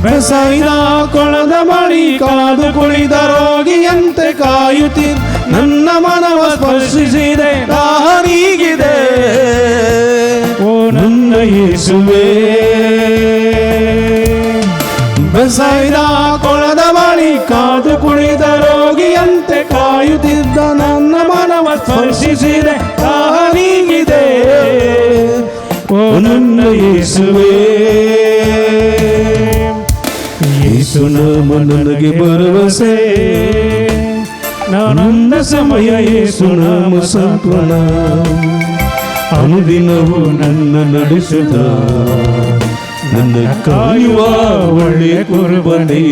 ಬೆಸಾಯಿದ ಕೊಳದ ಬಳಿ ಕಾದು ಕುಳಿತ ರೋಗಿಯಂತೆ ಕಾಯುತ್ತಿ ನನ್ನ ಮನವ ಸ್ಪರ್ಶಿಸಿದೆ, ದಾಹ ನೀಗಿದೆ ಓ ನನ್ನ ಯೇಸುವೇ. ಬೆಸಾಯಿದ ಕೊಳದ ಬಳಿ ಕಾದು ಕುಳಿತ ರೋಗಿಯಂತೆ ಕಾಯುತ್ತಿದ್ದ ನನ್ನ ಮನವ ಸ್ಪರ್ಶಿಸಿದೆ, ದಾಹ ನೀಗಿದೆ ಓ ನನ್ನ ಯೇಸುವೇ. ಯೇಸು ನಾಮ ನನಗೆ ಭರವಸೆ, ನಾನೊಂದ ಸಮಯ ಯೇಸು ನಾಮ ಸಾಂತ್ವನ, ಅನುದಿನವೂ ನನ್ನ ನಡೆಸುತ್ತ ನನ್ನ ಕಾಯುವ ಒಳ್ಳೆಯ ಕುರುಬನೇ,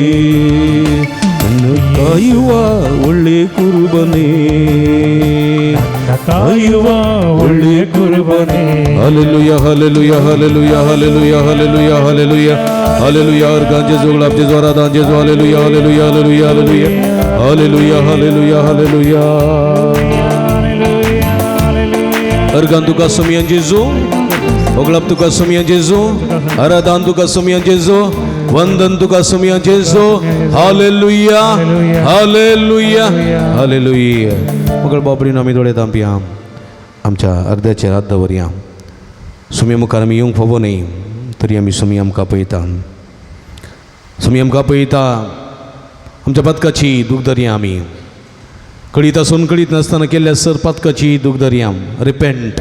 ನನ್ನ ಕಾಯುವ ಒಳ್ಳೆಯ ಕುರುಬನೇ, ಕಾಯುವ ಒಳ್ಳೆಯ ಕುರುಬನೇ. Hallelujah hallelujah hallelujah hallelujah hallelujah hallelujah hallelujah और गांजे जोगला अपने द्वारा दांजे जो hallelujah hallelujah hallelujah hallelujah hallelujah hallelujah hallelujah अर्गांतु का समियान जेजू ओगलाप्तु का समियान जेजू आराधांतु का समियान जेजू वंदंतु का समियान जेजू हालेलुया हालेलुया हालेलुया मगर बाबरी नामी दोडे तांपिया आमच्या अर्ध्याच्या रात या सुमी मुखार आमी येवंक फावो न्ही, तरी आमी सुमी आमकां पळयता. सुमी आमकां पळयता, आमच्या पातकाची दूख धरया आमी. कळीत आसून कळीत नासतना केल्ल्या सर पातकाची दूख धरया. Repent,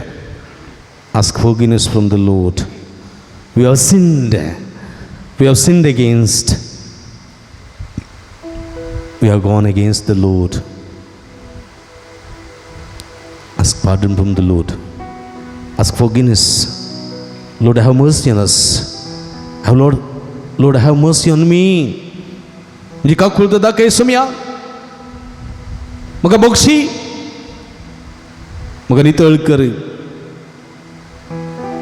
ask forgiveness from the Lord. We have sinned against, we have gone against the Lord. Ask pardon from the Lord. Ask forgiveness. Lord, have mercy on us. Lord, have mercy on me. म्हणजे का खुलतं दा काही समया मग बक्षी मग नितळ कर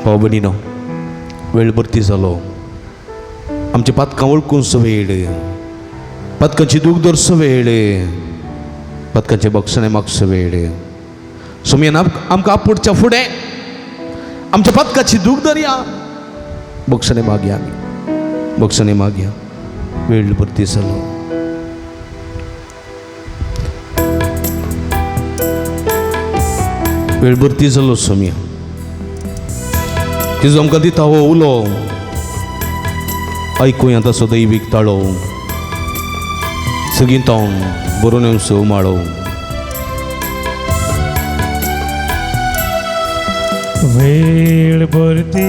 भाऊ बहिणीनो, वेळ भरती जालो. आमचे पातकां वळखूंचो वेळ, पातकांची दूख धरचो वेळ, पातकांचे बक्षणे मागचो वेळ. सुमयन आमकां आपुडच्या फुडें आमच्या पातकाची दूख धरया, बक्षणे मागया आमी, बक्षणे मागया. वेळ भरती जालो. वेळ भरती जालो सुमया. तिजो आमकां दिता हो उलो आयकुया ताचो दैवीक ताळो, सगीतावन बरोवन येवचो उमाळो. वेळ भरती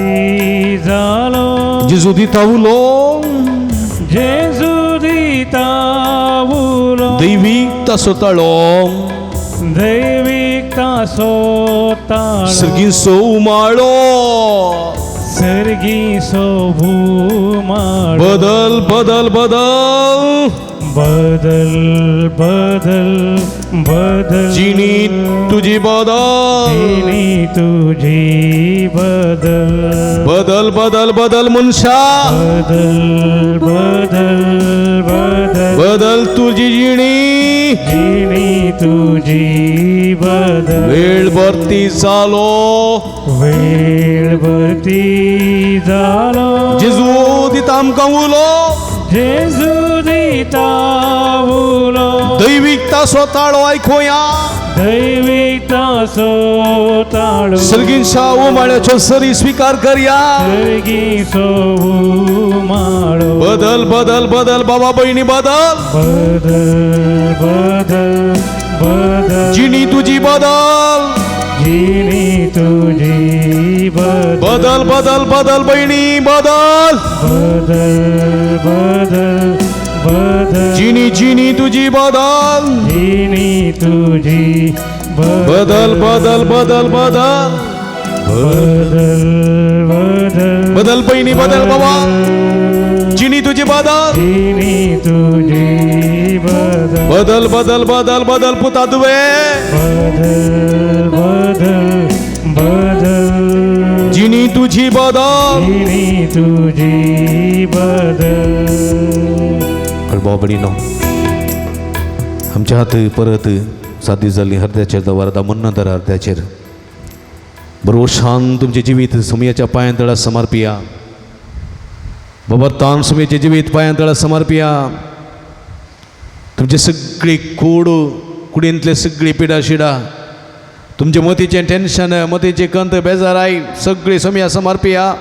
जालो, जेजू दिता उलो, जेजू दिता उलो, दैवीकता सोताळो, दैविकता सोताळो, सर्गीचो उमाळो, सर्गीचो भूमाळो. बदल बदल बदल बदल बदल बदल, जिणी तुझी बदल, जिणी तुझी बदल, बदल बदल बदल मनशा, बदल बदल बदल, बदल तुझी जिणी, जिणी तुझी बदल. वेळ भरती जालो, वेळ भरती जालो, जेजू दिता आमकां उलो, जेजू दिता उलो, दैवीकता सोताळो आयकुया, दैविकता सोताळो, सर्गीच्या उमाळ्याचो सरी स्वीकार करया. सर्गीचो उमाळो. बदल बदल बदल बाबा बहिणी बदल, बदल बदल बदल, जिणी तुझी बदल, जिणी तुझी बदल, बदल बदल बदल बहिणी बदल, बदल बदल बदल, जिणी जिणी तुझी बदल, जिणी तुझी बदल बदल बदल बदल बदल बदल बदल बहिणी बदल बाबा जिनी तुझी बदल जिनी तुझी बदल बदल बदल बदल बदल पुता दुवे बदल बदल बदल जिनी तुझी बदल जिनी तुझी बदल बाबडीनो आमच्या हात परत साधी जाली हृदयाचेर दवरता मन्न दर हृदयाचेर बरोबर शांत तुमचे जिवीत सुमयाच्या पांयांतळा समर्पिया बाबा तान सुमयाचे जिवीत पांयांतळा समर्पिया तुमचे सगळी कुडींतले सगळी पिडा शिडा तुमचे मतीचे टेन्शन मतीचे कंत बेजाराय सगळी Somaiya समर्पिया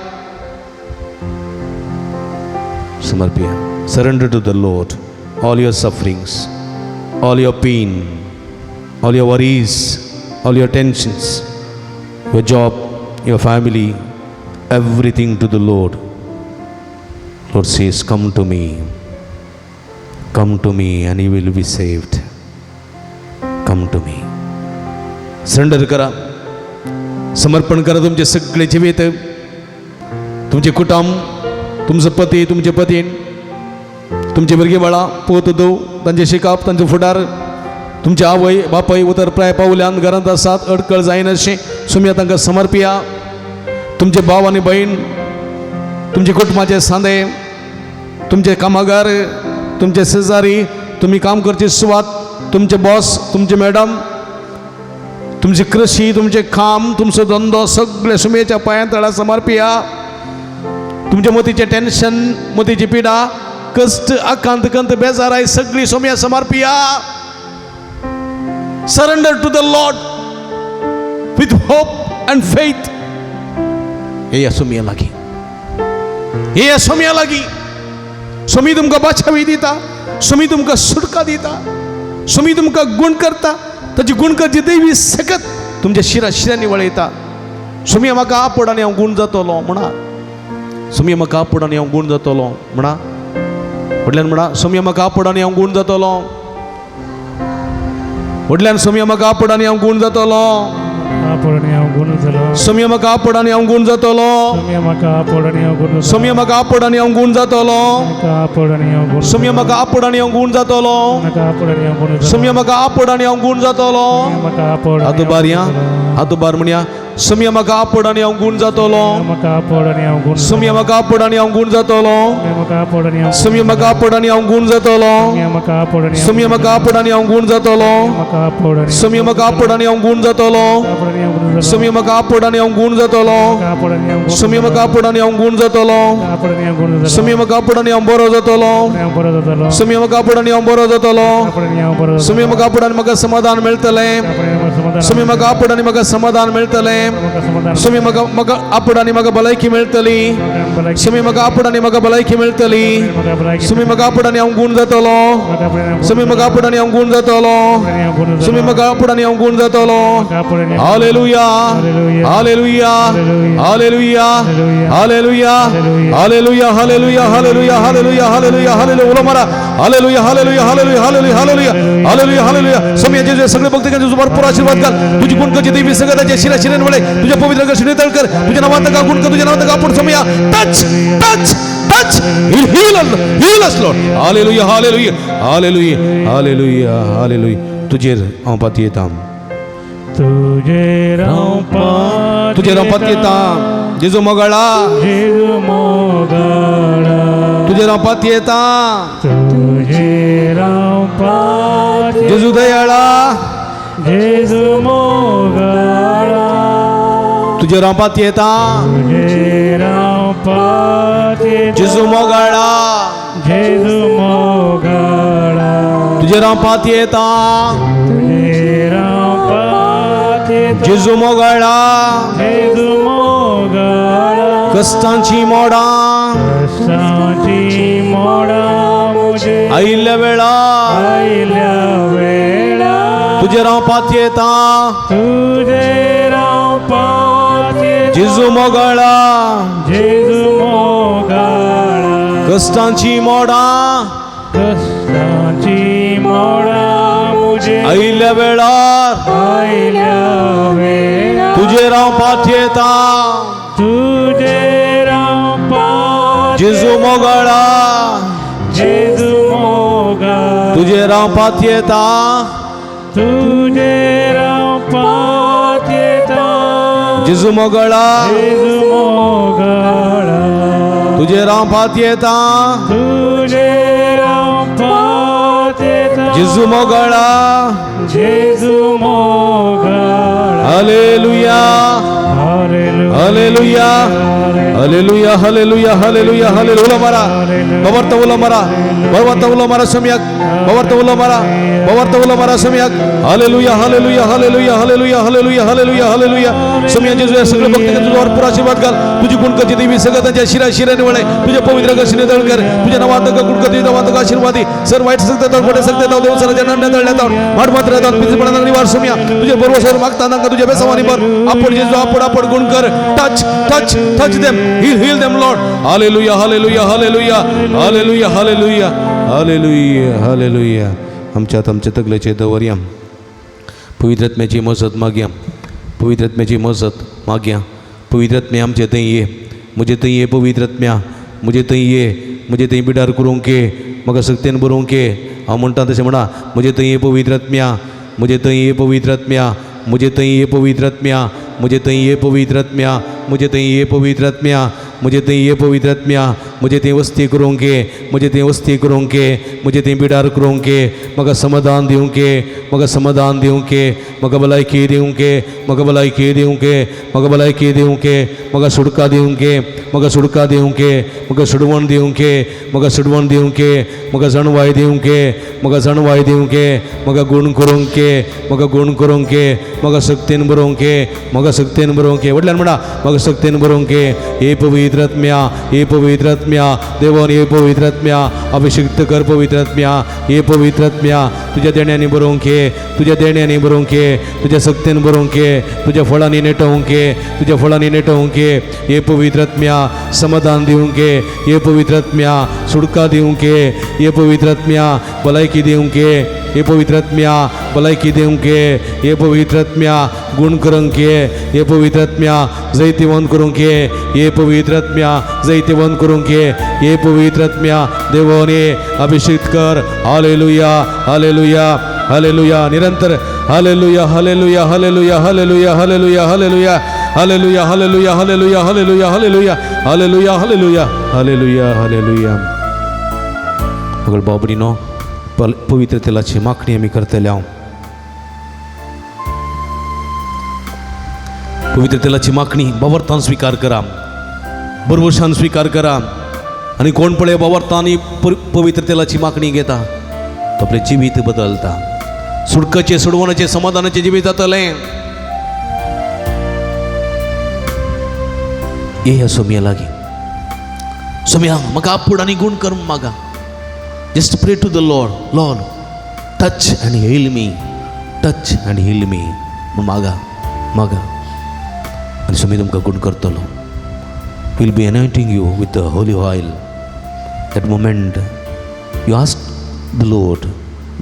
समर्पिया surrender to the Lord all your sufferings, all your pain, all your worries, all your tensions, your job, your family, everything to the Lord. Lord says, come to me and you will be saved. Come to me. Surrender करा, समर्पण करा तुमचे सगळे जीवित, तुमचे कुटुंब, तुमचे पती, तुमचे पतीन, तुमचे भुरगे बाळा पोत दो तांचे शिकाप तांचे फुडार तुमचे आवय बापय उतर प्राय पावल्यान घरांत आसात अडकळ जायन अशें सुमया तांकां समर्पिया तुमचे भाव आनी भयण तुमचे कुटुंबाचे सांदे तुमचे कामागार तुमचे शेजारी तुमी काम करची सुवात तुमचे बॉस तुमचे मॅडम तुमची कृषी तुमचे काम तुमचो धंदो सगळे सुमयेच्या पांयां तळा समर्पिया तुमचे मतीचे टेन्शन मतीची पिडा कष्ट आकांत कंत बेजाराय सगळी Somaiya समर्पिया surrender to the Lord with hope and faith. हे या सुमया लागी सुमी तुमकां बाचावी दिता सुमी तुमकां सुटका दिता सुमी तुमकां गुण करता ताची गुण करची दैवी सकत तुमच्या शिरांनी वळयता सुमया म्हाका आपड आनी हांव गुण जातलो म्हणा सुमया म्हाका आपड आनी हांव गुण जातलो म्हणा वडल्यान म्हणा सुमया म्हाका आपड आनी हांव गुण जातलो वडल्यान सुमया म्हाका आपड आनी हांव गुण जातलो सुमया म्हाका आपड आनी हांव गुण जातलो सुमया म्हाका आपड आनी हांव गुण जातलो सुमया म्हाका आपड आनी हांव गुण जातलो सुमया म्हाका आपड आनी हांव गुण जातलो हात बारया हात बार म्हणया सुमया म्हाका आपड आनी हांव गुण जातलो सुमया म्हाका आपड आनी हांव गुण जातलो सुमया म्हाका आपड आनी हांव गुण जातलो सुमया म्हाका आपड आनी हांव गुण जातलो सुमया म्हाका आपड आनी हांव गुण जातलो सुमया म्हाका आपड आनी हांव गुण जातलो सुमया म्हाका आपड आनी हांव गुण जातलो सुमया म्हाका आपड आनी हांव बरो जातलो सुमया म्हाका आपड आनी हांव बरो जातलो सुमया म्हाका आपड आनी म्हाका समाधान मेळटलें सुमया म्हाका आपड आनी म्हाका समाधान मेळटलें सुमी म्हाका आपड आनी म्हाका भलायकी मेळटली सुमी म्हाका आपड आनी म्हाका भलायकी मेळटली सुमी म्हाका आपड आनी हांव गुण जातलो सुमी म्हाका आपड आनी हांव गुण जातलो सुमी म्हाका आपड आनी हांव गुण जातलो hallelujah hallelujah hallelujah hallelujah hallelujah hallelujah hallelujah hallelujah hallelujah hallelujah उलो मारा hallelujah hallelujah hallelujah hallelujah hallelujah hallelujah hallelujah समयाचे सगळे भक्तांचे तुझा भरपूर आशीर्वाद कर तुझी गुण करची देवी सगळ्याच्या शिरा तुझ्या पवित्र घर्षणे तळकर तुझ्या नावात का गुण कर तुझ्या नावात का पुढ समया touch touch touch heal us Lord hallelujah hallelujah hallelujah hallelujah hallelujah तुझेर हांव पाती येता तुझेर हांव पाती येता जेजू मोगाळा तुझेर हांव पाती येता जेजू दयाळा जेजू मोगाळा तुझे रावपात येता जेजू मोगाळा तुझे रावपात येता जेजू मोगाळा कष्टांची मोडा आयल्या वेळा तुझे रावपात येता जेजू मोगाळा कष्टांची मोडा ताची मोळा मुझे आयल्या वेळार आयल्या वेळा तुझे राव पाथयेता तुझे राव पात जेजू मोगळा जेजू मोगा तुझे राव पाथयेता तुझे राव पात येता जेजू मोगळा जेजू मोगळा तुझे राव पाथयेता तुझे राव पात येता जेजू मोगळा जेजू मोगळा hallelujah hallelujah hallelujah hallelujah hallelujah hallelujah मरा बवर्तवला मरा बवर्तवला मरा सम्यक बवर्तवला मरा बवर्तवला मरा सम्यक hallelujah hallelujah hallelujah hallelujah hallelujah hallelujah hallelujah सम्या जेजू या सगळे भक्त तुझ्यावर पुरा आशीर्वाद घाल तुझी गुणकची देवी सगळं त्यांच्या शिरा निवळे तुझ्या पवित्र घशीने दळ कर तुझ्या नवातक गुणकची नवातक आशीर्वादी सर वाईट सकते तर खोटे सकते तर देव सर जन्म दळण्यात माड मात्र राहतात पितृपणा निवार सम्या तुझे बरोबर मागताना का तुझ्या बेसवानी बर आपण जेजू आपण गुण कर touch touch touch them heal them Lord hallelujah hallelujah hallelujah hallelujah hallelujah hallelujah hallelujah आमच्यात आमच्या तगल्याचे दवर्या पवित्र आत्म्याची मजत माग्या पवित्र आत्म्याची मजत माग्या पवित्र आत्म्या आमचे थंय ये म्हजे थंय ये पवित्र आत्म्या म्हजे थंय ये म्हजे थंय बिडार करूंक के म्हाका सक्तेन बरोवंक के हांव म्हणटा तशें म्हणा म्हजे थंय ये पवित्र आत्म्या म्हजे थंय ये पवित्र आत्म्या मुझे तई ये पवित्र आत्म्या मुझे तई ये पवित्र आत्म्या मुझे तई ये पवित्र आत्म्या मुझे तई ये पवित्र आत्म्या मुझे ते वस्ती करूंक के मुझे ते वस्ती करूंक के मुझे ते बिडार करूंक के म्हाका समाधान दिवंक के म्हाका समाधान दिवंक के म्हाका भलायकी दिवंक के म्हाका भलायकी दिवंक के म्हाका भलायकी दिवंक के म्हाका सुडका दिवंक के म्हाका सुडका दिवंक के म्हाका सुडवण दिवंक के म्हाका सुडवण दिवंक के म्हाका जणवाय दिवंक के म्हाका जणवाय दिवंक के म्हाका गुण करूंक के म्हाका गुण करूंक के म्हाका सक्तीन बरोवंक के म्हाका सक्तीन बरोवंक के वडल्यान म्हणा म्हाका सक्तीन बरोवंक के हे पवित्र आत्म्या हे पवित्र आत्म्या देवान हे पवित्र आत्म्या अभिषिक्त कर पवित्र आत्म्या हे पवित्र आत्म्या तुझ्या देण्यानी बरोवंक के तुझ्या देण्यानी बरोवंक के तुझ्या सक्तीन बरोवंक के तुझ्या फळांनी नेटवंक के तुझ्या फळांनी नेटवंक के हे पवित्र आत्म्या समाधान दिवंक के हे पवित्र आत्म्या सुडका दिवंक के हे पवित्र आत्म्या भलायकी दिवंक के हे पवित्र आत्म्या भलायकी दिवंक के हे पवित्र आत्म्या गुण करूंक के हे पवित्र आत्म्या जैतिवंत करूंक के हे पवित्र आत्म्या जैतिवंत करूंक के हे पवित्र आत्म्या देवाने अभिषेक कर हालेलुया हालेलुया हालेलुया निरंतर hallelujah hallelujah hallelujah hallelujah hallelujah hallelujah hallelujah hallelujah hallelujah hallelujah hallelujah hallelujah hallelujah hallelujah hallelujah मगल बाबरीनो पवित्र तेलाची मागणी आमी करतले हांव पवित्र तेलाची मागणी बावर्तान स्वीकार करा बरोबरशान स्वीकार करा आणि कोण पळय बावर्तांनी पवित्र तेलाची मागणी घेता तो आपले जिवीत बदलता सुडकाचे सोडवण्याचे समाधानाचे जिवीत जातले ये ह्या सोम्या लागी सोम्या म्हाका आपूण आनी गुण कर मागा just pray to the lord lord touch and heal me touch and heal me मागा मागा आणि सोमी तुमकां गुण करतलो will be anointing you with the holy oil that moment you ask the lord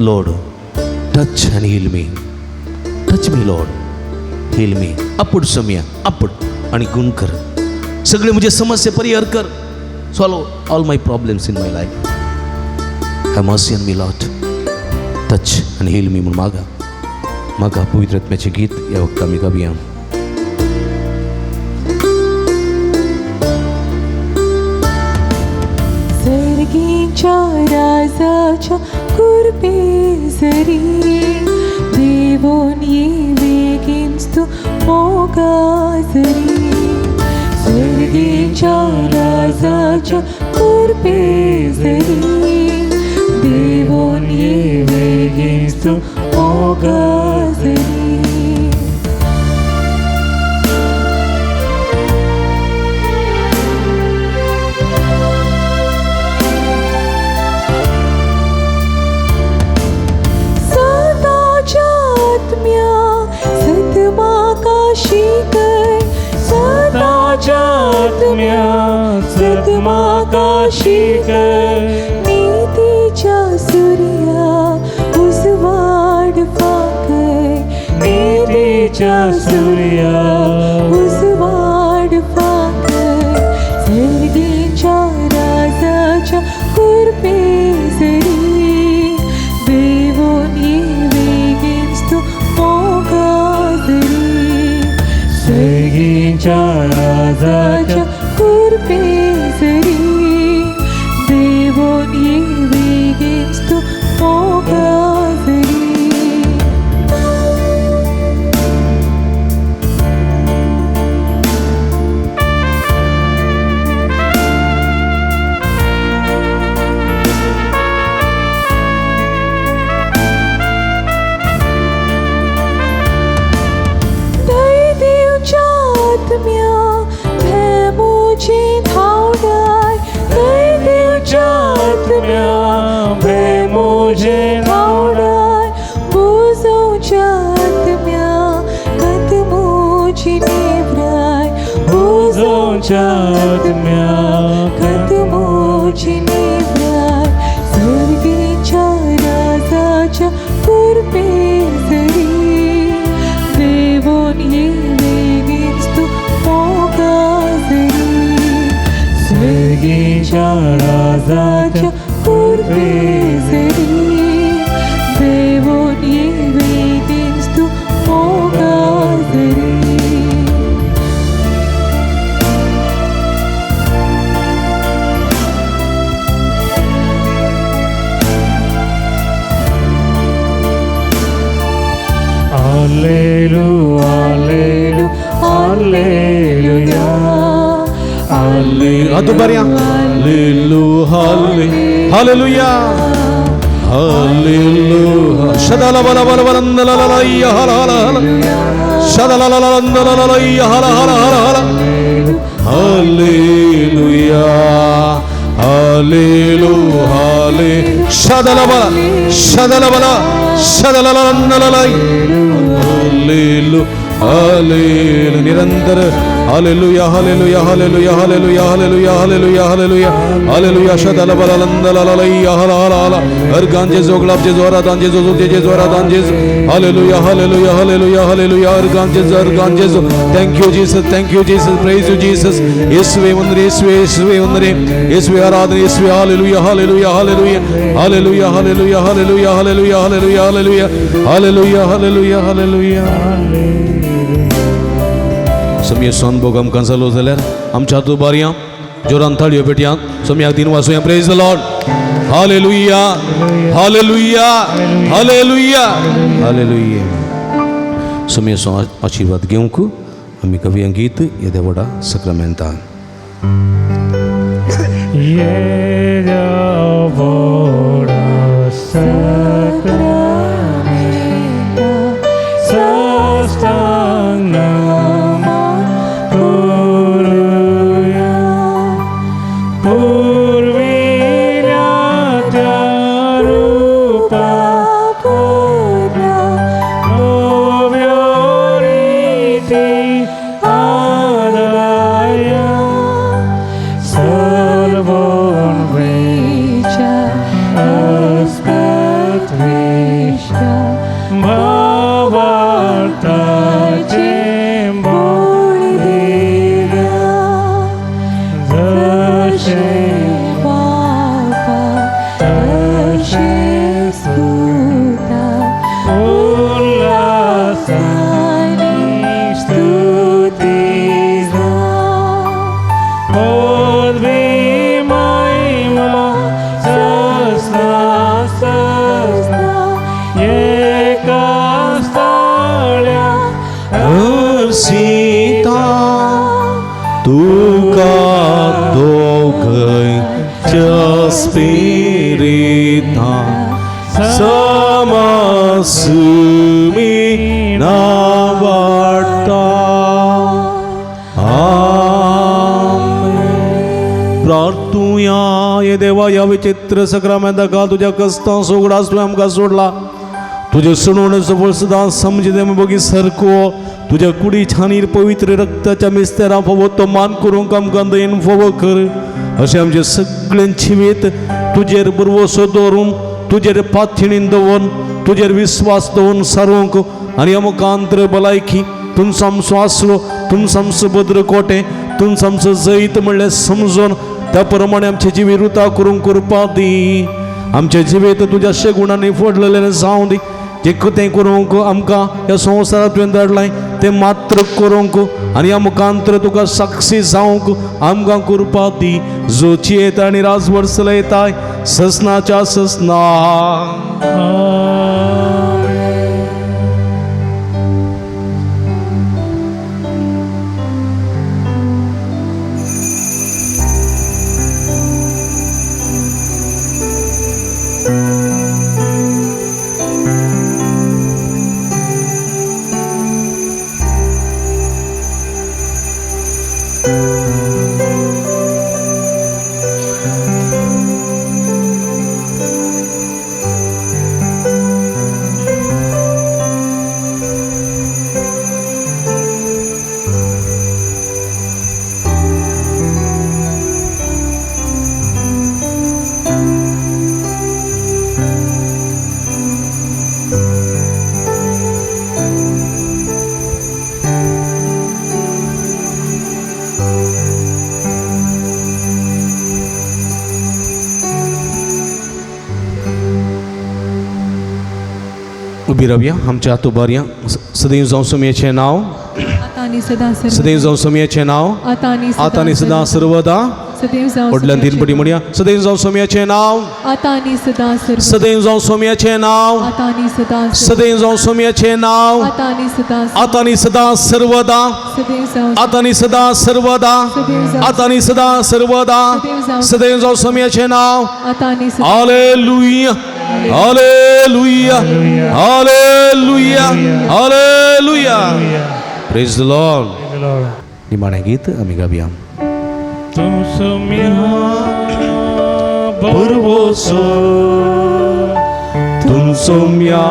lord touch and heal me touch me lord heal me आपूण सोम्या आपूण आणि गुण कर सगळे मुझे समस्या परिहार कर solve all my problems in my life Have mercy on me, Lord. Touch and heal me म्हणून मागा पवित्र आत्म्याचे गीत या वक्ता आमी गावया सर्गीच्या राजाच्या कुरपेसरी देवोन ये बेगीन्स तू मोगाजरी सर्गीच्या राजाच्या कुरपेसरी देवोन ये बेगीन्स तू मोगाजरी सतमा काशी कर नीतीच्या सुरी देवोन ये बेगीनच तू मोगाजरी स्वर्गीच्या राजाच्या कुरपेसरी देवोन ये बेगीनच तू मोगाजरी स्वर्गीच्या राजाच्या कुरपेसरी देवोन ये बेगीनच तू मोगाजरी Alleluia, Alleluia, Alleluia. ಅದು ಬರ್ಯಾ Hallelujah, Hallelujah. Shadala bala bala bala la la la ya hala hala hala. Shadala la la la la la ya hala hala hala hala. Hallelujah, Hallelujah, Hallelujah. Shadala bala shadala la la la. Hallelujah, Hallelujah. निरंतर Hallelujah, Hallelujah, Hallelujah, Hallelujah, Hallelujah, Hallelujah, Hallelujah, Hallelujah. Shadala bala la la la ya hala hala hala. Ergances oglapces oradances ozuces oradances. Hallelujah, Hallelujah, Hallelujah, Hallelujah. Ergances. Thank you Jesus, thank you Jesus, praise you Jesus. Yeswe vandre, Yeswe vandre, Yeswe aradhana, Yeswe Hallelujah, Hallelujah, Hallelujah, Hallelujah, Hallelujah, Hallelujah, Hallelujah, Hallelujah, Hallelujah, Hallelujah, Hallelujah, Hallelujah. Samia son bogam kansalo zeler. Amcha tu bariya joran thaliyo betiya. Samia din wasuya. Praise the Lord. Hallelujah, Hallelujah, Hallelujah, Hallelujah. Samia son आशीर्वाद घेऊन को आम्ही कवी अंगीत ये देवड़ा सक्रामेंटा. ये देवड़ा सक्रामेंटा सस्तांगना सीता तुका दोघांच्या स्पिरिता समासमी नावाडता. प्रार्थूया ये देवा या विचित्र सक्रामेंताका तुझ्या कष्टां सोगडास तू आमकां सोडला. तुझे सुनवणं सफळ सदा समजते मी बघी सरको तुझ्या कुडी छानीर पवित्र रक्ताच्या मिस्तेरा फोवो तो मान करूंक आमकां दयेन फोवो कर. अशें आमचे सगळ्यांची वेत तुजेर बरवसो दवरून तुजेर पातळीन दवरून तुजेर विश्वास दवरून सारूंक आनी आमकां अंतर भलायकी तुम सामसो आसलो तुम सामसो भद्र कोटे तुम सामसो जैत म्हणलें समजून त्या प्रमाणे आमचे जिवी रुता करूंक करपा दी. आमचे जिवेत तुज्या गुणांनी फोडलेले जावं दी. जे कितें करूंक आमकां ह्या संवसारांत तुवें धाडलां तें मात्र करूंक आनी ह्या मुखांतर तुका साक्षी जावंक आमकां कृपा दी. जोची येता आनी राजवट चलयताय ससनाच्या ससना. उभी रावया. आमच्या हात उबारया. सदैव जावं सोमयाचें नांव. आता आणि सदा सदैव जावं सोमयाचें नांव. आता आणि सदा सर्वदा. सदैव जावं वडल्यान तीन पटी म्हणया. सदैव जावं सोमयाचें नांव. आता आणि सदा सदैव जावं सोमयाचें नांव. आता आणि सदा सदैव जावं सोमयाचें नांव. आता आणि सदा आता आणि सदा सर्वदा. सदैव जावं आता आणि सदा सर्वदा. आता आणि सदा सर्वदा. सदैव जावं सोमयाचें नांव. आता आणि सदा hallelujah. Hallelujah. Hallelujah. Hallelujah. Praise the Lord. निमाणे गीत आमी गावया. तुम सोम्या बरवोसो तुम सोम्या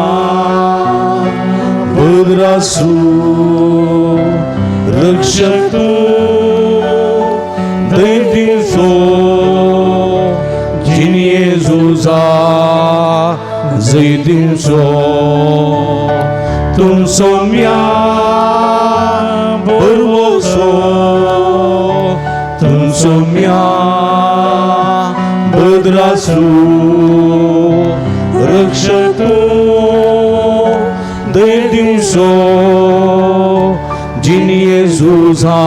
बद्रासू रक्षक तू दैदिसो जिनिये जुजा जैदिसो तुम सोम्या बरवोसो तुम सोम्या बद्रासू रक्षक तू दैदिसो जिनिये जुजा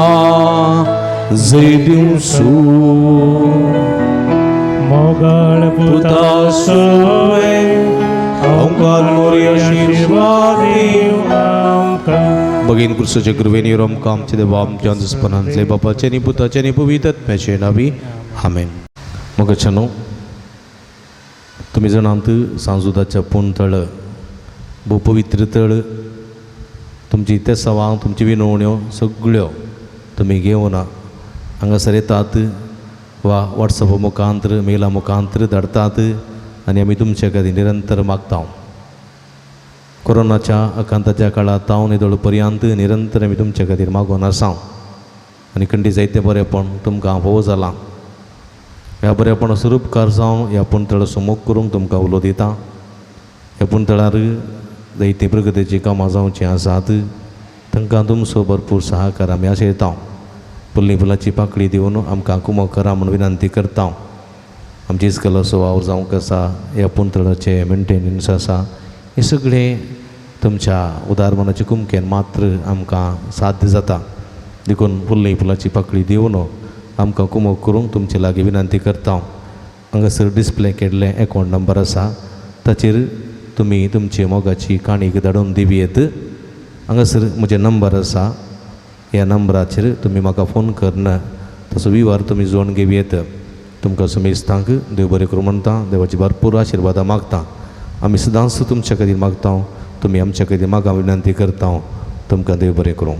जैदिसो मोगाळ पुता सोय ओंकार मोरी आशीर्वाद बगीन कृष्णाच्या कृपेने आमकां आमचे देवा आमच्या अंतस्पनांतले बापाचे आनी पुताचे आनी पवित्र आत्म्याचे नावी आमेन. मोगाचनो तुमी जाणात सांजुदाच्या पूण तळ भोव पवित्र तळ तुमची ते सवां तुमची विनवण्यो सगळ्यो तुमी घेवन हांगासर येतात वा वॉट्सॅपा मुखांतर मेला मुखांतर धाडतात आनी आमी तुमचे खातीर निरंतर मागता. कोरोनाच्या आकांताच्या काळात तावन निदळ पर्यंत निरंतर आमी तुमचे खातीर मागून आसा आनी खंडी जायते बरेपण तुमकां फोव जालां. ह्या बरेपण स्वरूपकार जावन ह्या पुणतळ सुमोग करूंक तुमकां उलो दिता. ह्या पुणतळार जायती प्रगतीची कामां जावचीं आसात तांकां तुमचो भरपूर सहकार आमी आशयता. फुल्ली फुलाची पाकळी दिवन आमकां कुमो करा म्हूण विनंती करता. आमची इस्कलाचो वावर जावंक आसा ह्या पुणतळाचे मेंटेनन्स आसा हे सगळें तुमच्या उदारमनाचे कुमकेन मात्र आमकां साध्य जाता. देखून फुल्ली फुलाची पाकळी दिवन आमकां कुमो करूंक तुमचे लागीं विनंती करता. हांगासर डिस्प्ले केल्ले अकावंट नंबर आसा ताचेर तुमी तुमची मोगाची काणीक धाडून दिवयेत. हांगासर म्हजे नंबर आसा. ह्या नंबराचेर तुमी म्हाका फोन करना तसो विवार तुमी जोडून घेवयेत. तुमकां सुमेस्तांक देव बरें करूं म्हणटा. देवाची भरपूर आशिर्वादां मागता. आमी सदांच तुमच्या खातीर मागता. तुमी आमच्या खातीर म्हाका विनंती करता. तुमकां देव बरें करूं.